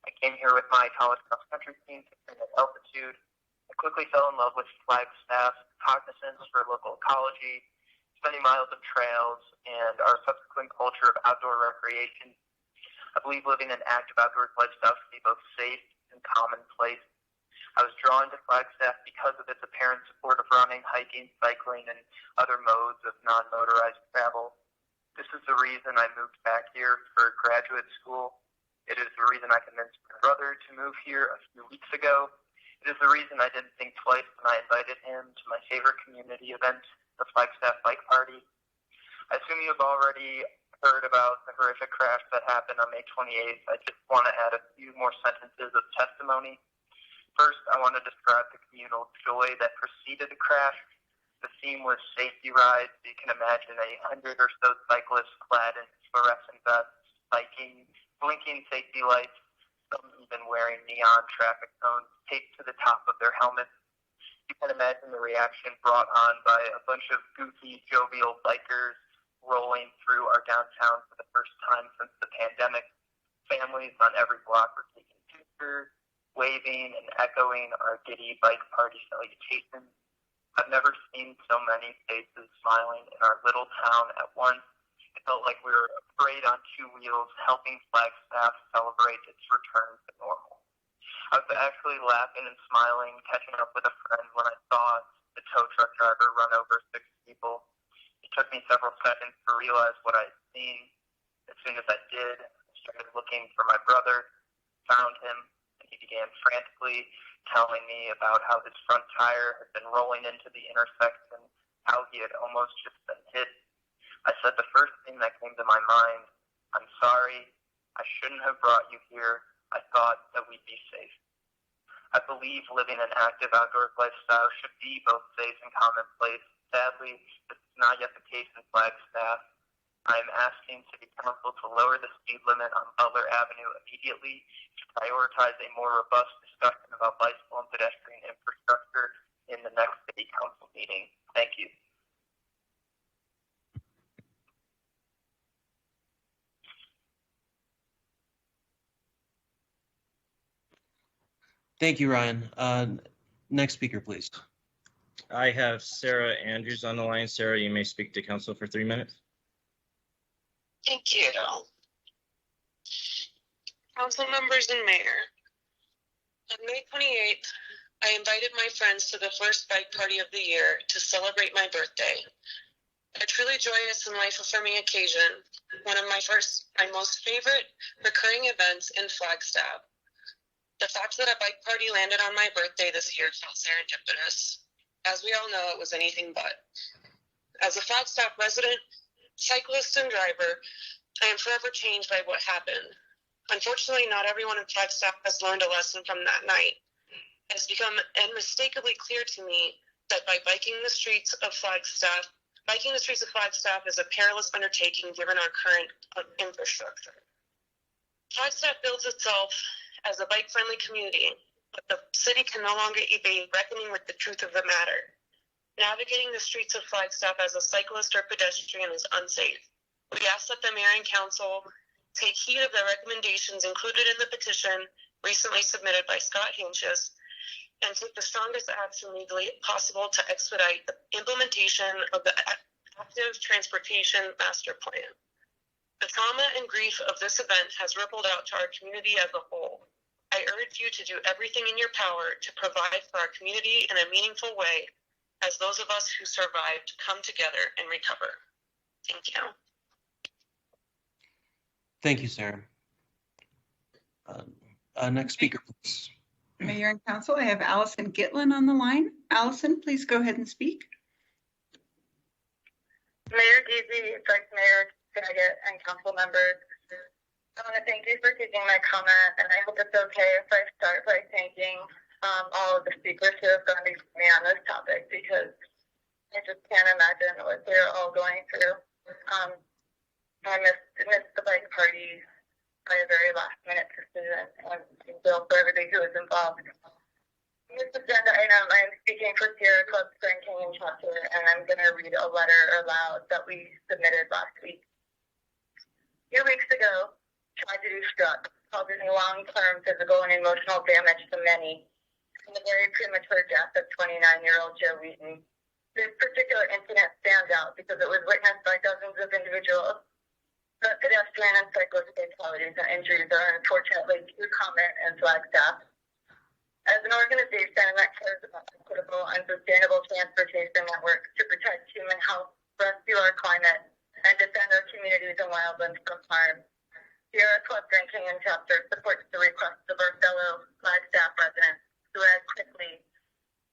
I came here with my college cross-country team to train at altitude. I quickly fell in love with Flagstaff, cognizance for local ecology, spending miles of trails, and our subsequent culture of outdoor recreation. I believe living an active outdoors lifestyle can be both safe and commonplace. I was drawn to Flagstaff because of its apparent support of running, hiking, cycling, and other modes of non-motorized travel. This is the reason I moved back here for graduate school. It is the reason I convinced my brother to move here a few weeks ago. It is the reason I didn't think twice when I invited him to my favorite community event, the Flagstaff Bike Party. I assume you have already heard about the horrific crash that happened on May 28th. I just want to add a few more sentences of testimony. First, I want to describe the communal joy that preceded the crash. The theme was safety rides. You can imagine 100 or so cyclists clad in fluorescent vests, biking, blinking safety lights, some even wearing neon traffic cones taped to the top of their helmets. You can imagine the reaction brought on by a bunch of goofy, jovial bikers rolling through our downtown for the first time since the pandemic. Families on every block were taking pictures, waving and echoing our giddy bike party salutations. I've never seen so many faces smiling in our little town at once. It felt like we were a parade on two wheels, helping Flagstaff celebrate its return to normal. I was actually laughing and smiling, catching up with a friend when I saw the tow truck driver run over 6 people. It took me several seconds to realize what I had seen. As soon as I did, I started looking for my brother, found him, and he began frantically telling me about how his front tire had been rolling into the intersection, how he had almost just been hit. I said the first thing that came to my mind, I'm sorry, I shouldn't have brought you here. I thought that we'd be safe. I believe living an active outdoor lifestyle should be both safe and commonplace. Sadly, this is not yet the case in Flagstaff. I am asking City Council to lower the speed limit on Butler Avenue immediately, to prioritize a more robust discussion about bicycle and pedestrian infrastructure in the next City Council meeting. Thank you. Thank you, Ryan. Next speaker, please. I have Sarah Andrews on the line. Sarah, you may speak to council for 3 minutes. Thank you. Council members and mayor, on May 28th, I invited my friends to the first bike party of the year to celebrate my birthday. A truly joyous and life-affirming occasion, one of my most favorite recurring events in Flagstaff. The fact that a bike party landed on my birthday this year felt serendipitous. As we all know, it was anything but. As a Flagstaff resident, cyclist, and driver, I am forever changed by what happened. Unfortunately, not everyone in Flagstaff has learned a lesson from that night. It has become unmistakably clear to me that by biking the streets of Flagstaff is a perilous undertaking given our current infrastructure. Flagstaff builds itself as a bike-friendly community, but the city can no longer evade reckoning with the truth of the matter. Navigating the streets of Flagstaff as a cyclist or pedestrian is unsafe. We ask that the mayor and council take heed of the recommendations included in the petition recently submitted by Scott Hinches and take the strongest action legally possible to expedite the implementation of the Active Transportation Master Plan. The trauma and grief of this event has rippled out to our community as a whole. I urge you to do everything in your power to provide for our community in a meaningful way as those of us who survived come together and recover. Thank you. Thank you, Sarah. Next speaker, please. Mayor and council, I have Allison Gitlin on the line. Allison, please go ahead and speak. Mayor Deasy, Vice Mayor Daggett, and council members, I want to thank you for taking my comment, and I hope it's okay if I start by thanking all of the speakers who have gone before me on this topic, because I just can't imagine what they're all going through. I missed the bike party by a very last-minute decision, and I feel for everybody who was involved. In this agenda item, I'm speaking for Sierra Club Grand Canyon Chapter, and I'm going to read a letter aloud that we submitted last week. A few weeks ago, tragedy struck, causing long-term physical and emotional damage to many, and the very premature death of 29-year-old Joe Wheaton. This particular incident stands out because it was witnessed by dozens of individuals. But pedestrian and cyclist fatalities and injuries are unfortunately too common in Flagstaff. As an organization that cares about equitable and sustainable transportation networks to protect human health, rescue our climate, and defend our communities and wildlands from harm, Sierra Club Grand Canyon Chapter supports the request of our fellow Flagstaff residents to act quickly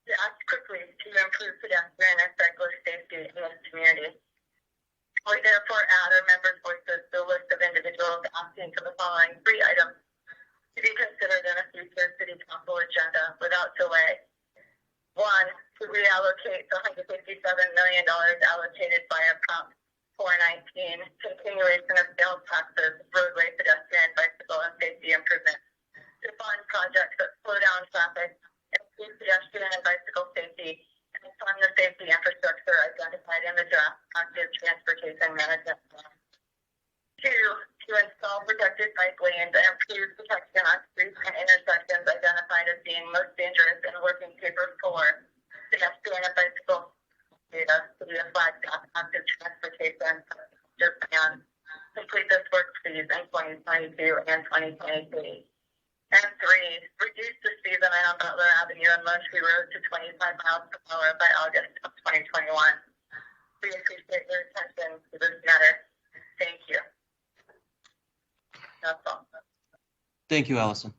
to improve pedestrian and cyclist safety in this community. We therefore add our members' voices to a list of individuals asking for the following 3 items to be considered in a future City Council agenda without delay. 1, to reallocate the $157 million allocated via Prop 419, continuation of sales taxes, roadway, pedestrian, bicycle, and safety improvements, to fund projects that slow down traffic, improve pedestrian and bicycle safety, and fund the safety infrastructure identified in the draft Active Transportation Management Plan. 2, to install protected bike lanes and improve protection on streets and intersections identified as being most dangerous and working paper for pedestrian and bicycle City of Flagstaff active transportation plan. Complete this work please in 2022 and 2023. And 3, reduce the speed limit on Butler Avenue and Munchie Road to 25 miles per hour by August of 2021. We appreciate your attention to this matter. Thank you. That's all. Thank you, Allison.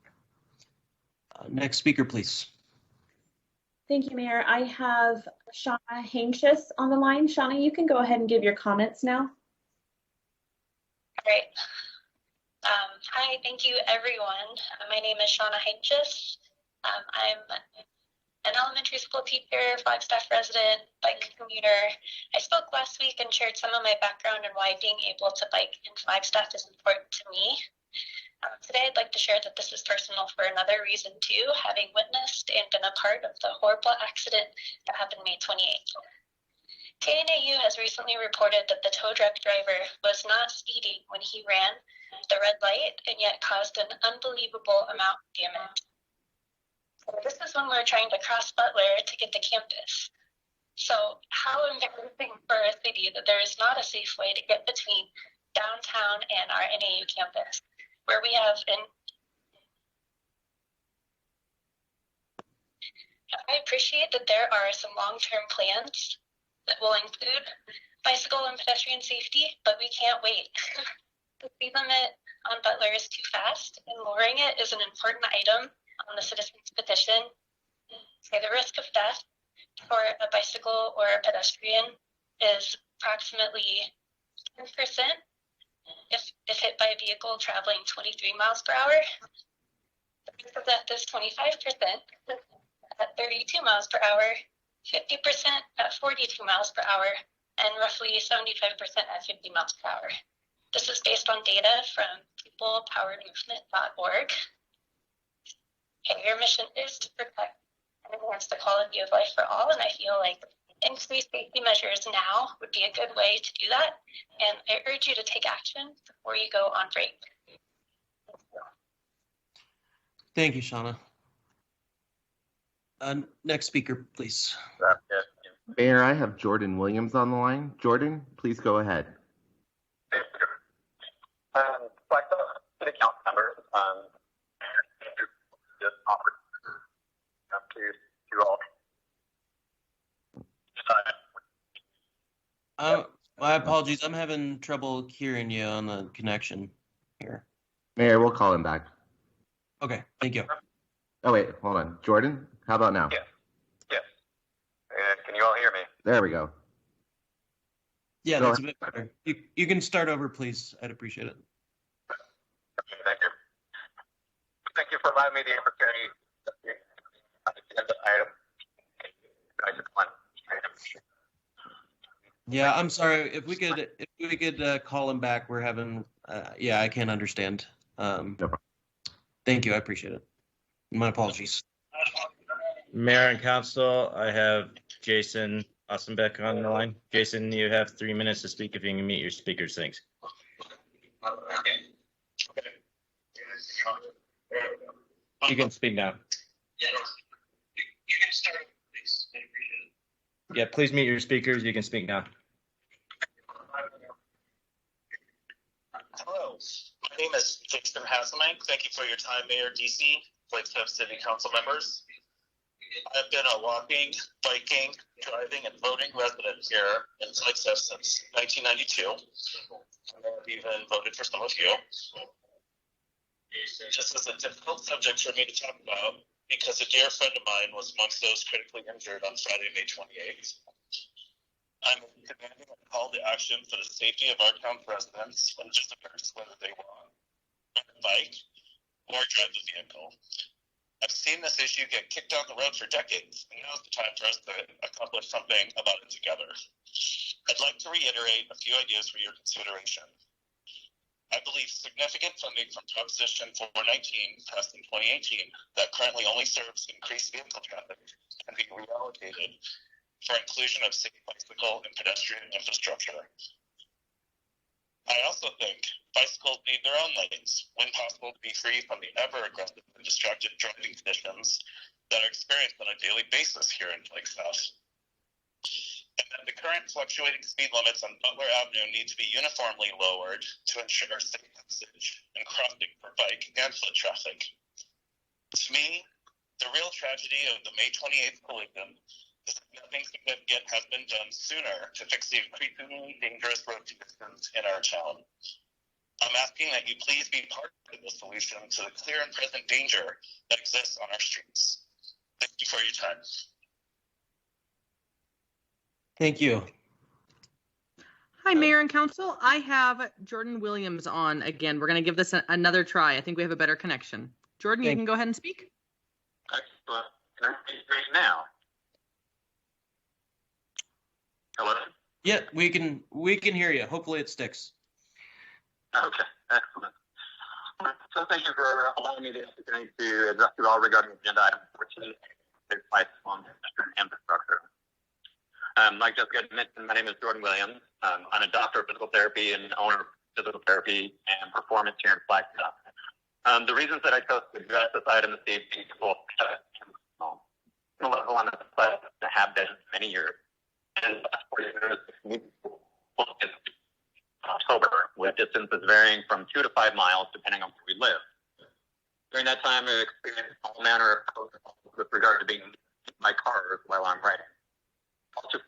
Next speaker, please. Thank you, Mayor. I have Shauna Hankshus on the line. Shauna, you can go ahead and give your comments now. Great. Hi, thank you, everyone. My name is Shauna Hankshus. I'm an elementary school teacher, Flagstaff resident, bike commuter. I spoke last week and shared some of my background and why being able to bike in Flagstaff is important to me. Today, I'd like to share that this is personal for another reason too, having witnessed and been a part of the horrible accident that happened May 28th. KNAU has recently reported that the tow truck driver was not speeding when he ran the red light and yet caused an unbelievable amount of damage. So this is when we're trying to cross Butler to get to campus. So how embarrassing for a city that there is not a safe way to get between downtown and our NAU campus, where we have I appreciate that there are some long-term plans that will include bicycle and pedestrian safety, but we can't wait. The speed limit on Butler is too fast, and lowering it is an important item on the citizens petition. The risk of death for a bicycle or a pedestrian is approximately 10% if hit by a vehicle traveling 23 miles per hour. The risk of death is 25% at 32 miles per hour, 50% at 42 miles per hour, and roughly 75% at 50 miles per hour. This is based on data from peoplepoweredmovement.org. Your mission is to protect and enhance the quality of life for all, and I feel like increased safety measures now would be a good way to do that, and I urge you to take action before you go on break. Thank you, Shauna. Next speaker, please. Mayor, I have Jordan Williams on the line. Jordan, please go ahead. Flagstaff City Council members, just offered to all. My apologies. I'm having trouble hearing you on the connection here. Mayor, we'll call him back. Okay, thank you. Oh, wait, hold on. Jordan, how about now? Yes. Can you all hear me? There we go. Yeah, Go that's ahead. a bit better. You can start over, please. I'd appreciate it. Thank you. Thank you for allowing me the opportunity agenda item. Yeah, I'm sorry. If we could call him back, we're having. I can't understand. Thank you. I appreciate it. My apologies. Mayor and Council, I have Jason Ossenbeck on the line. Jason, you have 3 minutes to speak if you can mute your speakers. Thanks. You can speak now. Yeah, please mute your speakers. You can speak now. Hello, my name is Jason Hasselman. Thank you for your time, Mayor DC, Flagstaff City Council members. I've been a walking, biking, driving, and voting resident here in Flagstaff since 1992. I've even voted for some of you. This is a difficult subject for me to talk about because a dear friend of mine was amongst those critically injured on Friday, May 28th. I'm demanding a call to action for the safety of our town residents and visitors, whether they walk, ride a bike, or drive the vehicle. I've seen this issue get kicked down the road for decades, and now's the time for us to accomplish something about it together. I'd like to reiterate a few ideas for your consideration. I believe significant funding from Proposition 419, passed in 2018, that currently only serves increased vehicle traffic, can be reallocated for inclusion of safe bicycle and pedestrian infrastructure. I also think bicycles need their own lanes, when possible to be free from the ever-aggressive and distracted driving conditions that are experienced on a daily basis here in Flagstaff. And that the current current fluctuating speed limits on Butler Avenue need to be uniformly lowered to ensure safe passage and crossing for bike and foot traffic. To me, the real tragedy of the May 28th collision is that nothing significant has been done sooner to fix the increasingly dangerous road conditions in our town. I'm asking that you please be part of the solution to the clear and present danger that exists on our streets. Thank you for your time. Thank you. Hi, Mayor and Council. I have Jordan Williams on again. We're going to give this another try. I think we have a better connection. Jordan, you can go ahead and speak. Excellent. Can I speak right now? Hello? Yeah, we can hear you. Hopefully it sticks. Okay, excellent. So thank you for allowing me the opportunity to address you all regarding agenda item 14, on infrastructure. Like Jessica mentioned, my name is Jordan Williams. I'm a doctor of physical therapy and owner of physical therapy and performance here in Flagstaff. The reasons that I chose to address this item this evening will level on the class that have been many years. And the last 4 years, in October, with distances varying from 2 to 5 miles, depending on where we live. During that time, I've experienced all manner of protocols with regard to being in my cars while I'm riding. Also,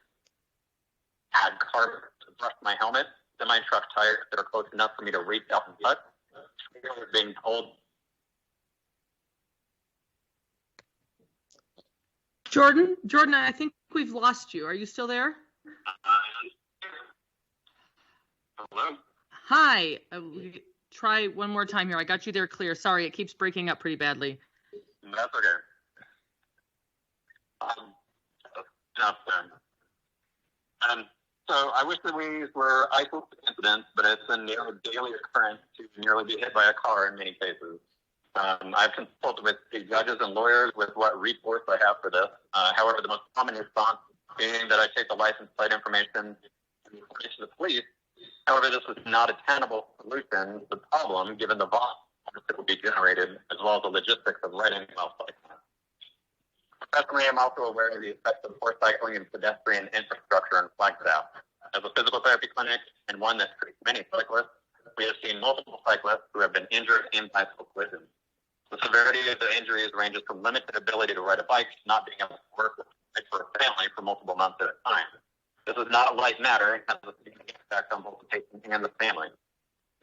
add carbon to brush my helmet, semi-truck tires that are close enough for me to reach out and touch. I was being told. Jordan, I think we've lost you. Are you still there? Hello? Hi. Try one more time here. I got you there clear. Sorry, it keeps breaking up pretty badly. That's okay. Enough then. So I wish that these were isolated incidents, but it's a near daily occurrence to nearly be hit by a car in many cases. I've consulted with the judges and lawyers with what recourse I have for this. However, the most common response being that I take the license plate information and report it to the police. However, this is not a tenable solution to the problem, given the volume that will be generated, as well as the logistics of riding while cycling. Professionally, I'm also aware of the effects of poor cycling and pedestrian infrastructure in Flagstaff. As a physical therapy clinic and one that treats many cyclists, we have seen multiple cyclists who have been injured in bicycle collisions. The severity of the injuries ranges from limited ability to ride a bike to not being able to work for a family for multiple months at a time. This is not a light matter and has a significant impact on both the patient and the family.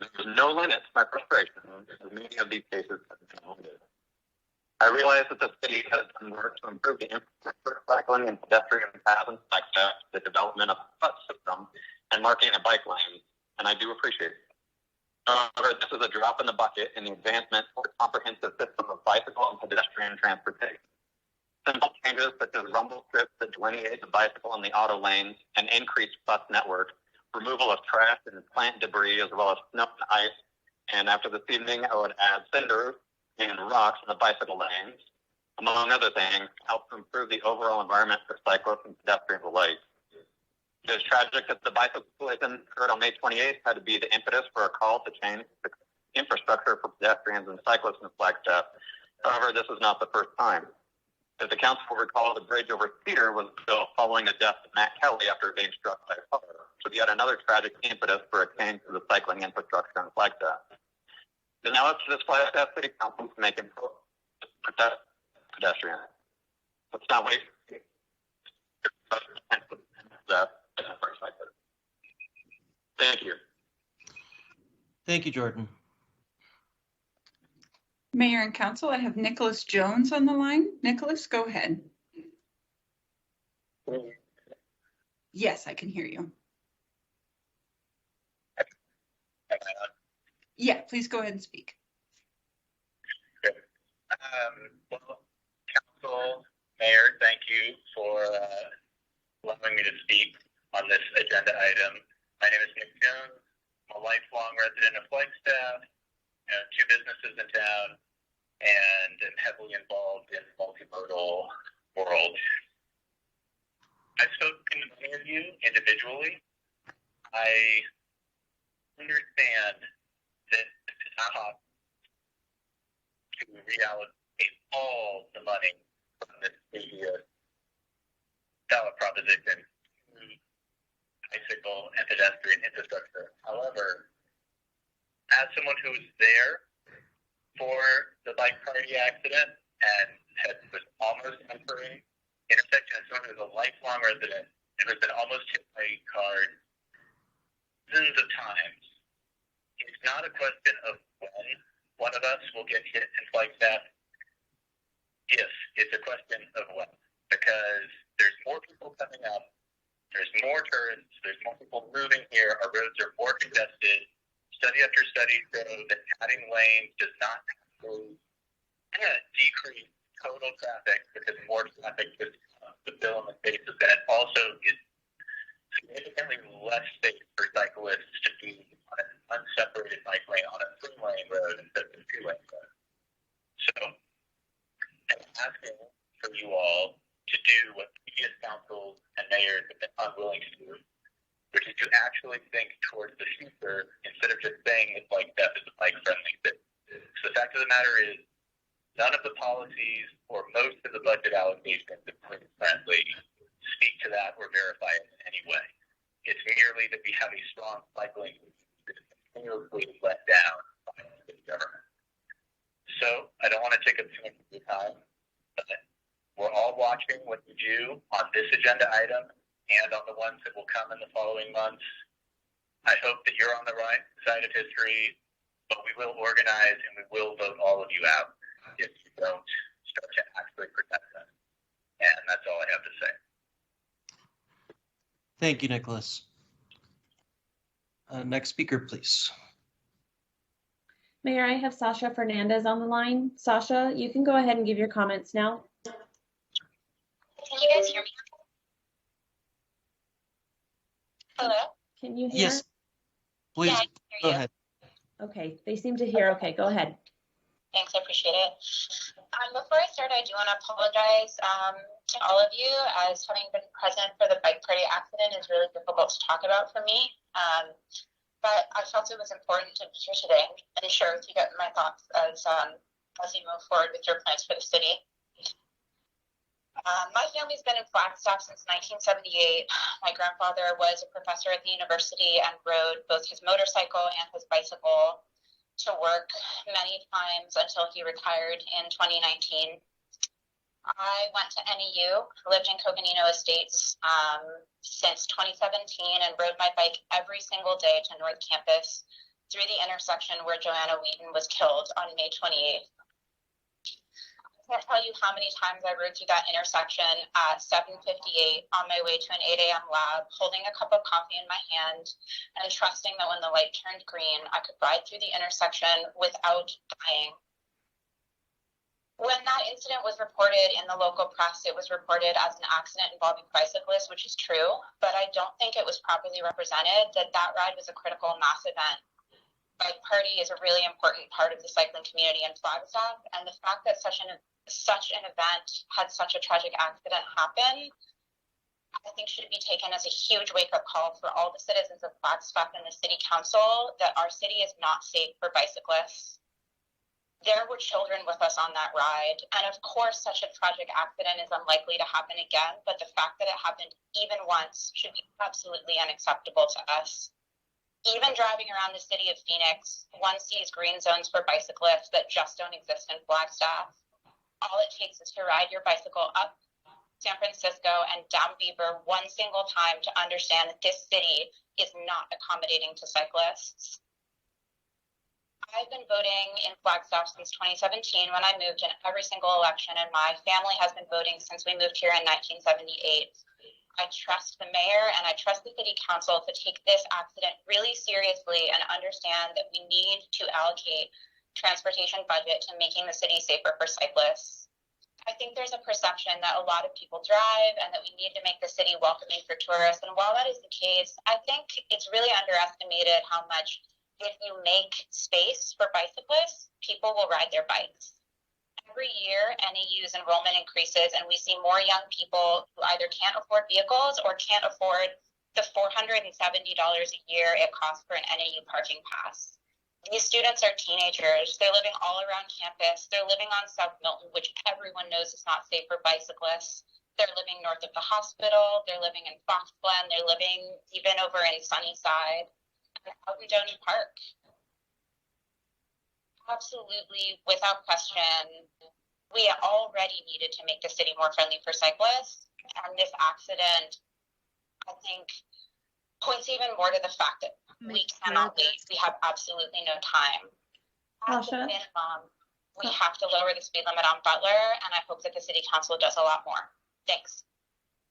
There's no limit to my frustration, as many of these cases have been avoided. I realize that the city has done work to improve the infrastructure, cycling and pedestrian paths in Flagstaff, the development of a bus system, and marking of bike lanes, and I do appreciate it. However, this is a drop in the bucket in the advancement for a comprehensive system of bicycle and pedestrian transportation. Simple changes such as rumble strips that delineate the bicycle and the auto lanes, and increased bus network, removal of trash and plant debris, as well as snow and ice, and after this evening, I would add cinders and rocks in the bicycle lanes, among other things, help to improve the overall environment for cyclists and pedestrians alike. It is tragic that the bicycle collision occurred on May 28th had to be the impetus for a call to change the infrastructure for pedestrians and cyclists in Flagstaff. However, this is not the first time. As the council will recall, the bridge over Cedar was built following the death of Matt Kelly after being struck by a car. So yet another tragic impetus for a change to the cycling infrastructure in Flagstaff. It is now up to this Flagstaff City Council to make improvements to protect pedestrians. Let's not wait. Thank you. Thank you, Jordan. Mayor and Council, I have Nicholas Jones on the line. Nicholas, go ahead. Yes, I can hear you. Yeah, please go ahead and speak. Well, Council, Mayor, thank you for allowing me to speak on this agenda item. My name is Nick Jones. I'm a lifelong resident of Flagstaff, two businesses in town, and am heavily involved in the multimodal world. I've spoken to many of you individually. I understand that it's not possible to reallocate all the money from this ballot proposition pedestrian infrastructure. However, as someone who was there for the bike party accident and was almost entering intersection, as someone who's a lifelong resident and has been almost hit by a car dozens of times, it's not a question of when one of us will get hit in Flagstaff. If it's a question of when, because there's more people coming up, there's more tourists, there's more people moving here, our roads are more congested. Study after study show that adding lanes does not actually decrease total traffic because more traffic is the bill in the face of that. Also is significantly less safe for cyclists to be on an unseparated bike lane on a 3-lane road instead of a 2-lane road. So I'm asking for you all to do what previous councils and mayors have been unwilling to do, which is to actually think towards the future instead of just saying it's like Flagstaff is a bike-friendly city. So the fact of the matter is, none of the policies or most of the budget allocations of bike-friendly speak to that or verify it in any way. It's merely that we have a strong cycling that is continuously let down by the city government. So I don't want to take up too much of your time, but we're all watching what you do on this agenda item and on the ones that will come in the following months. I hope that you're on the right side of history, but we will organize and we will vote all of you out if you don't start to actually protect them. And that's all I have to say. Thank you, Nicholas. Next speaker, please. Mayor, I have Sasha Fernandez on the line. Sasha, you can go ahead and give your comments now. Can you guys hear me? Hello? Can you hear? Yes, please, Yeah, I can hear go you. ahead. Okay, they seem to hear. Okay, go ahead. Thanks, I appreciate it. Before I start, I do want to apologize to all of you, as having been present for the bike party accident is really difficult to talk about for me. But I felt it was important to be here today and share with you guys my thoughts as you move forward with your plans for the city. My family's been in Flagstaff since 1978. My grandfather was a professor at the university and rode both his motorcycle and his bicycle to work many times until he retired in 2019. I went to NEU, lived in Coconino Estates since 2017, and rode my bike every single day to North Campus through the intersection where Joanna Wheaton was killed on May 28th. I can't tell you how many times I rode through that intersection at 7:58 on my way to an 8 a.m. lab, holding a cup of coffee in my hand and trusting that when the light turned green, I could ride through the intersection without dying. When that incident was reported in the local press, it was reported as an accident involving bicyclists, which is true, but I don't think it was properly represented that that ride was a critical mass event. Bike party is a really important part of the cycling community in Flagstaff, and the fact that such an event had such a tragic accident happen, I think should be taken as a huge wake-up call for all the citizens of Flagstaff and the city council that our city is not safe for bicyclists. There were children with us on that ride, and of course such a tragic accident is unlikely to happen again, but the fact that it happened even once should be absolutely unacceptable to us. Even driving around the city of Phoenix, one sees green zones for bicyclists that just don't exist in Flagstaff. All it takes is to ride your bicycle up San Francisco and down Beaver one single time to understand that this city is not accommodating to cyclists. I've been voting in Flagstaff since 2017 when I moved in every single election, and my family has been voting since we moved here in 1978. I trust the mayor and I trust the city council to take this accident really seriously and understand that we need to allocate transportation budget to making the city safer for cyclists. I think there's a perception that a lot of people drive and that we need to make the city welcoming for tourists. And while that is the case, I think it's really underestimated how much, if you make space for bicyclists, people will ride their bikes. Every year, NEU's enrollment increases, and we see more young people who either can't afford vehicles or can't afford the $470 a year it costs for an NEU parking pass. These students are teenagers. They're living all around campus. They're living on South Milton, which everyone knows is not safe for bicyclists. They're living north of the hospital. They're living in Fox Glen. They're living even over in Sunnyside and out in Downey Park. Absolutely, without question, we already needed to make the city more friendly for cyclists. And this accident, I think, points even more to the fact that we cannot wait. We have absolutely no time. At the minimum, we have to lower the speed limit on Butler, and I hope that the city council does a lot more. Thanks.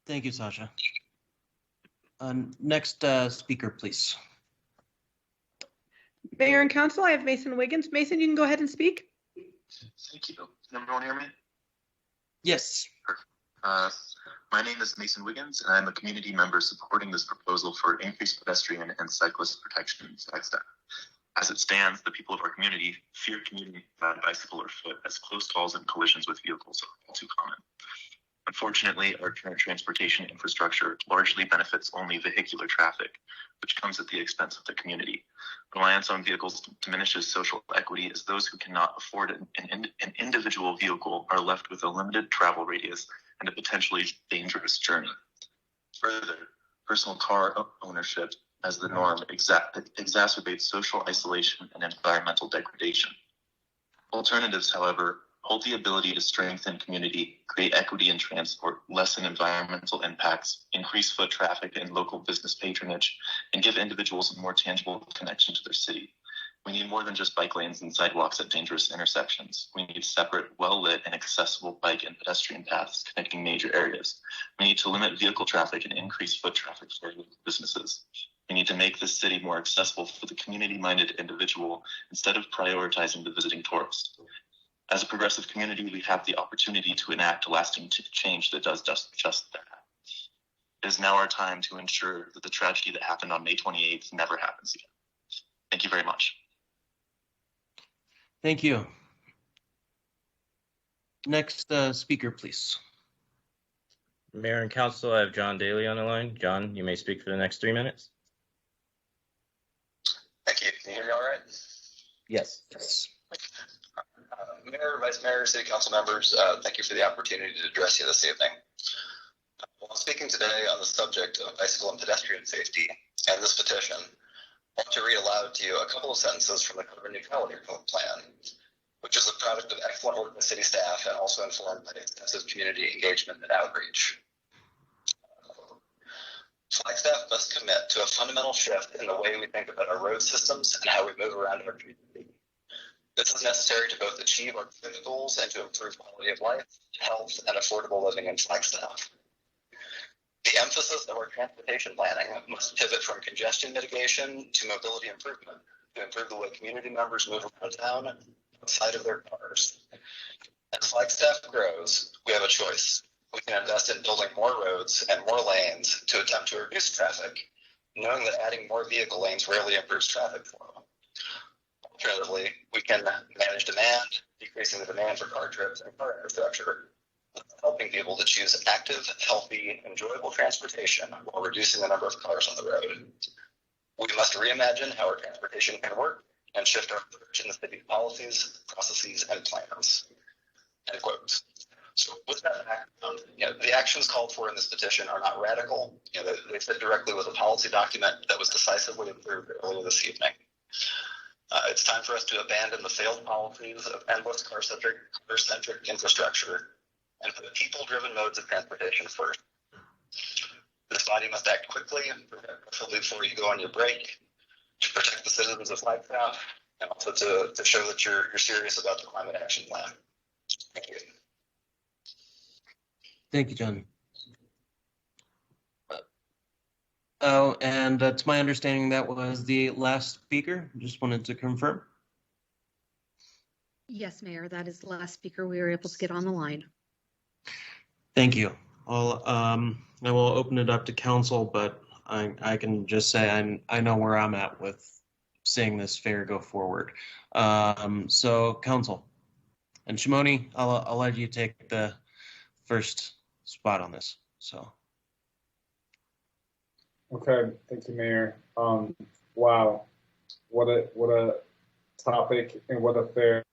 Thank you, Sasha. Next speaker, please. Mayor and Council, I have Mason Wiggins. Mason, you can go ahead and speak. Thank you. Can everyone hear me? Yes. My name is Mason Wiggins, and I'm a community member supporting this proposal for increased pedestrian and cyclist protection in Flagstaff. As it stands, the people of our community fear commuting by bicycle or foot, as close calls and collisions with vehicles are all too common. Unfortunately, our current transportation infrastructure largely benefits only vehicular traffic, which comes at the expense of the community. Reliance on vehicles diminishes social equity, as those who cannot afford an individual vehicle are left with a limited travel radius and a potentially dangerous journey. Further, personal car ownership as the norm exacerbates social isolation and environmental degradation. Alternatives, however, hold the ability to strengthen community, create equity in transport, lessen environmental impacts, increase foot traffic and local business patronage, and give individuals a more tangible connection to their city. We need more than just bike lanes and sidewalks at dangerous intersections. We need separate, well-lit, and accessible bike and pedestrian paths connecting major areas. We need to limit vehicle traffic and increase foot traffic for local businesses. We need to make this city more accessible for the community-minded individual instead of prioritizing the visiting tourist. As a progressive community, we have the opportunity to enact a lasting change that does just that. It is now our time to ensure that the tragedy that happened on May 28th never happens again. Thank you very much. Thank you. Next speaker, please. Mayor and Council, I have John Daly on the line. John, you may speak for the next 3 minutes. Thank you. Can you hear me all right? Yes. Mayor, Vice Mayor, City Council members, thank you for the opportunity to address you this evening. While speaking today on the subject of bicycle and pedestrian safety and this petition, I want to read aloud to you a couple of sentences from the Carbon Neutrality Plan, which is a product of excellent work by city staff and also informed by extensive community engagement and outreach. Flagstaff must commit to a fundamental shift in the way we think about our road systems and how we move around our community. This is necessary to both achieve our civic goals and to improve quality of life, health, and affordable living in Flagstaff. The emphasis of our transportation planning must pivot from congestion mitigation to mobility improvement to improve the way community members move around town outside of their cars. As Flagstaff grows, we have a choice. We can invest in building more roads and more lanes to attempt to reduce traffic, knowing that adding more vehicle lanes rarely improves traffic flow. Alternatively, we can manage demand, decreasing the demand for car trips and car infrastructure, helping people to choose active, healthy, enjoyable transportation while reducing the number of cars on the road. We must reimagine how our transportation can work and shift our approach in the city's policies, processes, and plans. End quote. So with that background, the actions called for in this petition are not radical. They fit directly with a policy document that was decisively approved earlier this evening. It's time for us to abandon the failed policies of endless car-centric infrastructure and put people-driven modes of transportation first. This body must act quickly, preferably before you go on your break, to protect the citizens of Flagstaff, and also to show that you're serious about the climate action plan. Thank you. Thank you, John. Oh, and it's my understanding that was the last speaker. Just wanted to confirm. Yes, Mayor, that is the last speaker we were able to get on the line. Thank you. I will open it up to council, but I can just say I know where I'm at with seeing this fair go forward. So council and Shimoni, I'll let you take the first spot on this. So. Okay, thank you, Mayor. Wow, what a topic and what a fair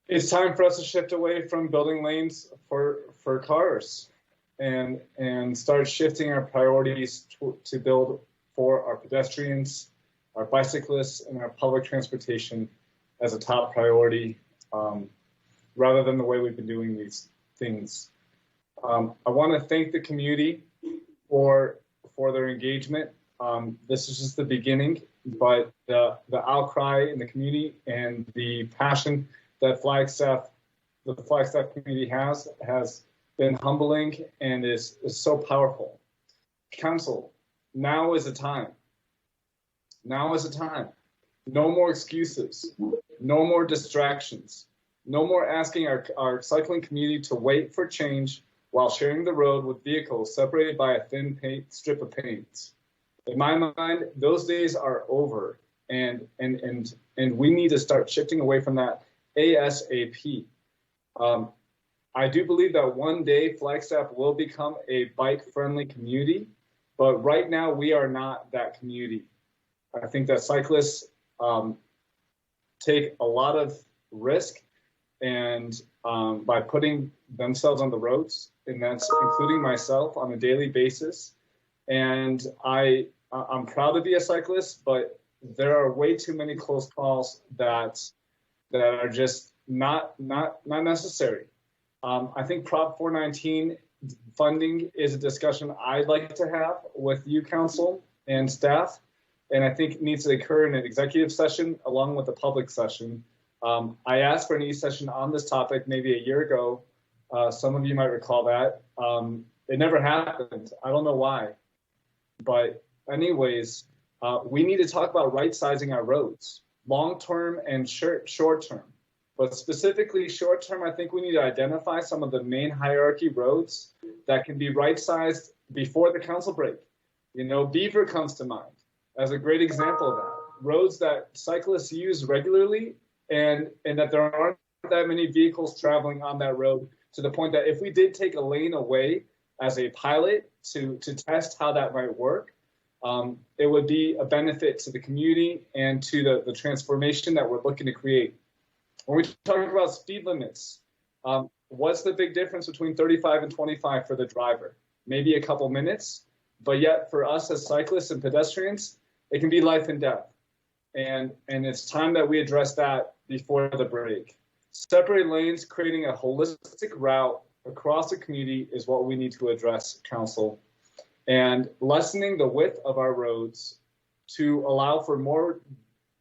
It's time for us to shift away from building lanes for cars and start shifting our priorities to build for our pedestrians, our bicyclists, and our public transportation as a top priority, rather than the way we've been doing these things. I want to thank the community for their engagement. This is just the beginning, but the outcry in the community and the passion that the Flagstaff community has been humbling and is so powerful. Council, now is the time. Now is the time. No more excuses. No more distractions. No more asking our cycling community to wait for change while sharing the road with vehicles separated by a thin strip of paint. In my mind, those days are over, and we need to start shifting away from that ASAP. I do believe that one day Flagstaff will become a bike-friendly community, but right now we are not that community. I think that cyclists take a lot of risk and by putting themselves on the roads, and that's including myself on a daily basis. And I'm proud to be a cyclist, but there are way too many close calls that are just not necessary. I think Prop 419 funding is a discussion I'd like to have with you, council and staff, and I think it needs to occur in an executive session along with a public session. I asked for an e-session on this topic maybe a year ago. Some of you might recall that. It never happened. I don't know why. But anyways, we need to talk about right-sizing our roads, long-term and short-term. But specifically short-term, I think we need to identify some of the main hierarchy roads that can be right-sized before the council break. You know, Beaver comes to mind as a great example of that. Roads that cyclists use regularly and that there aren't that many vehicles traveling on that road, to the point that if we did take a lane away as a pilot to test how that might work, it would be a benefit to the community and to the transformation that we're looking to create. When we talk about speed limits, what's the big difference between 35 and 25 for the driver? Maybe a couple minutes, but yet for us as cyclists and pedestrians, it can be life and death. And it's time that we address that before the break. Separate lanes, creating a holistic route across the community is what we need to address, council. And lessening the width of our roads to allow for more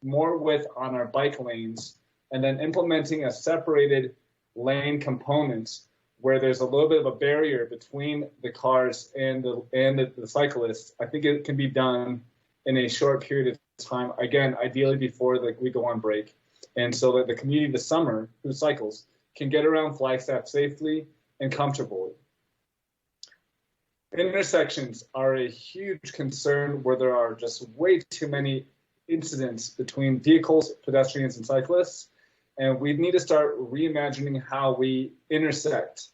width on our bike lanes, and then implementing a separated lane component where there's a little bit of a barrier between the cars and the cyclists. I think it can be done in a short period of time, again, ideally before we go on break. And so that the community this summer who cycles can get around Flagstaff safely and comfortably. Intersections are a huge concern where there are just way too many incidents between vehicles, pedestrians, and cyclists. And we need to start reimagining how we intersect.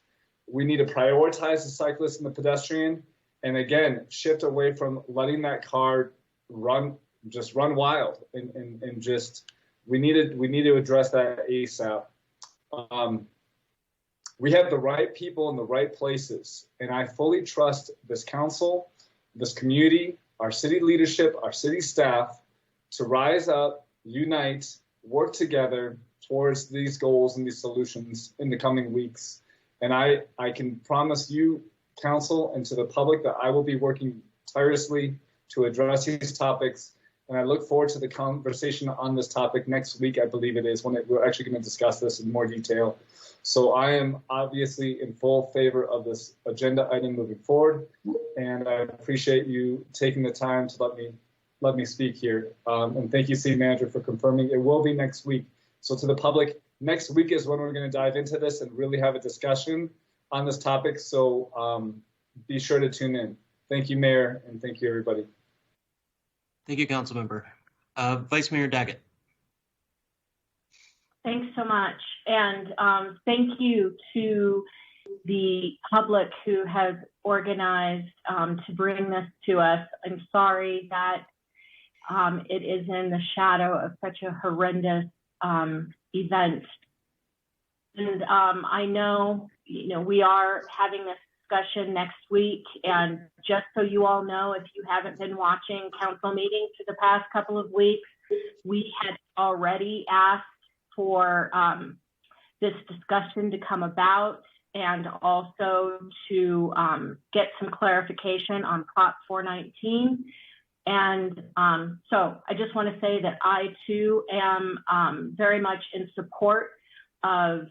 We need to prioritize the cyclist and the pedestrian, and again, shift away from letting that car run wild, and just we need to address that ASAP. We have the right people in the right places, and I fully trust this council, this community, our city leadership, our city staff to rise up, unite, work together towards these goals and these solutions in the coming weeks. And I can promise you, council, and to the public that I will be working tirelessly to address these topics. And I look forward to the conversation on this topic next week, I believe it is, when we're actually going to discuss this in more detail. So I am obviously in full favor of this agenda item moving forward. And I appreciate you taking the time to let me speak here. And thank you, City Manager, for confirming it will be next week. So to the public, next week is when we're going to dive into this and really have a discussion on this topic. So be sure to tune in. Thank you, Mayor, and thank you, everybody. Thank you, Councilmember. Vice Mayor Daggett. Thanks so much. And thank you to the public who has organized to bring this to us. I'm sorry that it is in the shadow of such a horrendous event And I know, we are having this discussion next week. And just so you all know, if you haven't been watching council meetings for the past couple of weeks, we had already asked for this discussion to come about, and also to get some clarification on Prop 419. And so I just want to say that I too am very much in support of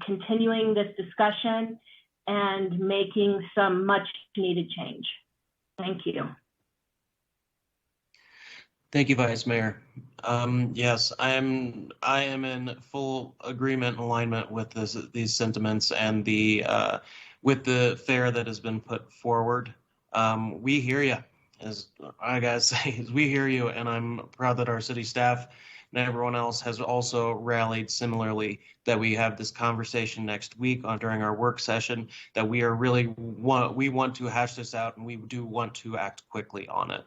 continuing this discussion and making some much needed change. Thank you. Thank you, Vice Mayor. Yes, I am in full agreement and alignment with these sentiments and with the fare that has been put forward. We hear you, as I gotta say, we hear you, and I'm proud that our city staff and everyone else has also rallied similarly, that we have this conversation next week during our work session, that we want to hash this out, and we do want to act quickly on it.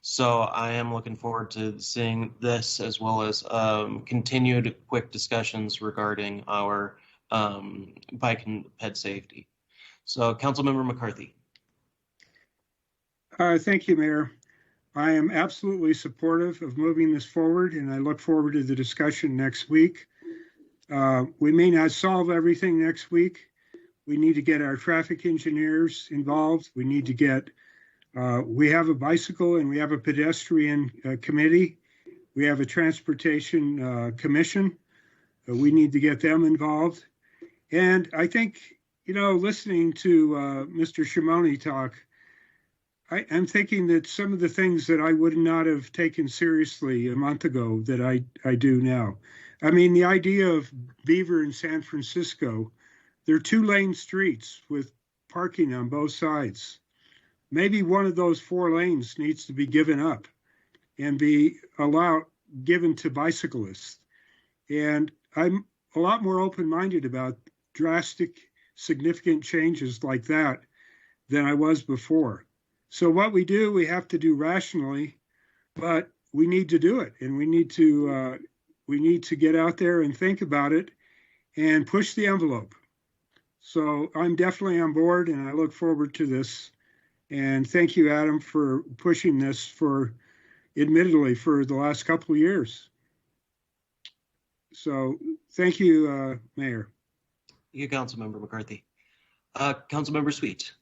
So I am looking forward to seeing this, as well as continued quick discussions regarding our bike and ped safety. So Councilmember McCarthy. Thank you, Mayor. I am absolutely supportive of moving this forward, and I look forward to the discussion next week. We may not solve everything next week. We need to get our traffic engineers involved. We need to get we have a bicycle and we have a pedestrian committee. We have a transportation commission. We need to get them involved. And I think, listening to Mr. Shimoni talk, I'm thinking that some of the things that I would not have taken seriously a month ago that I do now. I mean, the idea of Beaver in San Francisco, they're 2-lane streets with parking on both sides. Maybe one of those 4 lanes needs to be given up and be given to bicyclists. And I'm a lot more open-minded about drastic, significant changes like that than I was before. So what we do, we have to do rationally, but we need to do it, and we need to get out there and think about it and push the envelope. So I'm definitely on board, and I look forward to this. And thank you, Adam, for pushing this admittedly, for the last couple of years. So thank you, Mayor. Thank you, Councilmember McCarthy. Councilmember Sweet.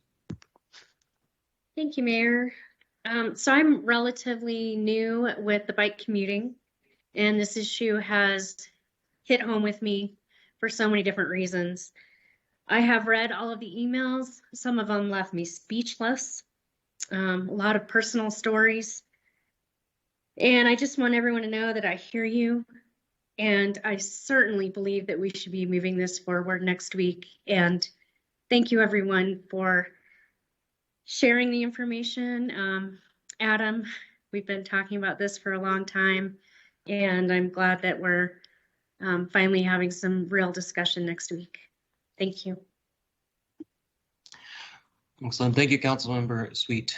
Thank you, Mayor. So I'm relatively new with the bike commuting, and this issue has hit home with me for so many different reasons. I have read all of the emails. Some of them left me speechless. A lot of personal stories. And I just want everyone to know that I hear you. And I certainly believe that we should be moving this forward next week. And thank you, everyone, for sharing the information. Adam, we've been talking about this for a long time, and I'm glad that we're finally having some real discussion next week. Thank you. Excellent. Thank you, Councilmember Sweet.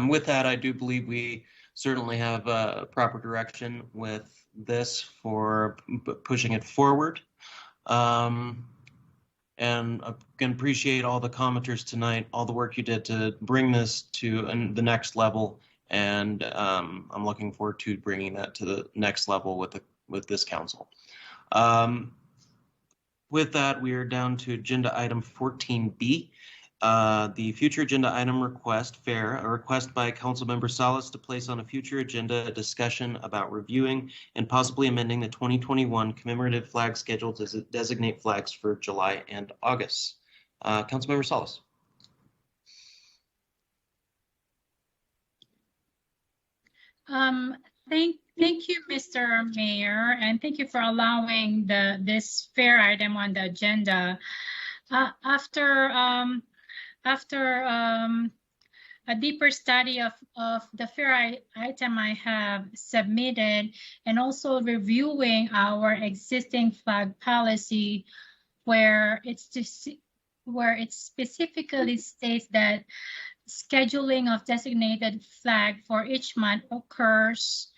With that, I do believe we certainly have proper direction with this for pushing it forward. And I can appreciate all the commenters tonight, all the work you did to bring this to the next level. And I'm looking forward to bringing that to the next level with this council. With that, we are down to agenda item 14B. The future agenda item request, a request by Councilmember Salas to place on a future agenda a discussion about reviewing and possibly amending the 2021 commemorative flag schedule to designate flags for July and August. Councilmember Salas. Thank you, Mr. Mayor, and thank you for allowing this fair item on the agenda. After a deeper study of the fair item I have submitted, and also reviewing our existing flag policy, where it specifically states that scheduling of designated flag for each month occurs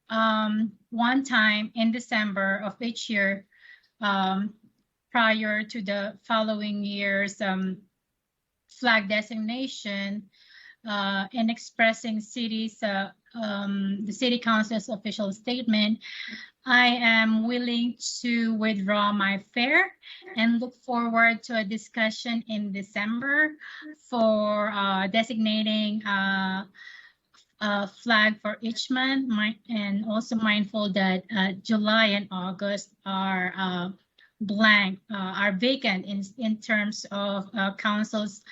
one time in December of each year. prior to the following year's flag designation, in expressing the city council's official statement, I am willing to withdraw my fare and look forward to a discussion in December for designating a flag for each month, and also mindful that July and August are blank, are vacant in terms of council's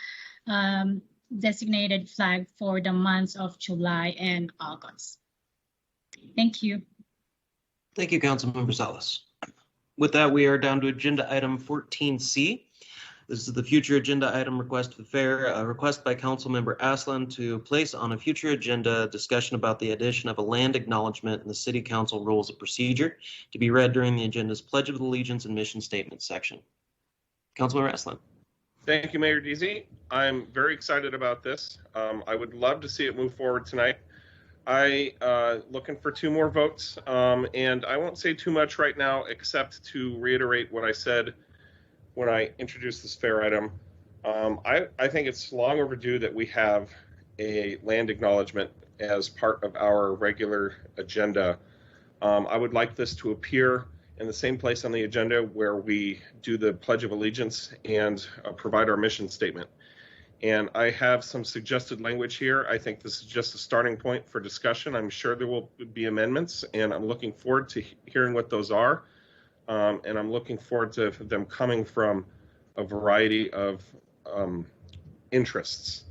designated flag for the months of July and August. Thank you. Thank you, Councilmember Salas. With that, we are down to agenda item 14C. This is the future agenda item request for the fair. A request by Councilmember Aslan to place on a future agenda discussion about the addition of a land acknowledgement in the City Council Rules of Procedure to be read during the agenda's Pledge of Allegiance and Mission Statement section. Councilmember Aslan. Thank you, Mayor DZ. I'm very excited about this. I would love to see it move forward tonight. Looking for 2 more votes, and I won't say too much right now except to reiterate what I said when I introduced this fair item. I think it's long overdue that we have a land acknowledgement as part of our regular agenda. I would like this to appear in the same place on the agenda where we do the Pledge of Allegiance and provide our mission statement. And I have some suggested language here. I think this is just a starting point for discussion. I'm sure there will be amendments, and I'm looking forward to hearing what those are. And I'm looking forward to them coming from a variety of interests.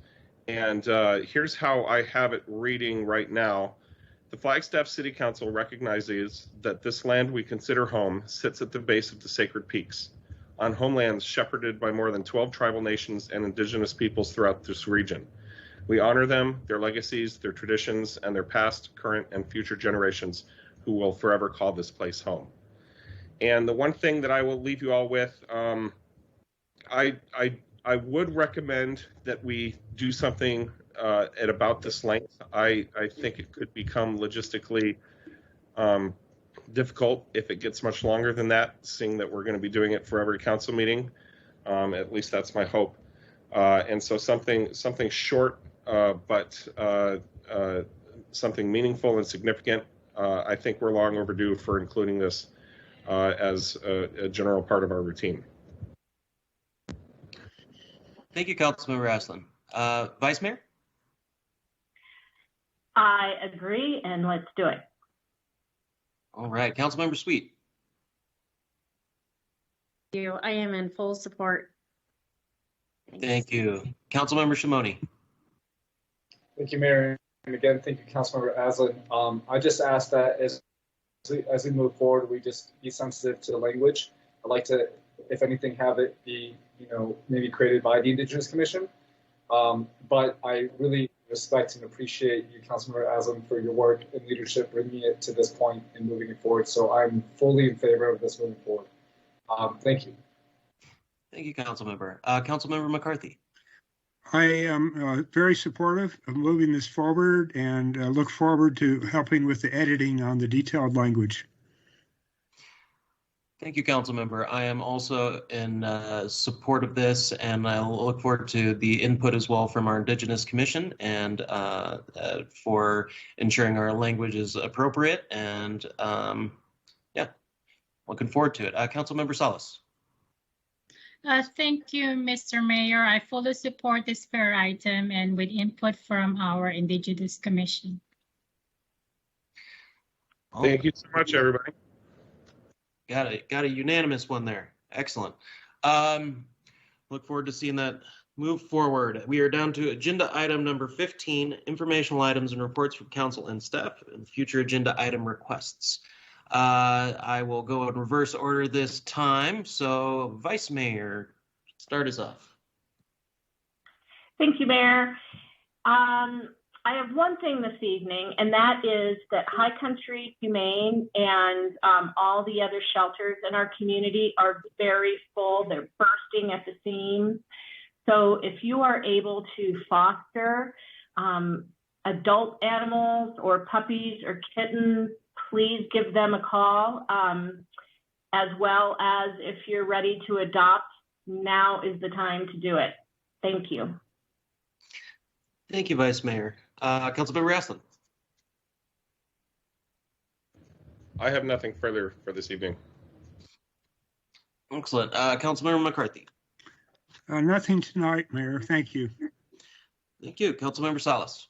And here's how I have it reading right now. The Flagstaff City Council recognizes that this land we consider home sits at the base of the Sacred Peaks, on homelands shepherded by more than 12 tribal nations and indigenous peoples throughout this region. We honor them, their legacies, their traditions, and their past, current, and future generations who will forever call this place home. And the one thing that I will leave you all with, I would recommend that we do something at about this length. I think it could become logistically difficult if it gets much longer than that, seeing that we're going to be doing it for every council meeting. At least that's my hope. And so something short, but something meaningful and significant. I think we're long overdue for including this as a general part of our routine. Thank you, Councilmember Aslan. Vice Mayor? I agree, and let's do it. All right, Councilmember Sweet. Thank you. I am in full support. Thank you. Councilmember Shimoni. Thank you, Mayor. And again, thank you, Councilmember Aslan. I just ask that as we move forward, we just be sensitive to the language. I'd like to, if anything, have it be, maybe created by the Indigenous Commission. But I really respect and appreciate you, Councilmember Aslan, for your work and leadership, bringing it to this point and moving it forward. So I'm fully in favor of this moving forward. Thank you. Thank you, Councilmember. Councilmember McCarthy. I am very supportive of moving this forward and look forward to helping with the editing on the detailed language. Thank you, Councilmember. I am also in support of this, and I'll look forward to the input as well from our Indigenous Commission and for ensuring our language is appropriate. And yeah, looking forward to it. Councilmember Salas. Thank you, Mr. Mayor. I fully support this fair item and with input from our Indigenous Commission. Thank you so much, everybody. Got a unanimous one there. Excellent. Look forward to seeing that move forward. We are down to agenda item number 15, informational items and reports from council and staff, and future agenda item requests. I will go in reverse order this time. So, Vice Mayor, start us off. Thank you, Mayor. I have one thing this evening, and that is that High Country Humane and all the other shelters in our community are very full. They're bursting at the seams. So if you are able to foster adult animals or puppies or kittens, please give them a call. as well as if you're ready to adopt, now is the time to do it. Thank you. Thank you, Vice Mayor. Councilmember Aslan. I have nothing further for this evening. Excellent. Councilmember McCarthy. Nothing tonight, Mayor. Thank you. Thank you. Councilmember Salas.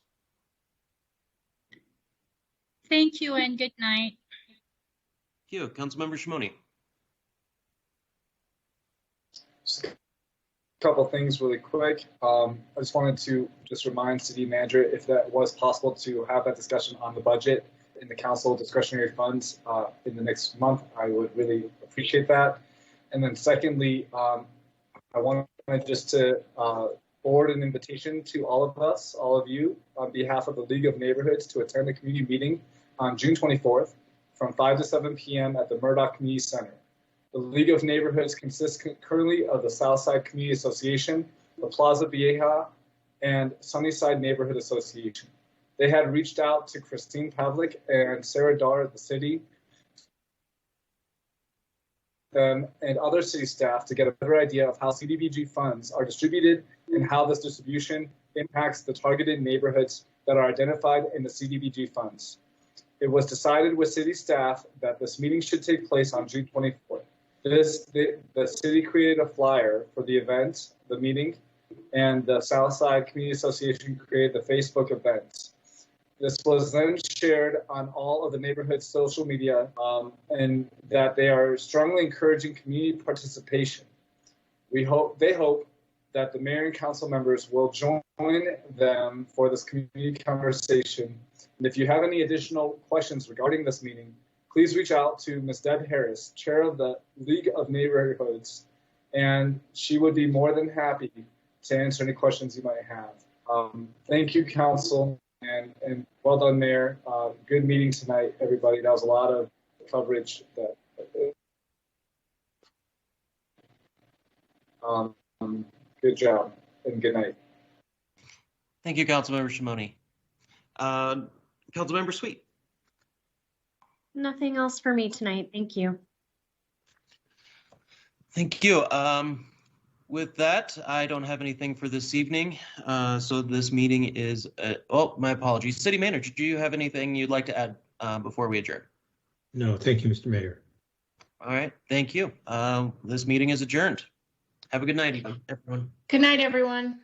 Thank you and good night. Thank you. Councilmember Shimoni. Just a couple things really quick. I just wanted to remind City Manager if that was possible to have that discussion on the budget in the council discretionary funds in the next month. I would really appreciate that. And then secondly, I wanted just to forward an invitation to all of us, all of you, on behalf of the League of Neighborhoods to attend the community meeting on June 24th from 5 to 7 p.m. at the Murdoch Community Center. The League of Neighborhoods consists currently of the Southside Community Association, the Plaza Vieja, and Sunnyside Neighborhood Association. They had reached out to Christine Pavlik and Sarah Dar at the city and other city staff to get a better idea of how CDBG funds are distributed and how this distribution impacts the targeted neighborhoods that are identified in the CDBG funds. It was decided with city staff that this meeting should take place on June 24th. The city created a flyer for the event, the meeting, and the Southside Community Association created the Facebook events. This was then shared on all of the neighborhood social media, and that they are strongly encouraging community participation. They hope that the mayor and council members will join them for this community conversation. And if you have any additional questions regarding this meeting, please reach out to Ms. Deb Harris, chair of the League of Neighborhoods, and she would be more than happy to answer any questions you might have. Thank you, council. And well done, Mayor. Good meeting tonight, everybody. That was a lot of coverage. Good job and good night. Thank you, Councilmember Shimoni. Councilmember Sweet. Nothing else for me tonight. Thank you. Thank you. With that, I don't have anything for this evening. So this meeting is, oh, my apologies. City Manager, do you have anything you'd like to add before we adjourn? No, thank you, Mr. Mayor. All right, thank you. This meeting is adjourned. Have a good night, everyone. Good night, everyone.